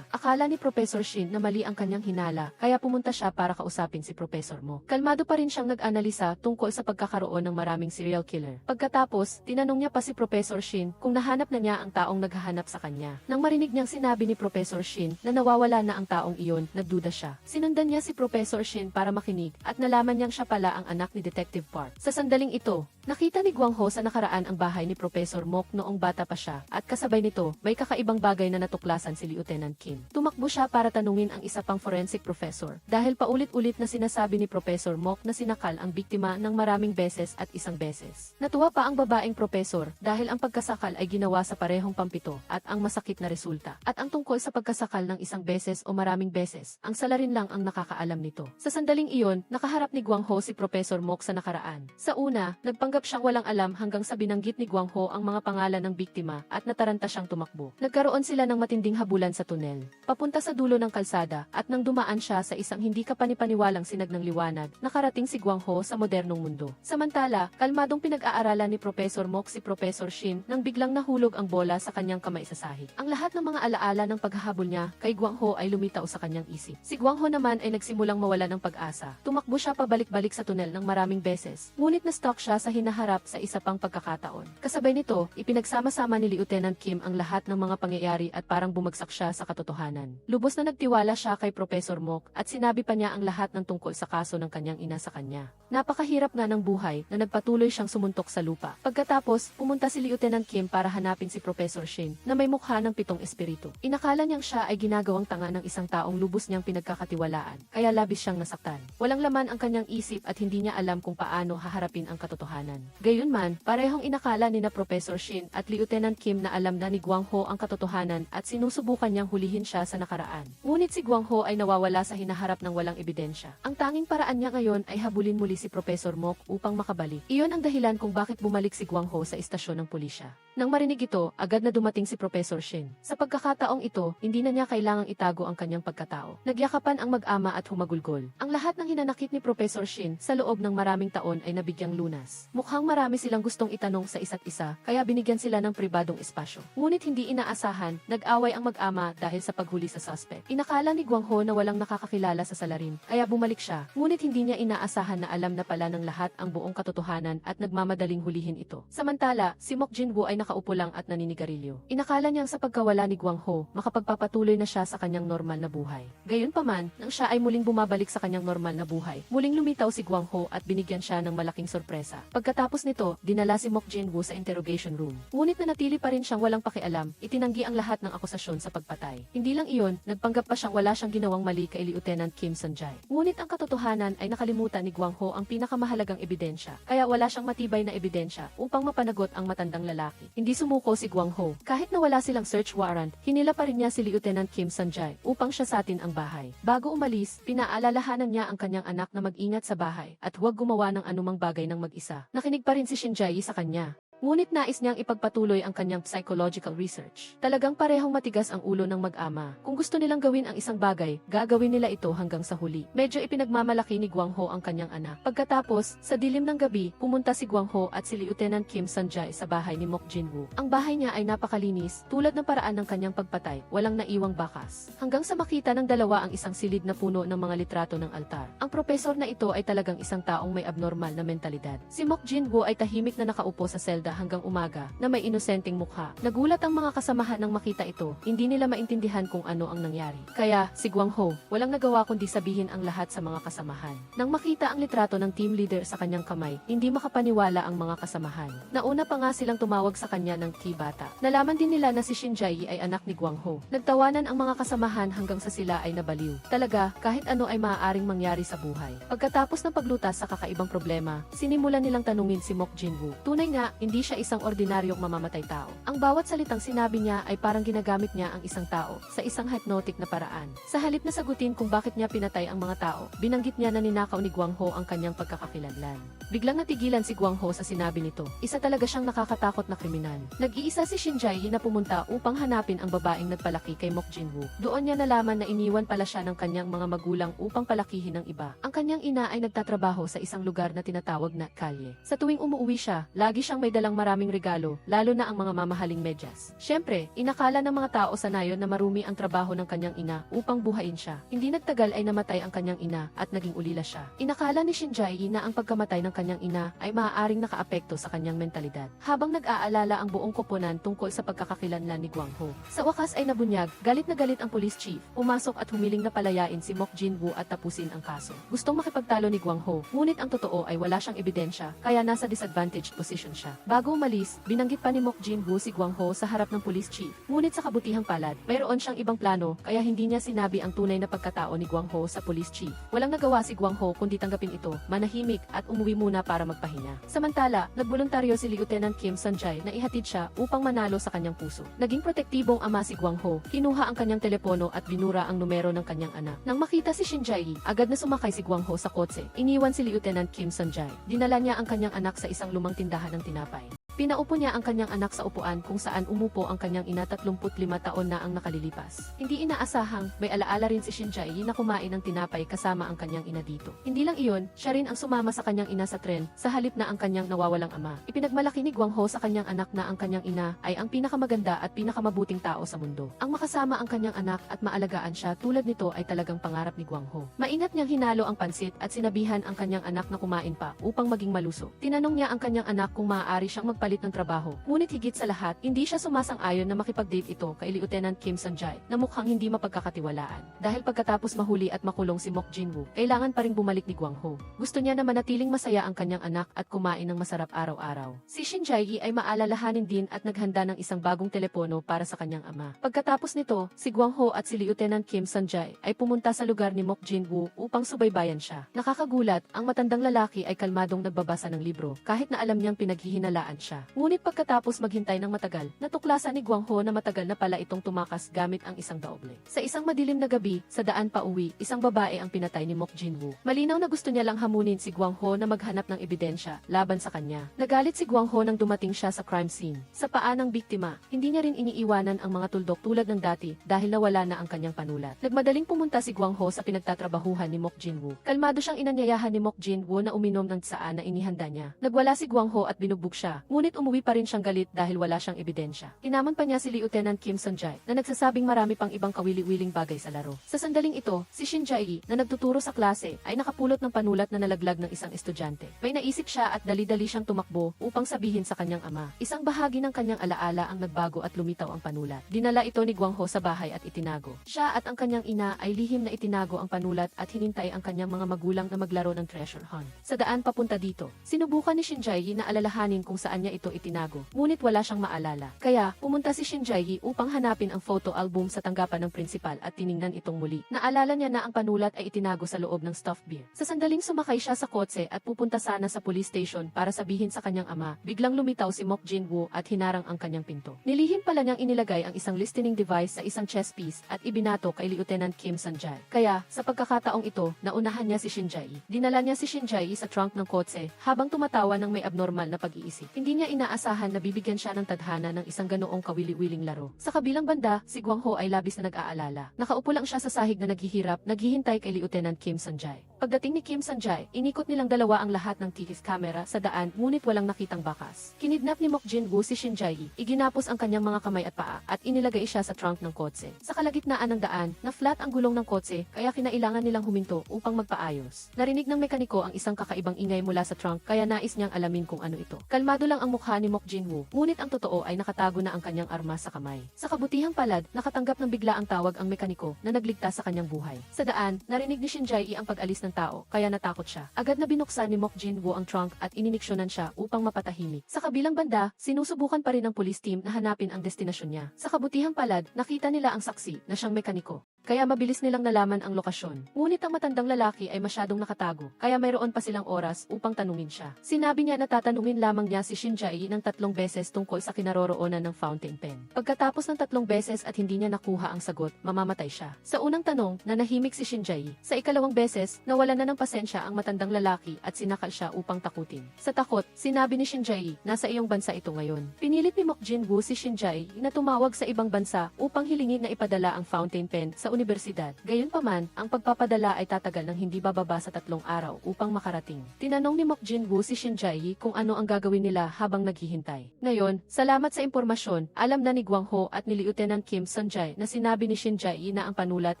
S1: Akala ni Professor Shin na mali ang kanyang hinala, kaya pumunta siya para kausapin si Professor Mok. Kalmado pa rin siyang nag-analisa tungkol sa pagkakaroon ng maraming serial killer. Pagkatapos, tinanong niya pa si Professor Shin kung nahanap na niya ang taong naghahanap sa kanya. Nang marinig niyang sinabi ni Professor Shin na nawawala na ang taong iyon, nagduda siya. Sinundan niya si Professor Shin para makinig at nalaman niyang siya pala ang anak ni Detective Park. Sa sandaling ito, nakita ni Gwang Ho sa nakaraan ang bahay ni Professor Mok noong bata pa siya at kasabay nito, may kakaibang bagay na natuklasan si Lieutenant Kim. Tumakbo siya para tanungin ang isa pang forensic professor dahil paulit-ulit na sinasabi ni Professor Mok na sinakal ang biktima ng maraming beses at isang beses. Natuwa pa ang babaeng propesor dahil ang pagkasakal ay ginawa sa parehong pampito at ang masakit na resulta. At ang tungkol sa pagkasakal ng isang beses o maraming beses, ang salarin lang ang nakakaalam nito. Sa sandaling iyon, nakaharap ni Guang Ho si Professor Mok sa nakaraan. Sa una, nagpanggap siyang walang alam hanggang sa binanggit ni Guang Ho ang mga pangalan ng biktima at nataranta siyang tumakbo. Nagkaroon sila ng matinding habulan sa tunel, papunta sa dulo ng kalsada, at nang dumaan siya sa isang hindi kapanipaniwalang sinag ng liwanag, nakarating si Guang Ho sa modernong mundo. Samantala, kalmadong pinag-aaralan ni Professor Mok si Professor Shin nang biglang nahulog ang bola sa kanyang kamay sa sahig. Ang lahat ng mga alaala ng paghahabol niya kay Guang Ho ay lumitaw sa kanyang isip. Si Guang Ho naman ay nagsimulang mawala ng pag-asa. Tumakbo siya pabalik-balik sa tunel ng maraming beses, ngunit na-stuck siya sa hinaharap sa isa pang pagkakataon. Kasabay nito, ipinagsama-sama ni Lieutenant Kim ang lahat ng mga pangyayari at parang bumagsak siya sa katotohanan. Lubos na nagtiwala siya kay Professor Mok at sinabi pa niya ang lahat ng tungkol sa kaso ng kanyang ina sa kanya. Napakahirap nga ng buhay na nagpatuloy siyang sumuntok sa lupa. Pagkatapos, pumunta si Lieutenant Kim para hanapin si Professor Shin na may mukha ng 7 espiritu. Inakala niyang siya ay ginagawang tanga ng isang taong lubos niyang pinagkakatiwalaan, kaya labis siyang nasaktan. Walang laman ang kanyang isip at hindi niya alam kung paano haharapin ang katotohanan. Gayunman, parehong inakala ni na Professor Shin at Lieutenant Kim na alam na ni Guang Ho ang katotohanan at sinusubukan niyang hulihin siya sa nakaraan. Ngunit si Guang Ho ay nawawala sa hinaharap ng walang ebidensya. Ang tanging paraan niya ngayon ay habulin muli si Professor Mok upang makabalik. Iyon ang dahilan kung bakit bumalik si Guang Ho sa istasyon ng pulisya. Nang marinig ito, agad na dumating si Professor Shin. Sa pagkakataong ito, hindi na niya kailangang itago ang kanyang pagkatao. Nagyakapan ang mag-ama at humagulgol. Ang lahat ng hinanakit ni Professor Shin sa loob ng maraming taon ay nabigyang lunas. Mukhang marami silang gustong itanong sa isa't isa, kaya binigyan sila ng pribadong espasyo. Ngunit hindi inaasahan, nag-away ang mag-ama dahil sa paghuli sa suspect. Inakala ni Guang Ho na walang nakakakilala sa salarin, kaya bumalik siya. Ngunit hindi niya inaasahan na alam na pala ng lahat ang buong katotohanan at nagmamadaling hulihin ito. Samantala, si Mok Jinwoo ay nakaupo lang at naninigarilyo. Inakala niyang sa pagkawala ni Guang Ho, makapagpapatuloy na siya sa kanyang normal na buhay. Gayunpaman, nang siya ay muling bumabalik sa kanyang normal na buhay, muling lumitaw si Guang Ho at binigyan siya ng malaking sorpresa. Pagkatapos nito, dinala si Mok Jinwoo sa interrogation room. Ngunit nanatili pa rin siyang walang pakialam, itinanggi ang lahat ng akusasyon sa pagpatay. Hindi lang iyon, nagpanggap pa siyang wala siyang ginawang mali kay Lieutenant Kim Sanjay. Ngunit ang katotohanan ay nakalimutan ni Guang Ho ang pinakamahalagang ebidensya, kaya wala siyang matibay na ebidensya upang mapanagot ang matandang lalaki. Hindi sumuko si Guang Ho. Kahit na wala silang search warrant, hinila pa rin niya si Lieutenant Kim Sanjay upang siya satin ang bahay. Bago umalis, pinaalalahanan niya ang kanyang anak na mag-ingat sa bahay at huwag gumawa ng anumang bagay ng mag-isa. Nakinig pa rin si Shinjai sa kanya. Ngunit nais niyang ipagpatuloy ang kanyang psychological research. Talagang parehong matigas ang ulo ng mag-ama. Kung gusto nilang gawin ang isang bagay, gagawin nila ito hanggang sa huli. Medyo ipinagmamalaki ni Guang Ho ang kanyang anak. Pagkatapos, sa dilim ng gabi, pumunta si Guang Ho at si Lieutenant Kim Sanjay sa bahay ni Mok Jinwoo. Ang bahay niya ay napakalinis, tulad ng paraan ng kanyang pagpatay, walang naiwang bakas. Hanggang sa makita ng dalawa ang isang silid na puno ng mga litrato ng altar. Ang propesor na ito ay talagang isang taong may abnormal na mentalidad. Si Mok Jinwoo ay tahimik na nakaupo sa selda hanggang umaga na may inosenteng mukha. Nagulat ang mga kasamahan nang makita ito, hindi nila maintindihan kung ano ang nangyari. Kaya, si Guang Ho, walang nagawa kundi sabihin ang lahat sa mga kasamahan. Nang makita ang litrato ng team leader sa kanyang kamay, hindi makapaniwala ang mga kasamahan. Nauna pa nga silang tumawag sa kanya ng T-Bata. Nalaman din nila na si Shinjai ay anak ni Guang Ho. Nagtawanan ang mga kasamahan hanggang sa sila ay nabaliw. Talaga, kahit ano ay maaaring mangyari sa buhay. Pagkatapos ng paglutas sa kakaibang problema, sinimulan nilang tanungin si Mok Jinwoo. Tunay nga, hindi siya isang ordinaryong mamamatay tao. Ang bawat salitang sinabi niya ay parang ginagamit niya ang isang tao sa isang hypnotic na paraan. Sa halip na sagutin kung bakit niya pinatay ang mga tao, binanggit niya na ninakaw ni Guang Ho ang kanyang pagkakakilanlan. Biglang natigilan si Guang Ho sa sinabi nito. Isa talaga siyang nakakatakot na kriminal. Nag-iisa si Shinjai na pumunta upang hanapin ang babaeng nagpalaki kay Mok Jinwoo. Doon niya nalaman na iniwan pala siya ng kanyang mga magulang upang palakihin ng iba. Ang kanyang ina ay nagtatrabaho sa isang lugar na tinatawag na kalye. Sa tuwing umuwi siya, lagi siyang may dalang maraming regalo, lalo na ang mga mamahaling medyas. Siyempre, inakala ng mga tao sa nayon na marumi ang trabaho ng kanyang ina upang buhayin siya. Hindi nagtagal ay namatay ang kanyang ina at naging ulila siya. Inakala ni Shinjai na ang pagkamatay ng kanyang ina ay maaaring nakaapekto sa kanyang mentalidad. Habang nag-aalala ang buong koponan tungkol sa pagkakakilanlan ni Guang Ho. Sa wakas ay nabunyag, galit na galit ang police chief, pumasok at humiling na palayain si Mok Jinwoo at tapusin ang kaso. Gustong makipagtalo ni Guang Ho, ngunit ang totoo ay wala siyang ebidensya, kaya nasa disadvantaged position siya. Bago umalis, binanggit pa ni Mok Jin-woo si Gwang Ho sa harap ng police chief. Ngunit sa kabutihang palad, mayroon siyang ibang plano, kaya hindi niya sinabi ang tunay na pagkatao ni Gwang Ho sa police chief. Walang nagawa si Gwang Ho kundi tanggapin ito, manahimik at umuwi muna para magpahinga. Samantala, nagboluntaryo si Lieutenant Kim Sun-jae na ihatid siya upang manalo sa kanyang puso. Naging protektibong ama si Gwang Ho, kinuha ang kanyang telepono at binura ang numero ng kanyang anak. Nang makita si Shin Jae, agad na sumakay si Gwang Ho sa kotse. Iniwan si Lieutenant Kim Sun-jae. Dinala niya ang kanyang anak sa isang lumang tindahan ng tinapay. Pinaupo niya ang kanyang anak sa upuan kung saan umupo ang kanyang ina 35 taon na ang nakalilipas. Hindi inaasahang may alaala rin si Shin Jae na kumain ng tinapay kasama ang kanyang ina dito. Hindi lang iyon, siya rin ang sumama sa kanyang ina sa tren sa halip na ang kanyang nawawalang ama. Ipinagmalaki ni Gwang Ho sa kanyang anak na ang kanyang ina ay ang pinakamaganda at pinakamabuting tao sa mundo. Ang makasama ang kanyang anak at maalagaan siya tulad nito ay talagang pangarap ni Gwang Ho. Maingat niyang hinalo ang pansit at sinabihan ang kanyang anak na kumain pa upang maging malusog. Tinanong niya ang kanyang anak kung maaari siyang magpalit ng trabaho. Ngunit higit sa lahat, hindi siya sumasang-ayon na makipag-date ito kay Lieutenant Kim Sun-jae na mukhang hindi mapagkakatiwalaan. Dahil pagkatapos mahuli at makulong si Mok Jin-woo, kailangan pa ring bumalik ni Gwang Ho. Gusto niya na manatiling masaya ang kanyang anak at kumain ng masarap araw-araw. Si Shin Jae ay maalalahanin din at naghanda ng isang bagong telepono para sa kanyang ama. Pagkatapos nito, si Gwang Ho at si Lieutenant Kim Sun-jae ay pumunta sa lugar ni Mok Jin-woo upang subaybayan siya. Nakakagulat, ang matandang lalaki ay kalmadong nagbabasa ng libro kahit na alam niyang pinaghihinalaan siya. Ngunit pagkatapos maghintay ng matagal, natuklasan ni Gwang Ho na matagal na pala itong tumakas gamit ang isang daoble. Sa isang madilim na gabi, sa daan pa uwi, isang babae ang pinatay ni Mok Jin-woo. Malinaw na gusto niya lang hamunin si Gwang Ho na maghanap ng ebidensya laban sa kanya. Nagalit si Gwang Ho nang dumating siya sa crime scene. Sa paa ng biktima, hindi niya rin iniiwanan ang mga tuldok tulad ng dati dahil nawala na ang kanyang panulat. Nagmadaling pumunta si Gwang Ho sa pinagtatrabahuhan ni Mok Jin-woo. Kalmado siyang inanyayahan ni Mok Jin-woo na uminom ng tsaa na inihanda niya. Nagwala si Gwang Ho at binugbog siya, ngunit umuwi pa rin siyang galit dahil wala siyang ebidensya. Hinamon pa niya si Lieutenant Kim Sun-jae na nagsasabing marami pang ibang kawili-wiling bagay sa laro. Sa sandaling ito, si Shin Jae na nagtuturo sa klase ay nakapulot ng panulat na nalaglag ng isang estudyante. May naisip siya at dali-dali siyang tumakbo upang sabihin sa kanyang ama. Isang bahagi ng kanyang alaala ang nagbago at lumitaw ang panulat. Dinala ito ni Gwang Ho sa bahay at itinago. Siya at ang kanyang ina ay lihim na itinago ang panulat at hinintay ang kanyang mga magulang na maglaro ng treasure hunt. Sa daan papunta dito, sinubukan ni Shin Jae na alalahanin kung saan niya ito itinago. Ngunit wala siyang maalala. Kaya, pumunta si Shin Jae upang hanapin ang photo album sa tanggapan ng prinsipal at tiningnan itong muli. Naalala niya na ang panulat ay itinago sa loob ng stuffed beer. Sa sandaling sumakay siya sa kotse at pupunta sana sa police station para sabihin sa kanyang ama, biglang lumitaw si Mok Jin-woo at hinarang ang kanyang pinto. Nilihim pala niyang inilagay ang isang listening device sa isang chess piece at ibinato kay Lieutenant Kim Sun-jae. Kaya, sa pagkakataong ito, naunahan niya si Shin Jae. Dinala niya si Shin Jae sa trunk ng kotse habang tumatawa ng may abnormal na pag-iisip. Hindi niya inaasahan na bibigyan siya ng tadhana ng isang ganoong kawili-wiling laro. Sa kabilang banda, si Gwang Ho ay labis na nag-aalala. Nakaupo lang siya sa sahig na naghihirap, naghihintay kay Lieutenant Kim Sun-jae. Pagdating ni Kim Sun-jae, inikot nilang dalawa ang lahat ng TV's camera sa daan ngunit walang nakitang bakas. Kinidnap ni Mok Jin-woo si Shin Jae, iginapos ang kanyang mga kamay at paa at inilagay siya sa trunk ng kotse. Sa kalagitnaan ng daan, na-flat ang gulong ng kotse kaya kinailangan nilang huminto upang magpaayos. Narinig ng mekaniko ang isang kakaibang ingay mula sa trunk kaya nais niyang alamin kung ano ito. Kalmado lang ang mukha ni Mok Jin-woo, ngunit ang totoo ay nakatago na ang kanyang armas sa kamay. Sa kabutihang palad, nakatanggap ng bigla ang tawag ang mekaniko na nagligtas sa kanyang buhay. Sa daan, narinig ni Shin Jae ang pag-alis ng tao, kaya natakot siya. Agad na binuksan ni Mok Jin-woo ang trunk at ininiksyonan siya upang mapatahimik. Sa kabilang banda, sinusubukan pa rin ng police team na hanapin ang destinasyon niya. Sa kabutihang palad, nakita nila ang saksi na siyang mekaniko. Kaya mabilis nilang nalaman ang lokasyon. Ngunit ang matandang lalaki ay masyadong nakatago, kaya mayroon pa silang oras upang tanungin siya. Sinabi niya na tatanungin lamang niya si Shin Jae ng 3 beses tungkol sa kinaroroonan ng fountain pen. Pagkatapos ng 3 beses at hindi niya nakuha ang sagot, mamamatay siya. Sa unang tanong, nanahimik si Shin Jae. Sa ikalawang beses, nawalan na ng pasensya ang matandang lalaki at sinakal siya upang takutin. Sa takot, sinabi ni Shin Jae, nasa iyong bansa ito ngayon. Pinilit ni Mok Jin-woo si Shin Jae na tumawag sa ibang bansa upang hilingin na ipadala ang fountain pen sa universidad. Gayunpaman, ang pagpapadala ay tatagal ng hindi bababa sa 3 araw upang makarating. Tinanong ni Mok Jin-woo si Shin Jae kung ano ang gagawin nila habang naghihintay. Ngayon, salamat sa impormasyon, alam na ni Gwang Ho at ni Lieutenant Kim Sun-jae na sinabi ni Shin Jae na ang panulat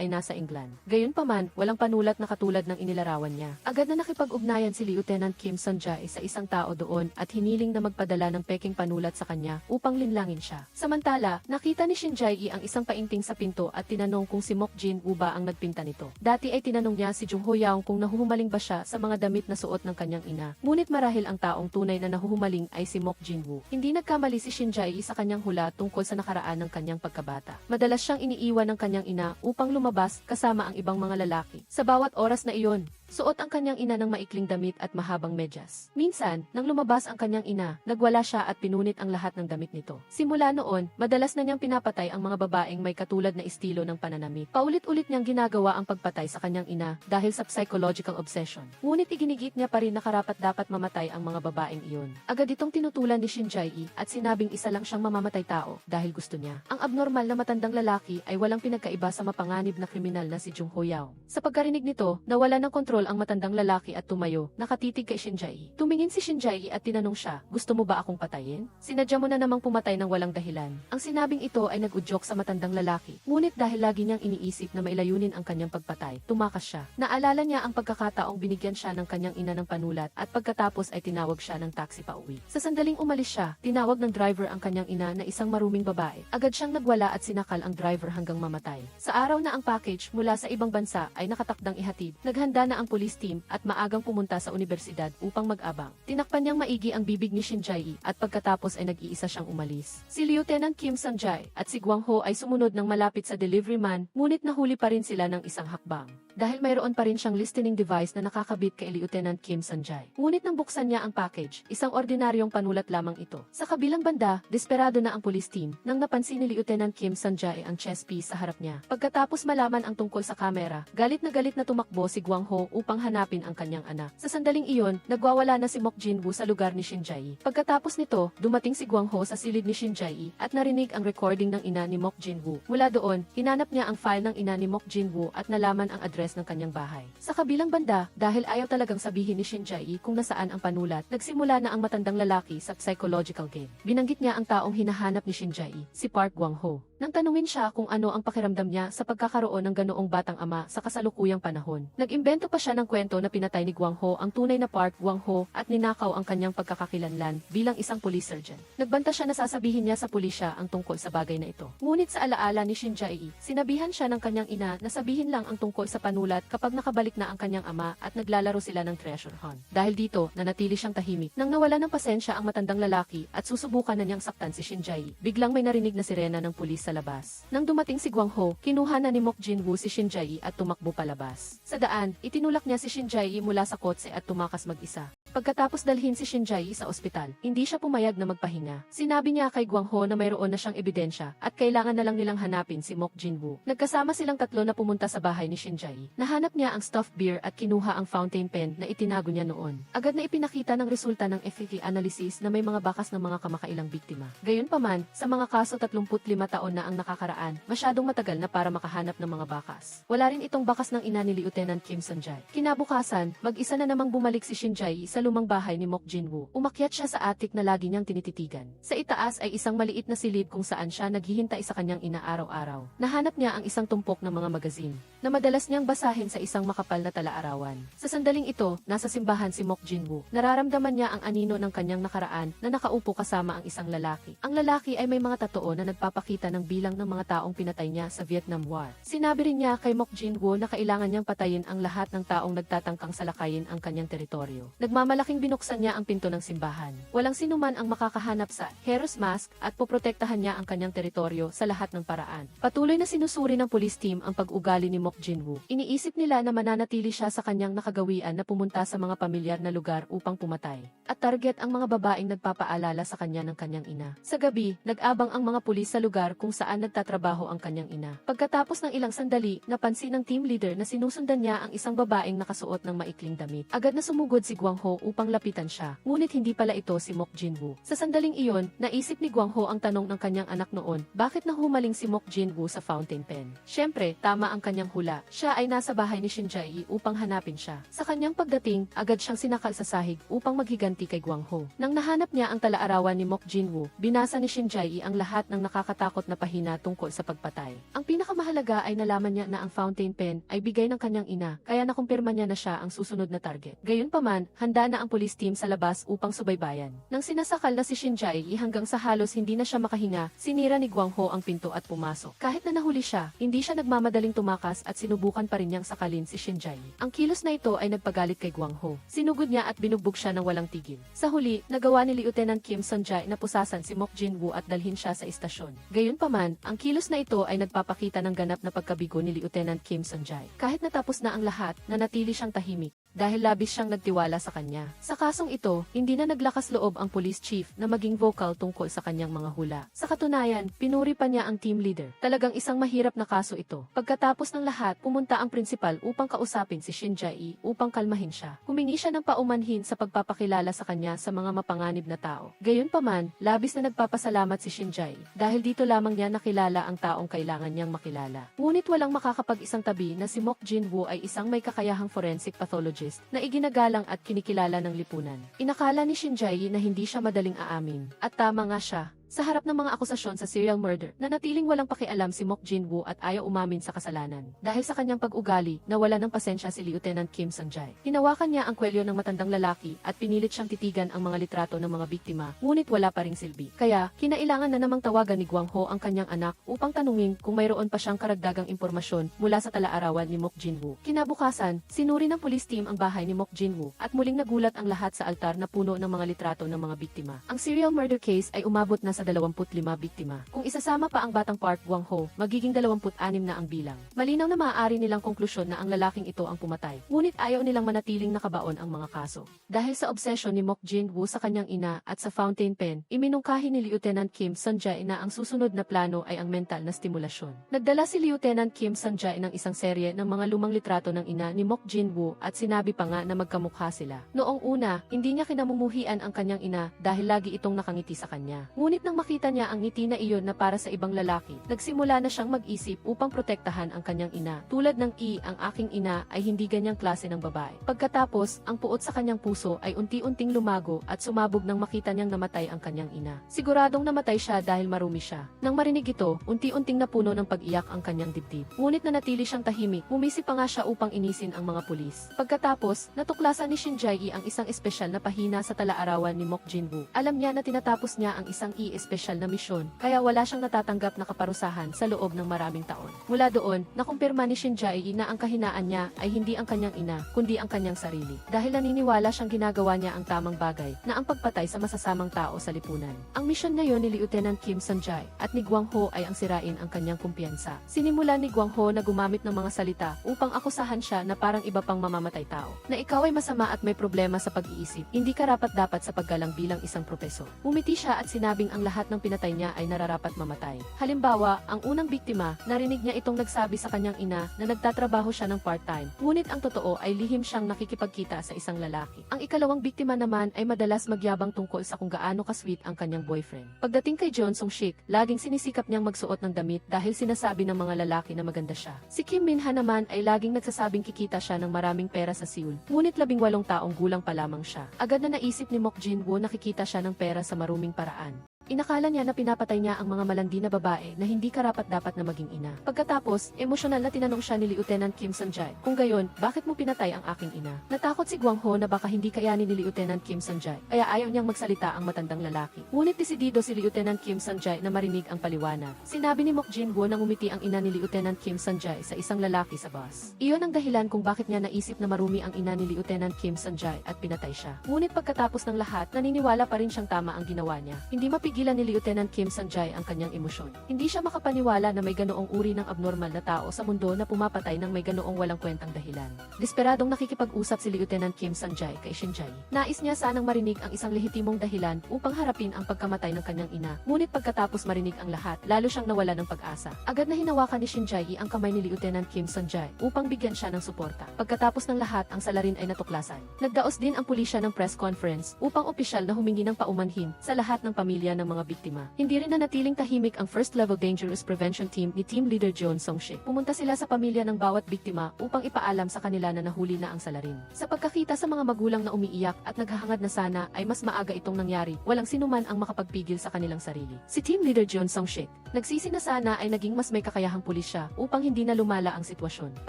S1: ay nasa England. Gayunpaman, walang panulat na katulad ng inilarawan niya. Agad na nakipag-ugnayan si Lieutenant Kim Sun-jae sa isang tao doon at hiniling na magpadala ng peking panulat sa kanya upang linlangin siya. Samantala, nakita ni Shin Jae-i ang isang painting sa pinto at tinanong kung si Mok Jin-woo ba ang nagpinta nito. Dati ay tinanong niya si Jung Ho-young kung nahuhumaling ba siya sa mga damit na suot ng kanyang ina. Ngunit marahil ang taong tunay na nahuhumaling ay si Mok Jin-woo. Hindi nagkamali si Shin Jae-i sa kanyang hula tungkol sa nakaraan ng kanyang pagkabata. Madalas siyang iniiwan ng kanyang ina upang lumabas kasama ang ibang mga lalaki. Sa bawat oras na iyon, suot ang kanyang ina ng maikling damit at mahabang medyas. Minsan, nang lumabas ang kanyang ina, nagwala siya at pinunit ang lahat ng damit nito. Simula noon, madalas na niyang pinapatay ang mga babaeng may katulad na estilo ng pananamit. Paulit-ulit niyang ginagawa ang pagpatay sa kanyang ina dahil sa psychological obsession. Ngunit iginigit niya pa rin na karapat-dapat mamatay ang mga babaeng iyon. Agad itong tinutulan ni Shin Jae-i at sinabing isa lang siyang mamamatay tao dahil gusto niya. Ang abnormal na matandang lalaki ay walang pinagkaiba sa mapanganib na kriminal na si Jung Ho-young. Sa pagkarinig nito, nawala ng kontrol ang matandang lalaki at tumayo, nakatitig kay Shin Jae-i. Tumingin si Shin Jae-i at tinanong siya, "Gusto mo ba akong patayin? Sinadya mo na namang pumatay ng walang dahilan." Ang sinabing ito ay nag-udyok sa matandang lalaki. Ngunit dahil lagi niyang iniisip na mailayunin ang kanyang pagpatay, tumakas siya. Naalala niya ang pagkakataong binigyan siya ng kanyang ina ng panulat at pagkatapos ay tinawag siya ng taxi pauwi. Sa sandaling umalis siya, tinawag ng driver ang kanyang ina na isang maruming babae. Agad siyang nagwala at sinakal ang driver hanggang mamatay. Sa araw na ang package mula sa ibang bansa ay nakatakdang ihatid, naghanda na ang police team at maagang pumunta sa universidad upang mag-abang. Tinakpan niyang maigi ang bibig ni Shin Jae-i at pagkatapos ay nag-iisa siyang umalis. Si Lieutenant Kim Sun-jae at si Gwang Ho ay sumunod ng malapit sa delivery man, ngunit nahuli pa rin sila ng isang hakbang. Dahil mayroon pa rin siyang listening device na nakakabit kay Lieutenant Kim Sun-jae. Ngunit nang buksan niya ang package, isang ordinaryong panulat lamang ito. Sa kabilang banda, desperado na ang police team nang napansin ni Lieutenant Kim Sun-jae ang chess piece sa harap niya. Pagkatapos malaman ang tungkol sa kamera, galit na tumakbo si Gwang Ho upang hanapin ang kanyang anak. Sa sandaling iyon, nagwawala na si Mok Jin-woo sa lugar ni Shin Jae-i. Pagkatapos nito, dumating si Gwang Ho sa silid ni Shin Jae-i at narinig ang recording ng ina ni Mok Jin-woo. Mula doon, hinanap niya ang file ng ina ni Mok Jin-woo at nalaman ang address ng kanyang bahay. Sa kabilang banda, dahil ayaw talagang sabihin ni Shin Jae-i kung nasaan ang panulat, nagsimula na ang matandang lalaki sa psychological game. Binanggit niya ang taong hinahanap ni Shin Jae-i, si Park Gwang-ho. Nang tanungin siya kung ano ang pakiramdam niya sa pagkakaroon ng ganoong batang ama sa kasalukuyang panahon, nag-imbento pa siya ng kwento na pinatay ni Gwang Ho ang tunay na Park Gwang Ho at ninakaw ang kanyang pagkakakilanlan bilang isang police surgeon. Nagbanta siya na sasabihin niya sa pulisya ang tungkol sa bagay na ito. Ngunit sa alaala ni Shin Jae-i, sinabihan siya ng kanyang ina na sabihin lang ang tungkol sa panulat kapag nakabalik na ang kanyang ama at naglalaro sila ng treasure hunt. Dahil dito, nanatili siyang tahimik. Nang nawala ng pasensya ang matandang lalaki at susubukan na niyang saktan si Shin Jae-i, biglang may narinig na sirena ng pulis sa labas. Nang dumating si Gwang Ho, kinuha na ni Mok Jin-woo si Shin Jae-i at tumakbo palabas. Sa daan, itinulak niya si Shin Jae-i mula sa kotse at tumakas mag-isa. Pagkatapos dalhin si Shin Jae-i sa ospital, hindi siya pumayag na magpahinga. Sinabi niya kay Gwang Ho na mayroon na siyang ebidensya at kailangan na lang nilang hanapin si Mok Jin-woo. Nagkasama silang tatlo na pumunta sa bahay ni Shin Jae-i. Nahanap niya ang stuffed beer at kinuha ang fountain pen na itinago niya noon. Agad na ipinakita ng resulta ng FFI analysis na may mga bakas ng mga kamakailang biktima. Gayunpaman, sa mga kaso 35 taon na ang nakakaraan, masyadong matagal na para makahanap ng mga bakas. Wala rin itong bakas ng ina ni Lieutenant Kim Sun-jae. Kinabukasan, mag-isa na namang bumalik si Shin Jae-i sa lumang bahay ni Mok Jin-woo. Umakyat siya sa attic na lagi niyang tinititigan. Sa itaas ay isang maliit na silid kung saan siya naghihintay sa kanyang ina araw-araw. Nahanap niya ang isang tumpok ng mga magazine na madalas niyang basahin sa isang makapal na tala-arawan. Sa sandaling ito, nasa simbahan si Mok Jin-woo. Nararamdaman niya ang anino ng kanyang nakaraan na nakaupo kasama ang isang lalaki. Ang lalaki ay may mga tatoo na nagpapakita ng bilang ng mga taong pinatay niya sa Vietnam War. Sinabi rin niya kay Mok Jin-woo na kailangan niyang patayin ang lahat ng taong nagtatangkang salakayin ang kanyang teritoryo. Nagmamalaking binuksan niya ang pinto ng simbahan. Walang sinuman ang makakahanap sa Hero's Mask at poprotektahan niya ang kanyang teritoryo sa lahat ng paraan. Patuloy na sinusuri ng police team ang pag-ugali ni Mok Jin-woo. Iniisip nila na mananatili siya sa kanyang nakagawian na pumunta sa mga pamilyar na lugar upang pumatay. At target ang mga babaeng nagpapaalala sa kanya ng kanyang ina. Sa gabi, nag-abang ang mga pulis sa lugar kung saan nagtatrabaho ang kanyang ina. Pagkatapos ng ilang sandali, napansin ng team leader na sinusundan niya ang isang babaeng nakasuot ng maikling damit. Agad na sumugod si Gwang Ho upang lapitan siya. Ngunit hindi pala ito si Mok Jinwoo. Sa sandaling iyon, naisip ni Gwang Ho ang tanong ng kanyang anak noon, bakit nahumaling si Mok Jinwoo sa fountain pen? Siyempre, tama ang kanyang hula. Siya ay nasa bahay ni Shin Jae upang hanapin siya. Sa kanyang pagdating, agad siyang sinakal sa sahig upang maghiganti kay Gwang Ho. Nang nahanap niya ang talaarawan ni Mok Jinwoo, binasa ni Shin Jae ang lahat ng nakakatakot na pahina tungkol sa pagpatay. Ang pinakamahalaga ay nalaman niya na ang fountain pen ay bigay ng kanyang ina, kaya nakumpirma niya na siya ang susunod na target. Gayunpaman, handa na ang police team sa labas upang subaybayan. Nang sinasakal na si Shin Jae hanggang sa halos hindi na siya makahinga, sinira ni Gwang Ho ang pinto at pumasok. Kahit na nahuli siya, hindi siya nagmamadaling tumakas at sinubukan pa rin niyang sakalin si Shin Jae. Ang kilos na ito ay nagpagalit kay Gwang Ho. Sinugod niya at binugbog siya ng walang tigil. Sa huli, nagawa ni Lieutenant Kim Sun-jae na pusasan si Mok Jinwoo at dalhin siya sa istasyon. Gayunpaman, ang kilos na ito ay nagpapakita ng ganap na pagkabigo ni Lieutenant Kim Sun-jae. Kahit natapos na ang lahat, nanatili siyang tahimik dahil labis siyang nagtiwala sa kanya. Sa kasong ito, hindi na naglakas loob ang police chief na maging vocal tungkol sa kanyang mga hula. Sa katunayan, pinuri pa niya ang team leader. Talagang isang mahirap na kaso ito. Pagkatapos ng lahat, pumunta ang principal upang kausapin si Shin Jae upang kalmahin siya. Humingi siya ng paumanhin sa pagpapakilala sa kanya sa mga mapanganib na tao. Gayunpaman, labis na nagpapasalamat si Shin Jae dahil dito lamang niya nakilala ang taong kailangan niyang makilala. Ngunit walang makakapag-isang tabi na si Mok Jinwoo ay isang may kakayahang forensic pathologist na iginagalang at kinikilala ng lipunan. Inakala ni Shin Jae na hindi siya madaling aamin. At tama nga siya. Sa harap ng mga akusasyon sa serial murder, nanatiling walang pakialam si Mok Jinwoo at ayaw umamin sa kasalanan. Dahil sa kanyang pag-ugali, nawala ng pasensya si Lieutenant Kim Sun-jae. Hinawakan niya ang kwelyo ng matandang lalaki at pinilit siyang titigan ang mga litrato ng mga biktima, ngunit wala pa ring silbi. Kaya, kinailangan na namang tawagan ni Gwang Ho ang kanyang anak upang tanungin kung mayroon pa siyang karagdagang impormasyon mula sa talaarawan ni Mok Jinwoo. Kinabukasan, sinuri ng police team ang bahay ni Mok Jinwoo at muling nagulat ang lahat sa altar na puno ng mga litrato ng mga biktima. Ang serial murder case ay umabot na sa 25 biktima. Kung isasama pa ang batang Park Gwang Ho, magiging 26 na ang bilang. Malinaw na maaari nilang konklusyon na ang lalaking ito ang pumatay. Ngunit ayaw nilang manatiling nakabaon ang mga kaso. Dahil sa obsesyon ni Mok Jinwoo sa kanyang ina at sa fountain pen, iminungkahi ni Lieutenant Kim Sun-jae na ang susunod na plano ay ang mental na stimulasyon. Nagdala si Lieutenant Kim Sun-jae ng isang serye ng mga lumang litrato ng ina ni Mok Jinwoo at sinabi pa nga na magkamukha sila. Noong una, hindi niya kinamumuhian ang kanyang ina dahil lagi itong nakangiti sa kanya. Ngunit nang makita niya ang ngiti na iyon na para sa ibang lalaki, nagsimula na siyang mag-isip upang protektahan ang kanyang ina. Tulad ng ang aking ina ay hindi ganyang klase ng babae. Pagkatapos, ang puot sa kanyang puso ay unti-unting lumago at sumabog nang makita niyang namatay ang kanyang ina. Siguradong namatay siya dahil marumi siya. Nang marinig ito, unti-unting napuno ng pag-iyak ang kanyang dibdib. Ngunit nanatili siyang tahimik, humisip pa nga siya upang inisin ang mga pulis. Pagkatapos, natuklasan ni Shin Jae ang isang espesyal na pahina sa talaarawan ni Mok Jinwoo. Alam niya na tinatapos niya ang isang espesyal na misyon, kaya wala siyang natatanggap na kaparusahan sa loob ng maraming taon. Mula doon, nakumpirma ni Shin Jae na ang kahinaan niya ay hindi ang kanyang ina, kundi ang kanyang sarili. Dahil naniniwala siyang ginagawa niya ang tamang bagay, na ang pagpatay sa masasamang tao sa lipunan. Ang misyon ngayon ni Lieutenant Kim Sun-jae at ni Gwang Ho ay ang sirain ang kanyang kumpiyansa. Sinimula ni Gwang Ho na gumamit ng mga salita upang akusahan siya na parang iba pang mamamatay tao. Na ikaw ay masama at may problema sa pag-iisip, hindi karapat-dapat sa paggalang bilang isang propesor. Umiti siya at sinabing ang lahat ng pinatay niya ay nararapat mamatay. Halimbawa, ang unang biktima, narinig niya itong nagsabi sa kanyang ina na nagtatrabaho siya ng part-time. Ngunit ang totoo ay lihim siyang nakikipagkita sa isang lalaki. Ang ikalawang biktima naman ay madalas magyabang tungkol sa kung gaano kasweet ang kanyang boyfriend. Pagdating kay John Sung-sik, laging sinisikap niyang magsuot ng damit dahil sinasabi ng mga lalaki na maganda siya. Si Kim Min-ha naman ay laging nagsasabing kikita siya ng maraming pera sa Seoul. Ngunit 18 taong gulang pa lamang siya. Agad na naisip ni Mok Jinwoo na kikita siya ng pera sa maruming paraan. Inakala niya na pinapatay niya ang mga malandi na babae na hindi karapat-dapat na maging ina. Pagkatapos, emosyonal na tinanong siya ni Lieutenant Kim Sun-jae, kung gayon, bakit mo pinatay ang aking ina? Natakot si Gwang Ho na baka hindi kayanin ni Lieutenant Kim Sun-jae, kaya ayaw niyang magsalita ang matandang lalaki. Ngunit desidido si Lieutenant Kim Sun-jae na marinig ang paliwanag. Sinabi ni Mok Jinwoo na ngumiti ang ina ni Lieutenant Kim Sun-jae sa isang lalaki sa bus. Iyon ang dahilan kung bakit niya naisip na marumi ang ina ni Lieutenant Kim Sun-jae at pinatay siya. Ngunit pagkatapos ng lahat, naniniwala pa rin siyang tama ang ginawa niya. Hindi mapigil mapigilan ni Lieutenant Kim Sanjay ang kanyang emosyon. Hindi siya makapaniwala na may ganoong uri ng abnormal na tao sa mundo na pumapatay ng may ganoong walang kwentang dahilan. Desperadong nakikipag-usap si Lieutenant Kim Sanjay kay Shinjay. Nais niya sanang marinig ang isang lehitimong dahilan upang harapin ang pagkamatay ng kanyang ina. Ngunit pagkatapos marinig ang lahat, lalo siyang nawala ng pag-asa. Agad na hinawakan ni Shinjay ang kamay ni Lieutenant Kim Sanjay upang bigyan siya ng suporta. Pagkatapos ng lahat, ang salarin ay natuklasan. Nagdaos din ang pulisya ng press conference upang opisyal na humingi ng paumanhin sa lahat ng pamilya ng mga biktima. Hindi rin nanatiling tahimik ang First Level Dangerous Prevention Team ni Team Leader John Song-shik. Pumunta sila sa pamilya ng bawat biktima upang ipaalam sa kanila na nahuli na ang salarin. Sa pagkakita sa mga magulang na umiiyak at naghahangad na sana ay mas maaga itong nangyari, walang sinuman ang makapagpigil sa kanilang sarili. Si Team Leader John Song-shik, nagsisi na sana ay naging mas may kakayahang pulisya upang hindi na lumala ang sitwasyon.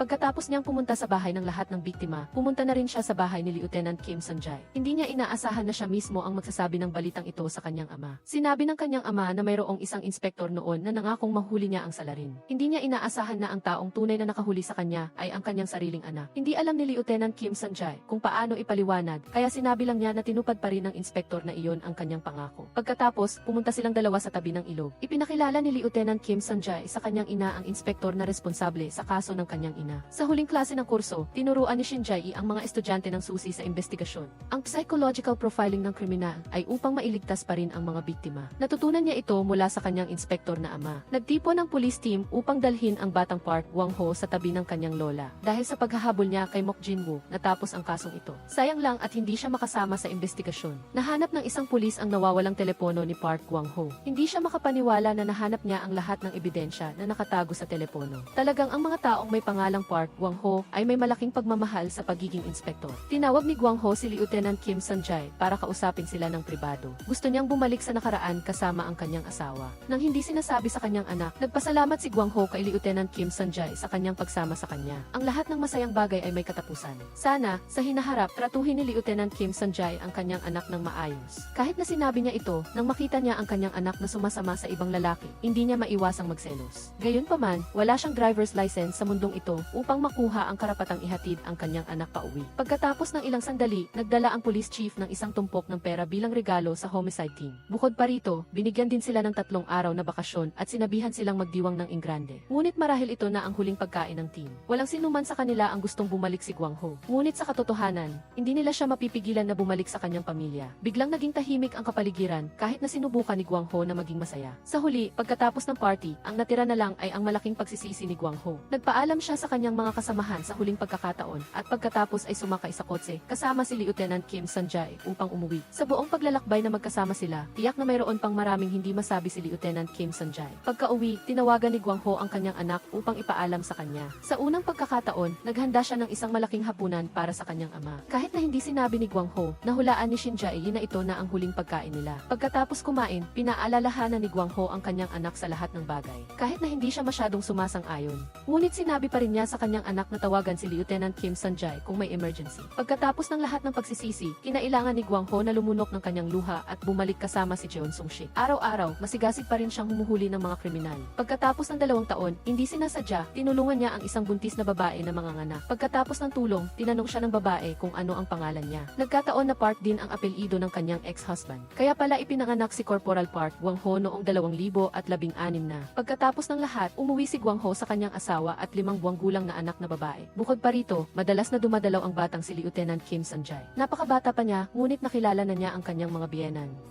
S1: Pagkatapos niyang pumunta sa bahay ng lahat ng biktima, pumunta na rin siya sa bahay ni Lieutenant Kim Sanjay. Hindi niya inaasahan na siya mismo ang magsasabi ng balitang ito sa kanyang ama. Sinabi ng kanyang ama na mayroong isang inspektor noon na nangakong mahuli niya ang salarin. Hindi niya inaasahan na ang taong tunay na nakahuli sa kanya ay ang kanyang sariling anak. Hindi alam ni Lieutenant Kim Sanjay kung paano ipaliwanag, kaya sinabi lang niya na tinupad pa rin ng inspektor na iyon ang kanyang pangako. Pagkatapos, pumunta silang dalawa sa tabi ng ilog. Ipinakilala ni Lieutenant Kim Sanjay sa kanyang ina ang inspektor na responsable sa kaso ng kanyang ina. Sa huling klase ng kurso, tinuruan ni Shinjay ang mga estudyante ng susi sa investigasyon. Ang psychological profiling ng kriminal ay upang mailigtas pa rin ang mga biktima. Natutunan niya ito mula sa kanyang inspektor na ama. Nagtipon ng police team upang dalhin ang batang Park Gwang-ho sa tabi ng kanyang lola. Dahil sa paghahabol niya kay Mok Jin-woo, natapos ang kasong ito. Sayang lang at hindi siya makasama sa investigasyon. Nahanap ng isang pulis ang nawawalang telepono ni Park Gwang-ho. Hindi siya makapaniwala na nahanap niya ang lahat ng ebidensya na nakatago sa telepono. Talagang ang mga taong may pangalang Park Gwang-ho ay may malaking pagmamahal sa pagiging inspektor. Tinawag ni Gwang-ho si Lieutenant Kim Sanjay para kausapin sila ng pribado. Gusto niyang bumalik sa nakaraan kasama ang kanyang asawa. Nang hindi sinasabi sa kanyang anak, nagpasalamat si Gwang-ho kay Lieutenant Kim Sanjay sa kanyang pagsama sa kanya. Ang lahat ng masayang bagay ay may katapusan. Sana, sa hinaharap, tratuhin ni Lieutenant Kim Sanjay ang kanyang anak ng maayos. Kahit na sinabi niya ito, nang makita niya ang kanyang anak na sumasama sa ibang lalaki, hindi niya maiwasang magselos. Gayunpaman, wala siyang driver's license sa mundong ito upang makuha ang karapatang ihatid ang kanyang anak pauwi. Pagkatapos ng ilang sandali, nagdala ang police chief ng isang tumpok ng pera bilang regalo sa homicide team. Bukod pa rito, binigyan din sila ng 3 araw na bakasyon at sinabihan silang magdiwang ng Ingrande. Ngunit marahil ito na ang huling pagkain ng team. Walang sinuman sa kanila ang gustong bumalik si Gwang-ho. Ngunit sa katotohanan, hindi nila siya mapipigilan na bumalik sa kanyang pamilya. Biglang naging tahimik ang kapaligiran kahit na sinubukan ni Gwang-ho na maging masaya. Sa huli, pagkatapos ng party, ang natira na lang ay ang malaking pagsisisi ni Gwang-ho. Nagpaalam siya sa kanyang mga kasamahan sa huling pagkakataon at pagkatapos ay sumakay sa kotse kasama si Lieutenant Kim Sanjay upang umuwi. Sa buong paglalakbay na magkasama sila, tiyak na mayroon pang maraming hindi masabi si Lieutenant Kim Sanjay. Pagka-uwi, tinawagan ni Gwang-ho ang kanyang anak upang ipaalam sa kanya. Sa unang pagkakataon, naghanda siya ng isang malaking hapunan para sa kanyang ama. Kahit na hindi sinabi ni Gwang-ho, nahulaan ni Shinjay na ito na ang huling pagkain nila. Pagkatapos kumain, pinaalalahanan ni Gwang-ho ang kanyang anak sa lahat ng bagay. Kahit na hindi siya masyadong sumasang-ayon. Ngunit sinabi pa rin niya sa kanyang anak na tawagan si Lieutenant Kim Sanjay kung may emergency. Pagkatapos ng lahat ng pagsisisi, kinailangan ni Gwang-ho na lumunok ng kanyang luha at bumalik kasama si Jeon Sung-shik. Araw-araw, masigasig pa rin siyang humuhuli ng mga kriminal. Pagkatapos ng 2 taon, hindi sinasadya, tinulungan niya ang isang buntis na babae na manganganak. Pagkatapos ng tulong, tinanong siya ng babae kung ano ang pangalan niya. Nagkataon na Park din ang apelyido ng kanyang ex-husband. Kaya pala ipinanganak si Corporal Park Gwang-ho noong 2016 na. Pagkatapos ng lahat, umuwi si Gwang-ho sa kanyang asawa at 5 buwang gulang na anak na babae. Bukod pa rito, madalas na dumadalaw ang batang si Lieutenant Kim Sanjay. Napakabata pa niya, ngunit nakilala na niya ang kanyang mga biyenan.